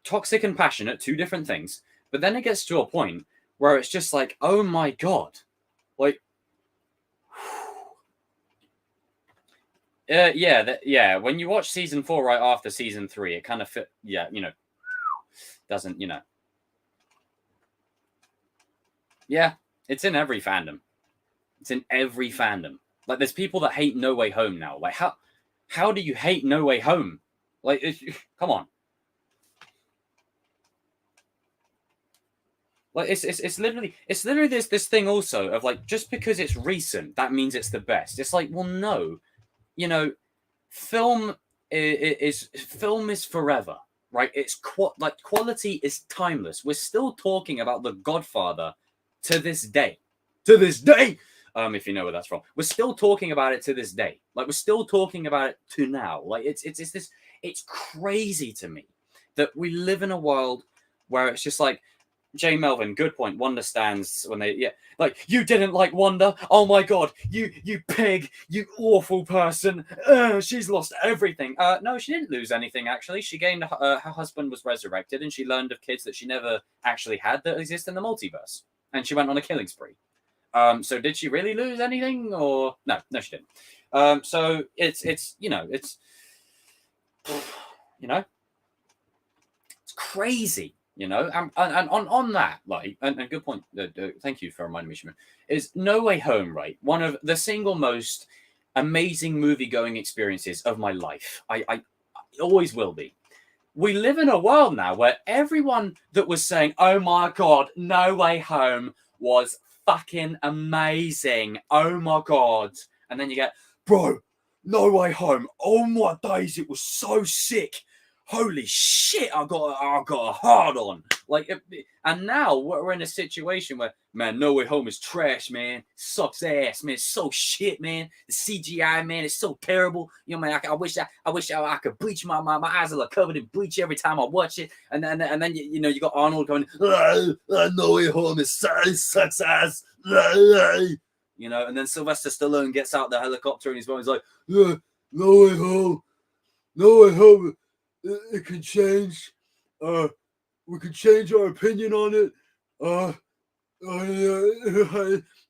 Toxic and passionate, 2 different things. But then it gets to a point where it's just like, oh my God. Like, yeah. When you watch season 4 right after season 3, it kind of fit. Yeah, you know, doesn't, you know. Yeah, it's in every fandom. It's in every fandom. Like, there's people that hate No Way Home now. Like, how do you hate No Way Home? Like, come on. Like, it's literally this thing also of like, just because it's recent, that means it's the best. It's like, well, no, you know, film is forever, right? It's quality is timeless. We're still talking about The Godfather to this day. If you know where that's from, we're still talking about it to this day. Like, we're still talking about it to now. Like, it's crazy to me that we live in a world where it's just like, Jay Melvin, good point. Wanda stands when like, you didn't like Wanda. Oh my God, you pig, you awful person. She's lost everything. No, she didn't lose anything. Actually, she gained. Her husband was resurrected, and she learned of kids that she never actually had that exist in the multiverse. And she went on a killing spree. So did she really lose anything, or no, she didn't. So it's you know, crazy, you know. And on that, like, and good point. Thank you for reminding me, Shimon. Is No Way Home, right? One of the single most amazing movie-going experiences of my life. I always will be. We live in a world now where everyone that was saying, "Oh my God, No Way Home was fucking amazing. Oh my God." And then you get, "Bro, No Way Home. Oh my days, it was so sick. Holy shit, I got a hard on." Like, and now we're in a situation where, man, No Way Home is trash, man. Sucks ass, man. It's so shit, man. The CGI, man, is so terrible. You know, man, I wish I could bleach my eyes are like covered in bleach every time I watch it. And then you know, you got Arnold going, "No Way Home is sucks ass." You know, and then Sylvester Stallone gets out the helicopter and he's like, "No Way Home, No Way Home. It can change. We can change our opinion on it."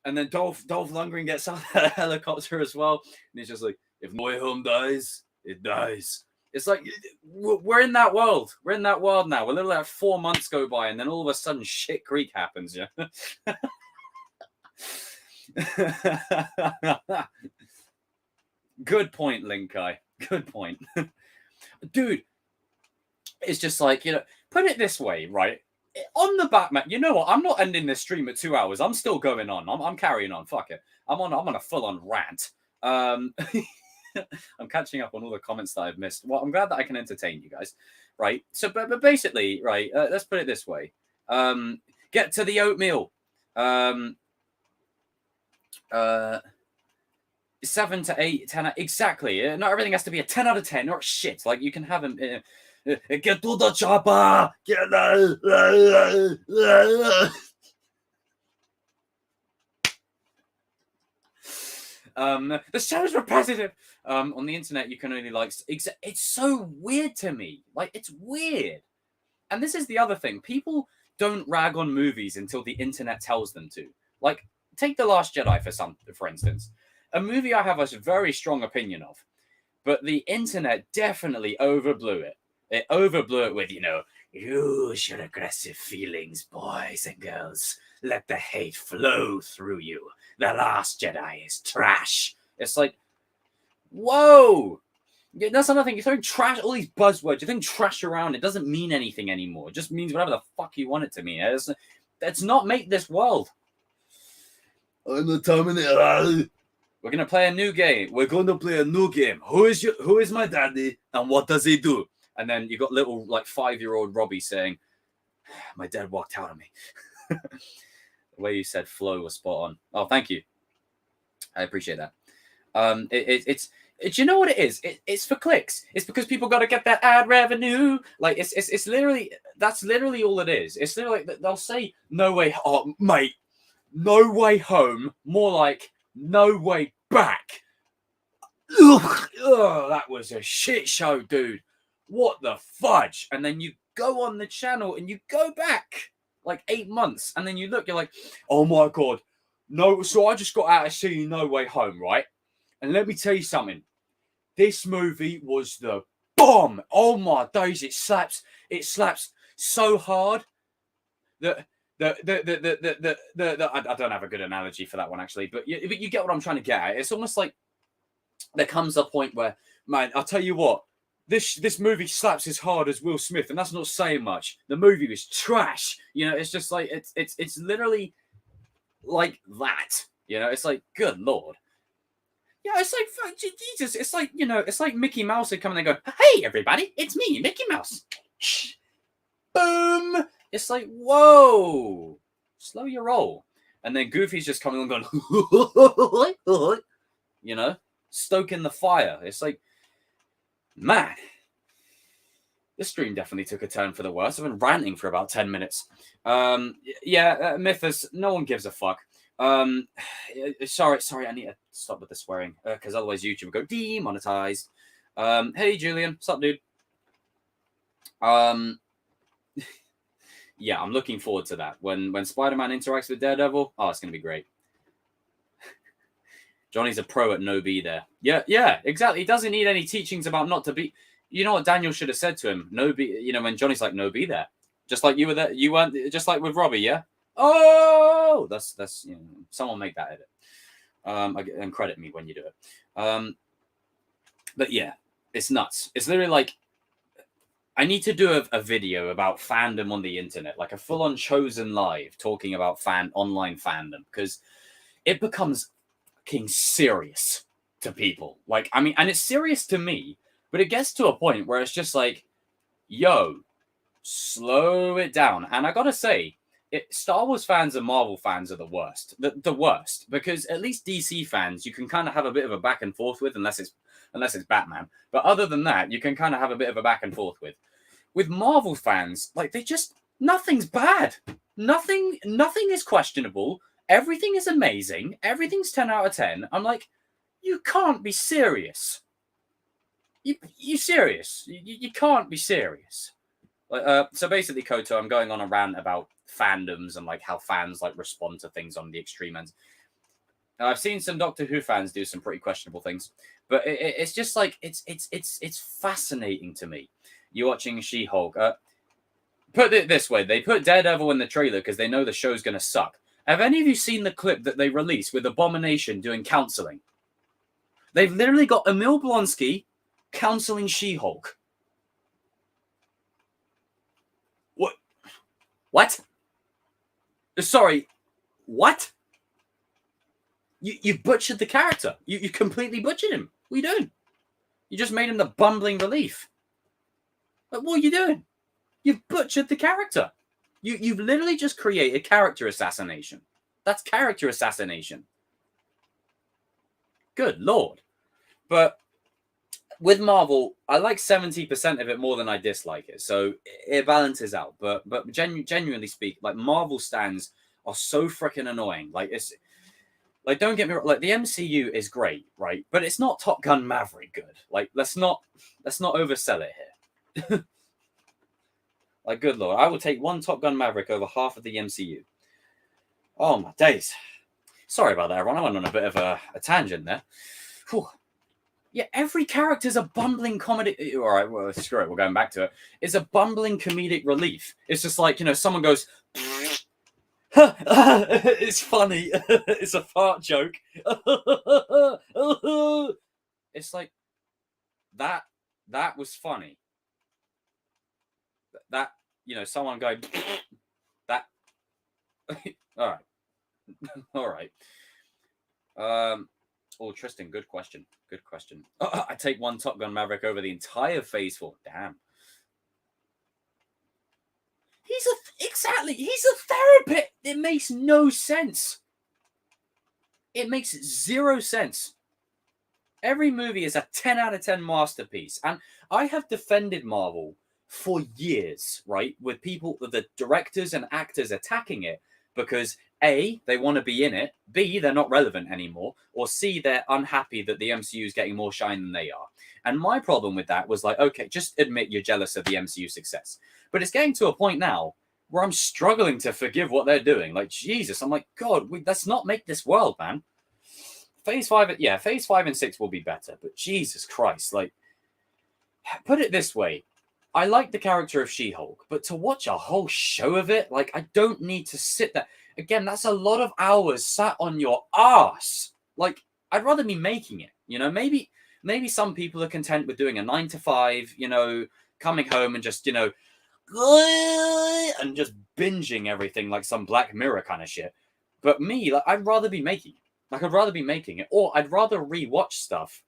And then Dolph Lundgren gets out the helicopter as well, and he's just like, "If No Way Home dies, it dies." It's like we're in that world. We're in that world now. We're literally like 4 months go by, and then all of a sudden, shit Creek happens. Yeah. Good point, Linkai. Good point. Dude, it's just like, you know, put it this way, right? On the Batman, you know what? I'm not ending this stream at 2 hours. I'm still going on. I'm carrying on. Fuck it. I'm on a full-on rant. I'm catching up on all the comments that I've missed. Well, I'm glad that I can entertain you guys, right? So, but basically, right, let's put it this way. Get to the oatmeal. 7 to 8, 10, exactly. Not everything has to be a 10 out of 10 or shit. Like, you can have them. Get to the chopper. Get the show's repetitive. On the internet, you can only like. It's so weird to me. Like, it's weird. And this is the other thing. People don't rag on movies until the internet tells them to. Like, take The Last Jedi for instance. A movie I have a very strong opinion of, but the internet definitely overblew it. It overblew it with, you know, "Use your aggressive feelings, boys and girls. Let the hate flow through you. The Last Jedi is trash." It's like, whoa. That's another thing. You're throwing trash, all these buzzwords. You're throwing trash around. It doesn't mean anything anymore. It just means whatever the fuck you want it to mean. Let's not make this world. I'm the Terminator. We're going to play a new game. We're going to play a new game. Who is my daddy and what does he do? And then you got little like 5-year-old Robbie saying, "My dad walked out on me." The way you said flow was spot on. Oh, thank you. I appreciate that. It's you know what it is? It's for clicks. It's because people got to get that ad revenue. Like it's literally, that's literally all it is. It's literally like they'll say "No Way," oh mate, "No Way Home," more like "No Way Back." Ugh, that was a shit show, dude. What the fudge? And then you go on the channel and you go back like 8 months, and then you look, you're like, "Oh my God, no." So I just got out of seeing No Way Home, right? And let me tell you something. This movie was the bomb. Oh my days, it slaps. It slaps so hard that I don't have a good analogy for that one actually, but you get what I'm trying to get at. It's almost like there comes a point where, man, I'll tell you what, this movie slaps as hard as Will Smith, and that's not saying much. The movie was trash. You know, it's just like it's literally like that. You know, it's like, good Lord. Yeah, it's like, Jesus, it's like, you know, it's like Mickey Mouse would come and go, "Hey everybody, it's me, Mickey Mouse." Boom. It's like, whoa, slow your roll. And then Goofy's just coming along going, you know, stoking the fire. It's like, man, this stream definitely took a turn for the worse. I've been ranting for about 10 minutes. Mythos, no one gives a fuck. Sorry, I need to stop with the swearing, because otherwise YouTube will go demonetized. Hey, Julian, what's up, dude? Yeah, I'm looking forward to that. When Spider-Man interacts with Daredevil, oh, it's going to be great. Johnny's a pro at no be there. Yeah, exactly. He doesn't need any teachings about not to be. You know what Daniel should have said to him? No, be, you know, when Johnny's like, no, be there. Just like you were there. You weren't, just like with Robbie, yeah? Oh, that's you know, someone make that edit. And credit me when you do it. But yeah, it's nuts. It's literally like, I need to do a video about fandom on the internet, like a full-on Chosen live talking about online fandom, because it becomes fucking serious to people. Like, I mean, and it's serious to me, but it gets to a point where it's just like, yo, slow it down. And I gotta say, Star Wars fans and Marvel fans are the worst. The worst, because at least DC fans you can kind of have a bit of a back and forth with, unless it's Batman. But other than that, you can kind of have a bit of a back and forth with. With Marvel fans, like, they just, nothing's bad. Nothing is questionable. Everything is amazing. Everything's 10 out of 10. I'm like, you can't be serious. You serious? You can't be serious. So basically, Koto, I'm going on a rant about fandoms and like how fans like respond to things on the extreme ends. Now, I've seen some Doctor Who fans do some pretty questionable things, but it's just like it's fascinating to me. You're watching She-Hulk. Put it this way: they put Daredevil in the trailer because they know the show's going to suck. Have any of you seen the clip that they released with Abomination doing counseling? They've literally got Emil Blonsky counseling She-Hulk. What? Sorry, what? You butchered the character. You completely butchered him. What are you doing? You just made him the bumbling relief. But what are you doing? You've butchered the character. You've literally just created character assassination. That's character assassination. Good Lord. But with Marvel, I like 70% of it more than I dislike it. So it balances out. But genuinely speak, like, Marvel stands are so freaking annoying. Like, it's like, don't get me wrong, like, the MCU is great, right? But it's not Top Gun Maverick good. Like, let's not oversell it here. Like, good Lord, I will take one Top Gun Maverick over half of the MCU. Oh my days. Sorry about that, everyone. I went on a bit of a tangent there. Whew. Yeah, every character's a bumbling comedy. All right, well, screw it. We're going back to it. It's a bumbling comedic relief. It's just like, you know, someone goes, it's funny. It's a fart joke. It's like, that was funny. That, you know, someone going, that. All right. All right. Oh, Tristan, good question. Good question. I take one Top Gun Maverick over the entire Phase 4. Damn. He's a therapist. It makes no sense. It makes zero sense. Every movie is a 10 out of 10 masterpiece. And I have defended Marvel for years, right? With people, the directors and actors attacking it because A, they want to be in it, B, they're not relevant anymore, or C, they're unhappy that the MCU is getting more shine than they are. And my problem with that was like, okay, just admit you're jealous of the MCU success. But it's getting to a point now where I'm struggling to forgive what they're doing. Like, Jesus, I'm like, God, let's not make this world, man. Phase 5 and 6 will be better, but Jesus Christ, like, put it this way. I like the character of She-Hulk, but to watch a whole show of it, like, I don't need to sit there. Again, that's a lot of hours sat on your ass. Like, I'd rather be making it, you know? Maybe some people are content with doing a 9 to 5, you know, coming home and just, you know, and just binging everything like some Black Mirror kind of shit. But me, like, I'd rather be making it. Like, I'd rather be making it. Or I'd rather rewatch stuff.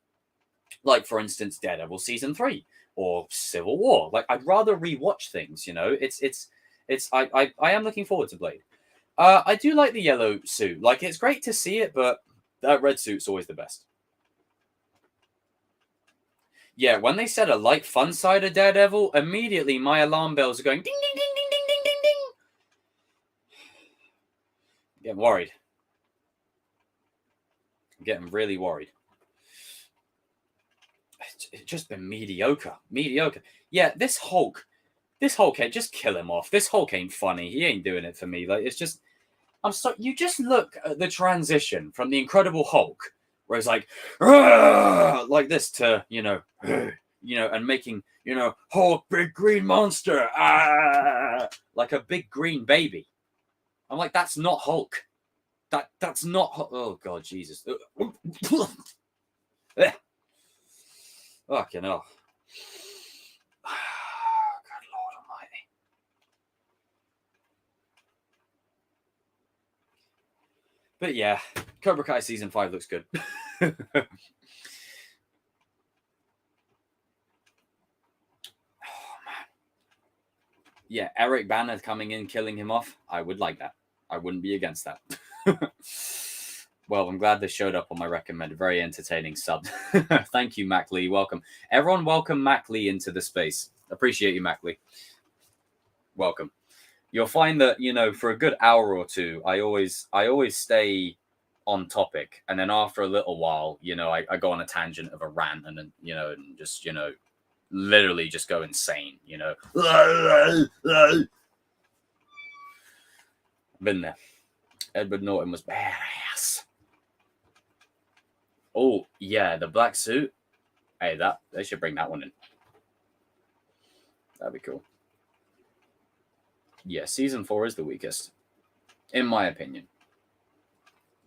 Like, for instance, Daredevil Season 3 or Civil War. Like, I'd rather rewatch things, you know? I am looking forward to Blade. I do like the yellow suit. Like, it's great to see it, but that red suit's always the best. Yeah, when they said a light fun side of Daredevil, immediately my alarm bells are going ding, ding, ding, ding, ding, ding, ding, ding. I'm getting worried. I'm getting really worried. It's just been mediocre. Yeah, this Hulk, just kill him off. This Hulk ain't funny. He ain't doing it for me. Like, it's just, you just look at the transition from the Incredible Hulk, where it's like this to, you know, you know, and making, you know, Hulk, big green monster, like a big green baby. I'm like, that's not Hulk. That's not Hulk. Oh God, Jesus. Fucking hell. God Lord Almighty. But yeah, Cobra Kai season 5 looks good. Yeah, Eric Banner coming in, killing him off. I would like that. I wouldn't be against that. Well, I'm glad they showed up on my recommended. Very entertaining sub. Thank you, Mac Lee. Welcome. Everyone welcome Mac Lee into the space. Appreciate you, Mac Lee. Welcome. You'll find that, you know, for a good hour or two, I always stay on topic. And then after a little while, you know, I go on a tangent of a rant and then, you know, and just, you know, literally just go insane, you know. Been there. Edward Norton was badass. Oh, yeah, the black suit. Hey, they should bring that one in. That'd be cool. Yeah, season 4 is the weakest, in my opinion.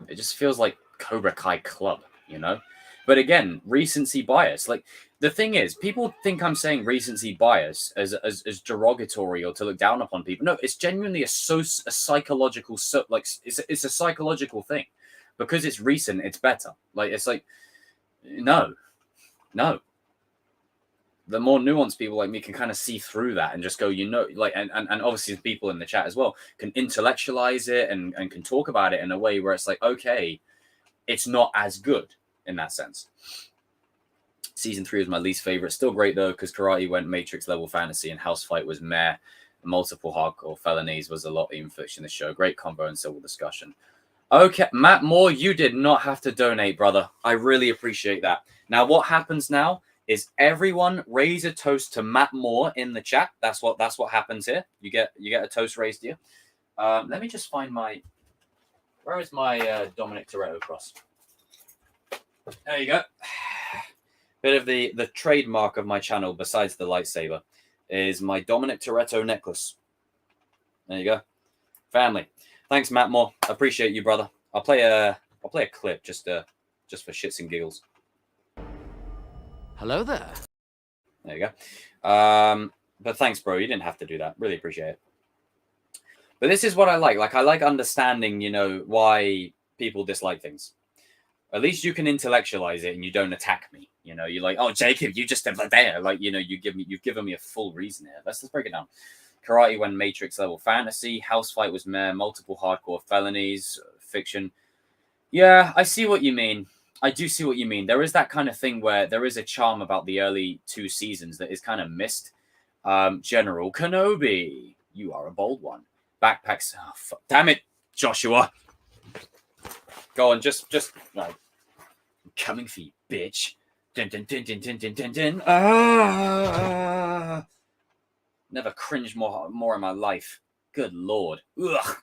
It just feels like Cobra Kai Club, you know? But again, recency bias. Like, the thing is, people think I'm saying recency bias as derogatory or to look down upon people. No, it's genuinely a psychological, it's a psychological thing. Because it's recent, it's better. Like, it's like, no. The more nuanced people like me can kind of see through that and just go, you know, like, and obviously the people in the chat as well can intellectualize it and can talk about it in a way where it's like, okay, it's not as good in that sense. Season 3 was my least favorite. Still great though, because Karate went Matrix level fantasy and House Fight was meh. Multiple hardcore felonies was a lot even fiction in the show. Great combo and civil discussion. Okay, Matt Moore, you did not have to donate, brother. I really appreciate that. Now, what happens now is everyone raise a toast to Matt Moore in the chat. That's what happens here. You get a toast raised here. Let me just find where is my Dominic Toretto cross? There you go. Bit of the trademark of my channel, besides the lightsaber, is my Dominic Toretto necklace. There you go. Family. Thanks, Matt Moore. Appreciate you, brother. I'll play a clip just for shits and giggles. Hello there. There you go. But thanks, bro. You didn't have to do that. Really appreciate it. But this is what I like. Like, I like understanding, you know, why people dislike things. At least you can intellectualize it and you don't attack me. You know, you're like, oh, Jacob, you just there. Like, you know, you've given me a full reason here. Let's break it down. Karate went Matrix level fantasy. House Fight was meh. Multiple hardcore felonies. Fiction. Yeah, I see what you mean. I do see what you mean. There is that kind of thing where there is a charm about the early 2 seasons that is kind of missed. General Kenobi, you are a bold one. Backpacks. Oh, damn it, Joshua. Go on, just no. I'm coming for you, bitch. Dun, dun, dun, dun, dun, dun, dun, dun. Ah! Never cringed more in my life. Good Lord. Ugh.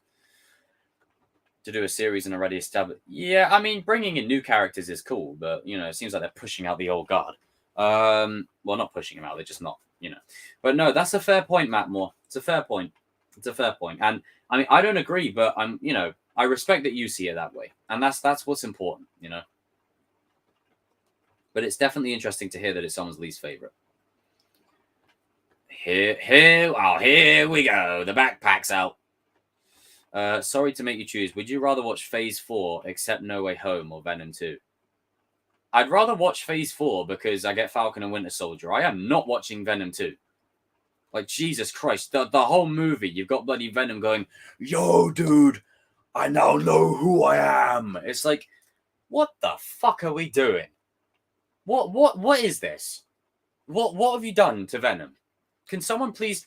To do a series and already established. Yeah, I mean, bringing in new characters is cool, but, you know, it seems like they're pushing out the old guard. Well, not pushing them out. They're just not, you know. But no, that's a fair point, Matt Moore. It's a fair point. And, I mean, I don't agree, but you know, I respect that you see it that way. And that's what's important, you know. But it's definitely interesting to hear that it's someone's least favorite. Here we go. The backpack's out. Sorry to make you choose. Would you rather watch Phase 4 except No Way Home or Venom 2? I'd rather watch Phase 4 because I get Falcon and Winter Soldier. I am not watching Venom 2. Like, Jesus Christ. The whole movie, you've got bloody Venom going, yo, dude, I now know who I am. It's like, what the fuck are we doing? What is this? What have you done to Venom? Can someone please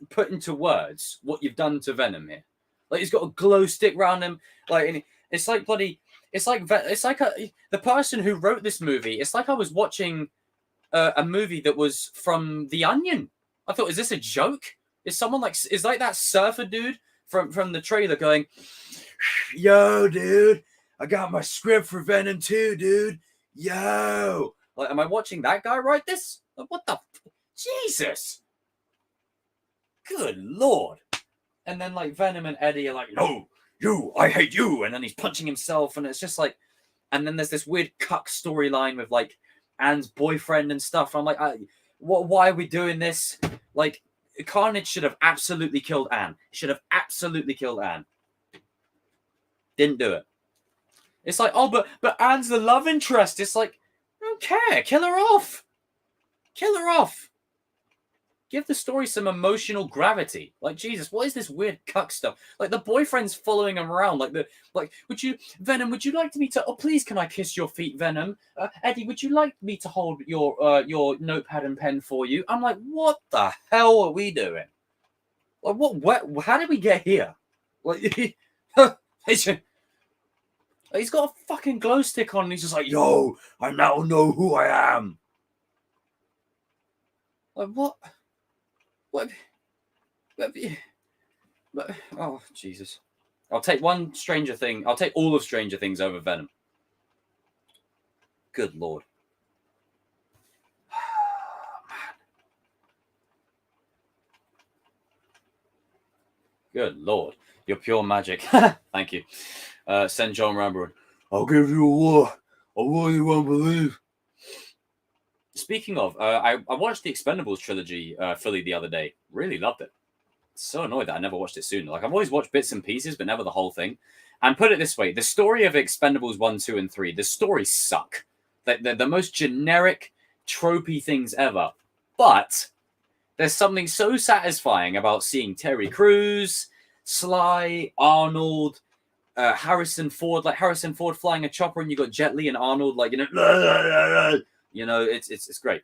put into words what you've done to Venom here? Like, he's got a glow stick around him. Like, and it's like bloody. It's like the person who wrote this movie. It's like I was watching a movie that was from The Onion. I thought, is this a joke? Is like that surfer dude from the trailer going, yo, dude, I got my script for Venom 2, dude. Yo, Like, am I watching that guy write this? Like, what the? Jesus! Good Lord! And then, like, Venom and Eddie are like, no, you, I hate you. And then he's punching himself. And it's just like, and then there's this weird cuck storyline with, like, Anne's boyfriend and stuff. I'm like, why are we doing this? Like, Carnage should have absolutely killed Anne. Should have absolutely killed Anne. Didn't do it. It's like, oh, but Anne's the love interest. It's like, I don't care. Kill her off. Kill her off. Give the story some emotional gravity. Like, Jesus, what is this weird cuck stuff? Like, the boyfriend's following him around. Would you, Venom, would you like me to, oh, please, can I kiss your feet, Venom? Eddie, would you like me to hold your notepad and pen for you? I'm like, what the hell are we doing? Like, how did we get here? Like, he's got a fucking glow stick on and he's just like, yo, I now know who I am. Like, what? What? Oh, Jesus. I'll take one Stranger Thing. I'll take all of Stranger Things over Venom. Good Lord. Man. Good Lord. You're pure magic. Thank you. Send John Rambo. I'll give you a war. A war you won't believe. Speaking of, I watched the Expendables trilogy fully the other day. Really loved it. So annoyed that I never watched it sooner. Like, I've always watched bits and pieces, but never the whole thing. And put it this way, the story of Expendables 1, 2, and 3, the stories suck. They're the most generic, tropey things ever. But there's something so satisfying about seeing Terry Crews, Sly, Arnold, Harrison Ford, like Harrison Ford flying a chopper, and you got Jet Li and Arnold, like, it's great.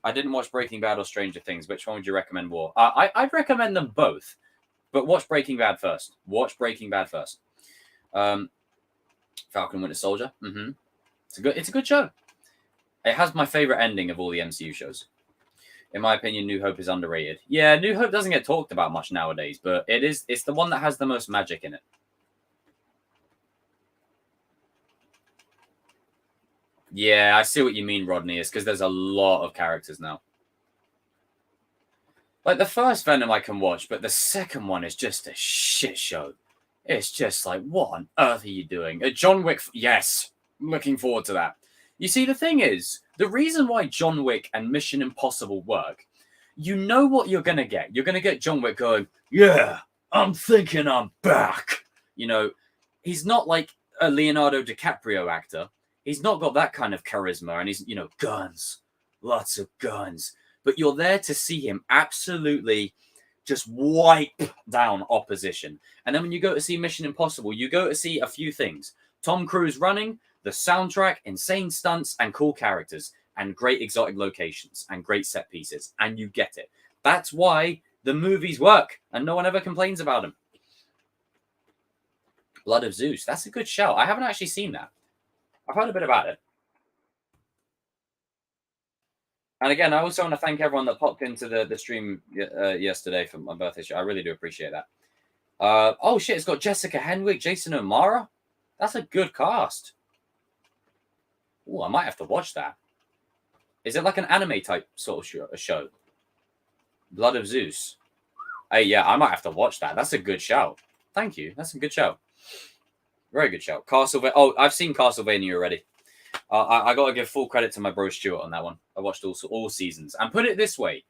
I didn't watch Breaking Bad or Stranger Things. Which one would you recommend more? I'd recommend them both, but watch Breaking Bad first. Falcon Winter Soldier. It's a good show. It has my favorite ending of all the MCU shows. In my opinion, New Hope is underrated. Yeah, New Hope doesn't get talked about much nowadays, but it's the one that has the most magic in it. Yeah, I see what you mean, Rodney. It's because there's a lot of characters now. Like, the first Venom I can watch, but the second one is just a shit show. It's just like, what on earth are you doing? John Wick, yes. I'm looking forward to that. You see, the thing is, the reason why John Wick and Mission Impossible work, you know what you're going to get. You're going to get John Wick going, yeah, I'm thinking I'm back. You know, he's not like a Leonardo DiCaprio actor. He's not got that kind of charisma, and he's, guns, lots of guns. But you're there to see him absolutely just wipe down opposition. And then when you go to see Mission Impossible, you go to see a few things. Tom Cruise running, the soundtrack, insane stunts, and cool characters, and great exotic locations, and great set pieces. And you get it. That's why the movies work, and no one ever complains about them. Blood of Zeus. That's a good shout. I haven't actually seen that. I've heard a bit about it. And again, I also want to thank everyone that popped into the stream yesterday for my birthday show. I really do appreciate that. Oh, shit, it's got Jessica Henwick, Jason O'Mara. That's a good cast. Oh, I might have to watch that. Is it like an anime type sort of show? Blood of Zeus. Hey, yeah, I might have to watch that. That's a good show. Thank you. That's a good show. Very good show. Castlevania. Oh, I've seen Castlevania already. I got to give full credit to my bro Stuart on that one. I watched all seasons. And put it this way.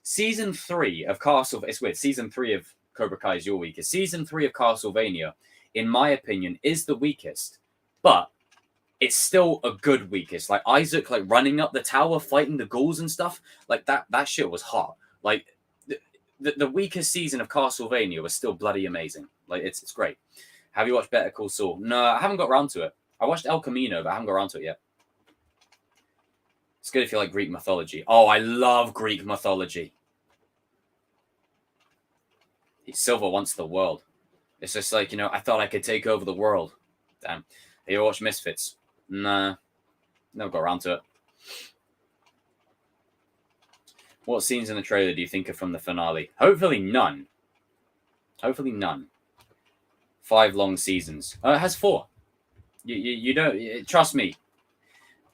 Season 3 of Castlevania. It's weird. Season 3 of Cobra Kai is your weakest. Season 3 of Castlevania, in my opinion, is the weakest. But it's still a good weakest. Like, Isaac, like, running up the tower, fighting the ghouls and stuff. Like, that shit was hot. Like, the weakest season of Castlevania was still bloody amazing. Like, it's great. Have you watched Better Call Saul? No, I haven't got around to it. I watched El Camino, but I haven't got around to it yet. It's good if you like Greek mythology. Oh, I love Greek mythology. Silver wants the world. It's just like, I thought I could take over the world. Damn. Have you watched Misfits? Nah. Never got around to it. What scenes in the trailer do you think are from the finale? Hopefully none. 5 long seasons. It has 4. You don't trust me.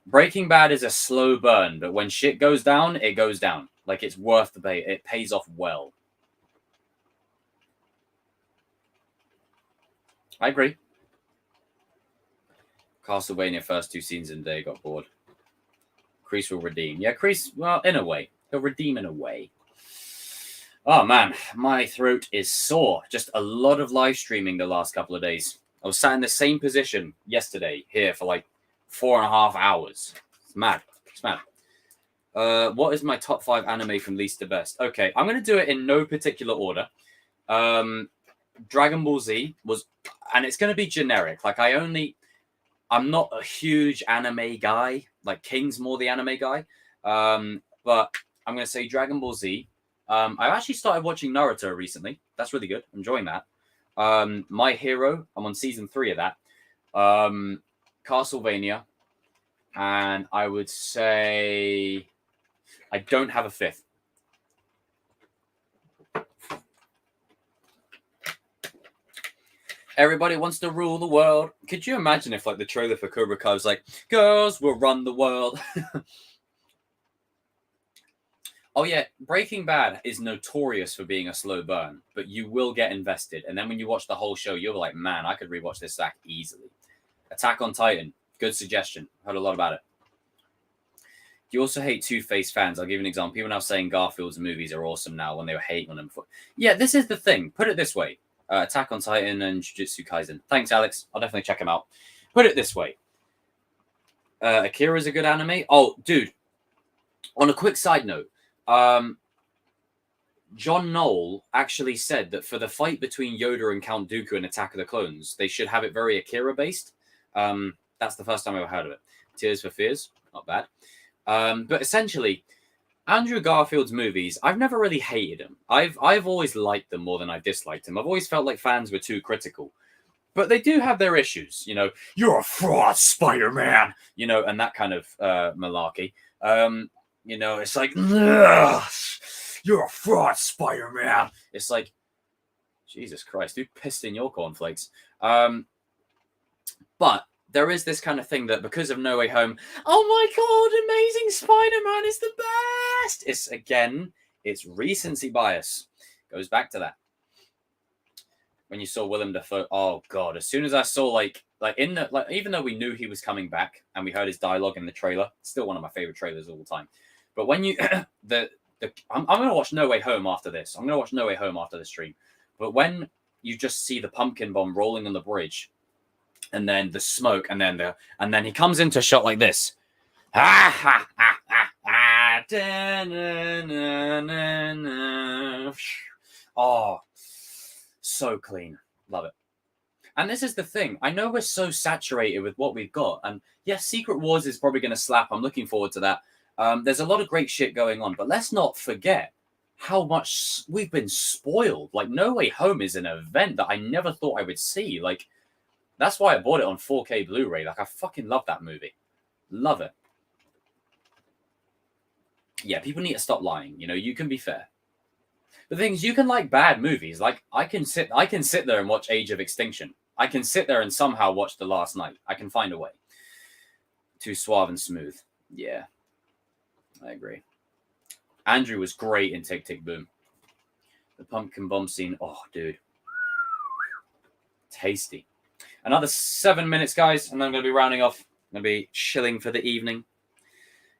Breaking Bad is a slow burn, but when shit goes down, it goes down. Like, it's worth the bait. It pays off well. I agree. Castlevania first 2 seasons in a day, got bored. Kreese will redeem. Yeah, Kreese, well, in a way. He'll redeem in a way. Oh, man, my throat is sore. Just a lot of live streaming the last couple of days. I was sat in the same position yesterday here for like 4.5 hours. It's mad. It's mad. What is my top 5 anime from least to best? Okay, I'm going to do it in no particular order. Dragon Ball Z was, and it's going to be generic. Like, I'm not a huge anime guy. Like, King's more the anime guy. But I'm going to say Dragon Ball Z. I've actually started watching Naruto recently. That's really good. I'm enjoying that. My Hero. I'm on season 3 of that. Castlevania. And I would say I don't have a 5th. Everybody wants to rule the world. Could you imagine if, like, the trailer for Cobra Kai was like, girls will run the world? Oh, yeah. Breaking Bad is notorious for being a slow burn, but you will get invested. And then when you watch the whole show, you're like, man, I could rewatch this back easily. Attack on Titan. Good suggestion. Heard a lot about it. Do you also hate Two-Face fans? I'll give you an example. People now saying Garfield's movies are awesome now when they were hating on them before. Yeah, this is the thing. Put it this way. Attack on Titan and Jujutsu Kaisen. Thanks, Alex. I'll definitely check them out. Put it this way. Akira's a good anime. Oh, dude. On a quick side note, John Knoll actually said that for the fight between Yoda and Count Dooku in Attack of the Clones, they should have it very Akira-based. That's the first time I ever heard of it. Tears for Fears. Not bad. But essentially, Andrew Garfield's movies, I've never really hated them. I've always liked them more than I've disliked them. I've always felt like fans were too critical. But they do have their issues, you know. You're a fraud, Spider-Man, you know, and that kind of malarkey. You know, it's like, you're a fraud, Spider-Man. It's like, Jesus Christ, who pissed in your cornflakes? But there is this kind of thing that because of No Way Home, oh my God, Amazing Spider-Man is the best. It's recency bias. Goes back to that. When you saw Willem Dafoe, oh God, as soon as I saw even though we knew he was coming back and we heard his dialogue in the trailer, still one of my favorite trailers of all time. But when you, I'm going to watch No Way Home after this. I'm going to watch No Way Home after the stream. But when you just see the pumpkin bomb rolling on the bridge, and then the smoke, and then he comes into a shot like this. Oh, so clean. Love it. And this is the thing. I know we're so saturated with what we've got. And yes, Secret Wars is probably going to slap. I'm looking forward to that. There's a lot of great shit going on. But let's not forget how much we've been spoiled. Like, No Way Home is an event that I never thought I would see. Like, that's why I bought it on 4K Blu-ray. Like, I fucking love that movie. Love it. Yeah, people need to stop lying. You know, you can be fair. The thing is, you can like bad movies. Like, I can sit there and watch Age of Extinction. I can sit there and somehow watch The Last Night. I can find a way. Too suave and smooth. Yeah, I agree. Andrew was great in Tick, Tick, Boom. The pumpkin bomb scene. Oh, dude. Tasty. Another 7 minutes, guys, and then I'm going to be rounding off. I'm going to be chilling for the evening.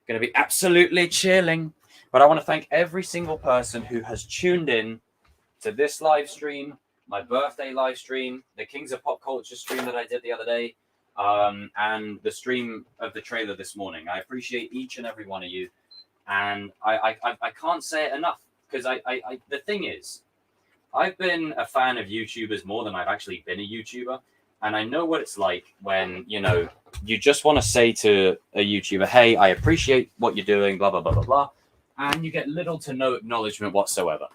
Going to be absolutely chilling. But I want to thank every single person who has tuned in to this live stream, my birthday live stream, the Kings of Pop Culture stream that I did the other day, and the stream of the trailer this morning. I appreciate each and every one of you. And I can't say it enough, because the thing is, I've been a fan of YouTubers more than I've actually been a YouTuber. And I know what it's like when, you know, you just want to say to a YouTuber, hey, I appreciate what you're doing, blah, blah, blah, blah, blah. And you get little to no acknowledgement whatsoever.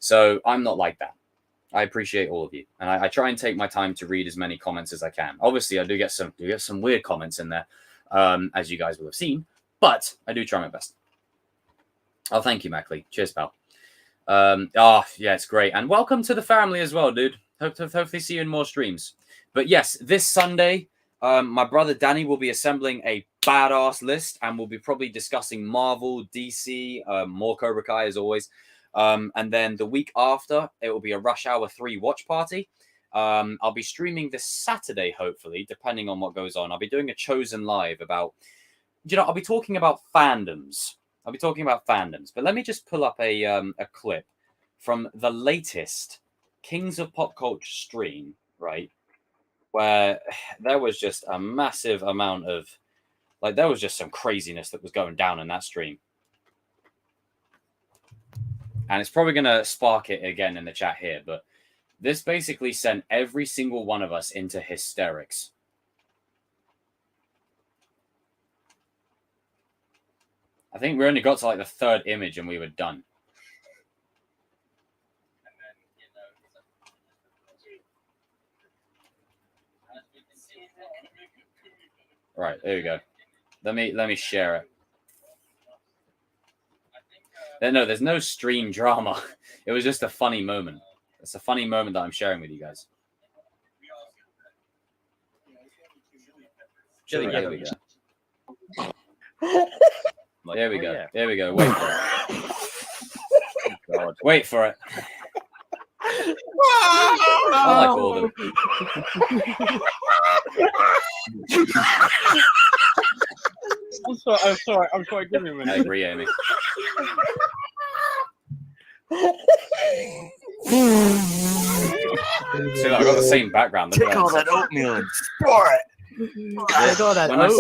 So I'm not like that. I appreciate all of you. And I try and take my time to read as many comments as I can. Obviously, I do get some weird comments in there, as you guys will have seen. But I do try my best. Oh, thank you, Mackley. Cheers, pal. Yeah, it's great. And welcome to the family as well, dude. Hopefully see you in more streams. But yes, this Sunday, My brother Danny will be assembling a badass list, and we'll be probably discussing Marvel, DC, more Cobra Kai as always. And then the week after, it will be a Rush Hour 3 watch party. I'll be streaming this Saturday, hopefully, depending on what goes on. I'll be doing a Chosen Live about, I'll be talking about fandoms. But let me just pull up a clip from the latest Kings of Pop Culture stream, right? Where there was just a massive amount of, there was just some craziness that was going down in that stream. And it's probably going to spark it again in the chat here, but this basically sent every single one of us into hysterics. I think we only got to the third image and we were done. Right, there we go. Let me share it. No, there's no stream drama. It was just a funny moment. It's a funny moment that I'm sharing with you guys. Chili, there we go. There we go. Yeah. There we go. Wait for it. God. Wait for it. I like all of them. I'm sorry. Give me a minute. I agree, Amy. See, I got the same background. Take all that oatmeal and store it. When I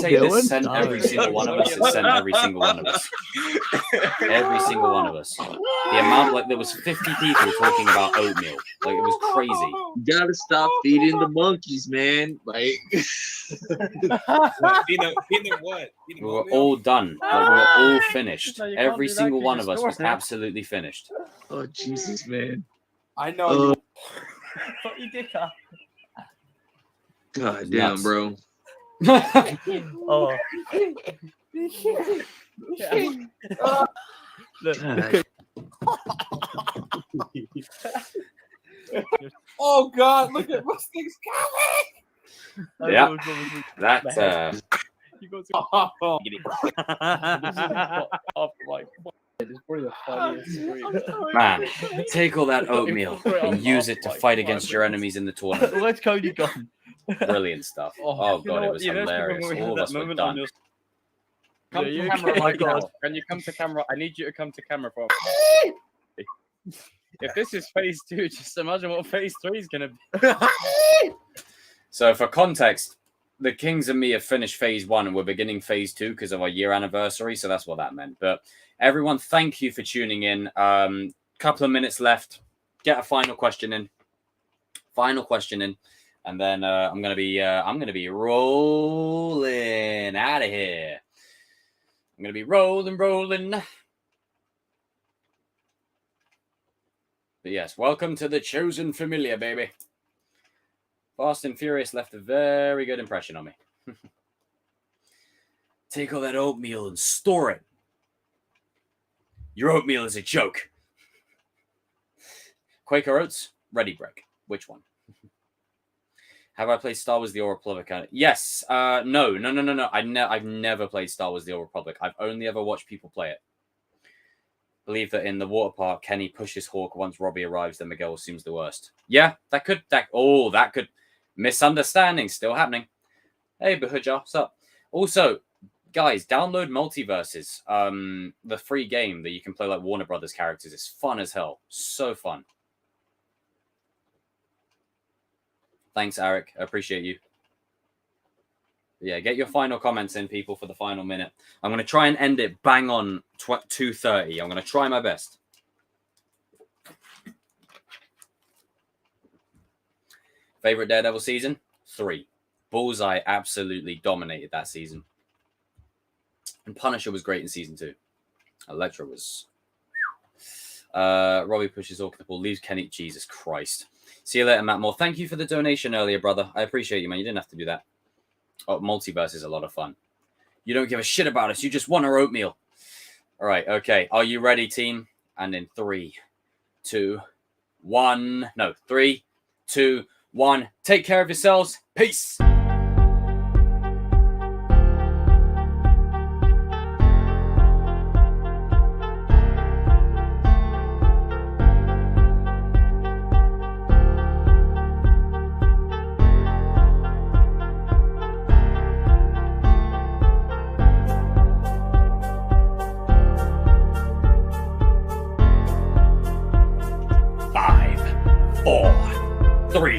say this sent every single one of us, it sent every single one of us. Every single one of us. The amount, there was 50 people talking about oatmeal. It was crazy. You gotta stop feeding the monkeys, man. Feeding what? We were all done. We were all finished. Every single one of us was absolutely finished. Oh, Jesus, man. I know. Put your dick up. God damn, bro. Oh. Look. Oh God! Look at what's things coming. Yeah, that. You go to. It's probably the funniest. Man, take all that oatmeal and use it to fight against your enemies in the tournament. Where's Cody gone? Brilliant stuff. Oh God, it was hilarious. All of us were done. Come to camera right now. Can you come to camera? I need you to come to camera, bro. If this is phase 2, just imagine what phase 3 is going to be. So for context, the Kings and me have finished phase 1 and we're beginning phase 2 because of our year anniversary. So that's what that meant. But everyone, thank you for tuning in. Couple of minutes left. Get a final question in. And then I'm gonna be rolling out of here. I'm gonna be rolling. But yes, welcome to the chosen familiar, baby. Fast and Furious left a very good impression on me. Take all that oatmeal and store it. Your oatmeal is a joke. Quaker Oats, Ready Break. Which one? Have I played Star Wars The Old Republic? Yes. No. I've never played Star Wars The Old Republic. I've only ever watched people play it. Believe that in the water park, Kenny pushes Hawk. Once Robbie arrives, then Miguel assumes the worst. Yeah, that could. Misunderstanding still happening. Hey, Bahuja, what's up? Also, guys, download Multiverses. The free game that you can play like Warner Brothers characters. It's fun as hell. So fun. Thanks, Eric. I appreciate you. Yeah, get your final comments in, people, for the final minute. I'm going to try and end it bang on 2:30. I'm going to try my best. Favorite Daredevil season? 3. Bullseye absolutely dominated that season. And Punisher was great in season 2. Elektra was... Robbie pushes Orc in the ball, leaves Kenny. Jesus Christ. See you later, Matt Moore. Thank you for the donation earlier, brother. I appreciate you, man. You didn't have to do that. Oh, Multiverse is a lot of fun. You don't give a shit about us. You just want our oatmeal. All right, okay. Are you ready, team? And in 3, 2, 1. No, 3, 2, 1. Take care of yourselves. Peace.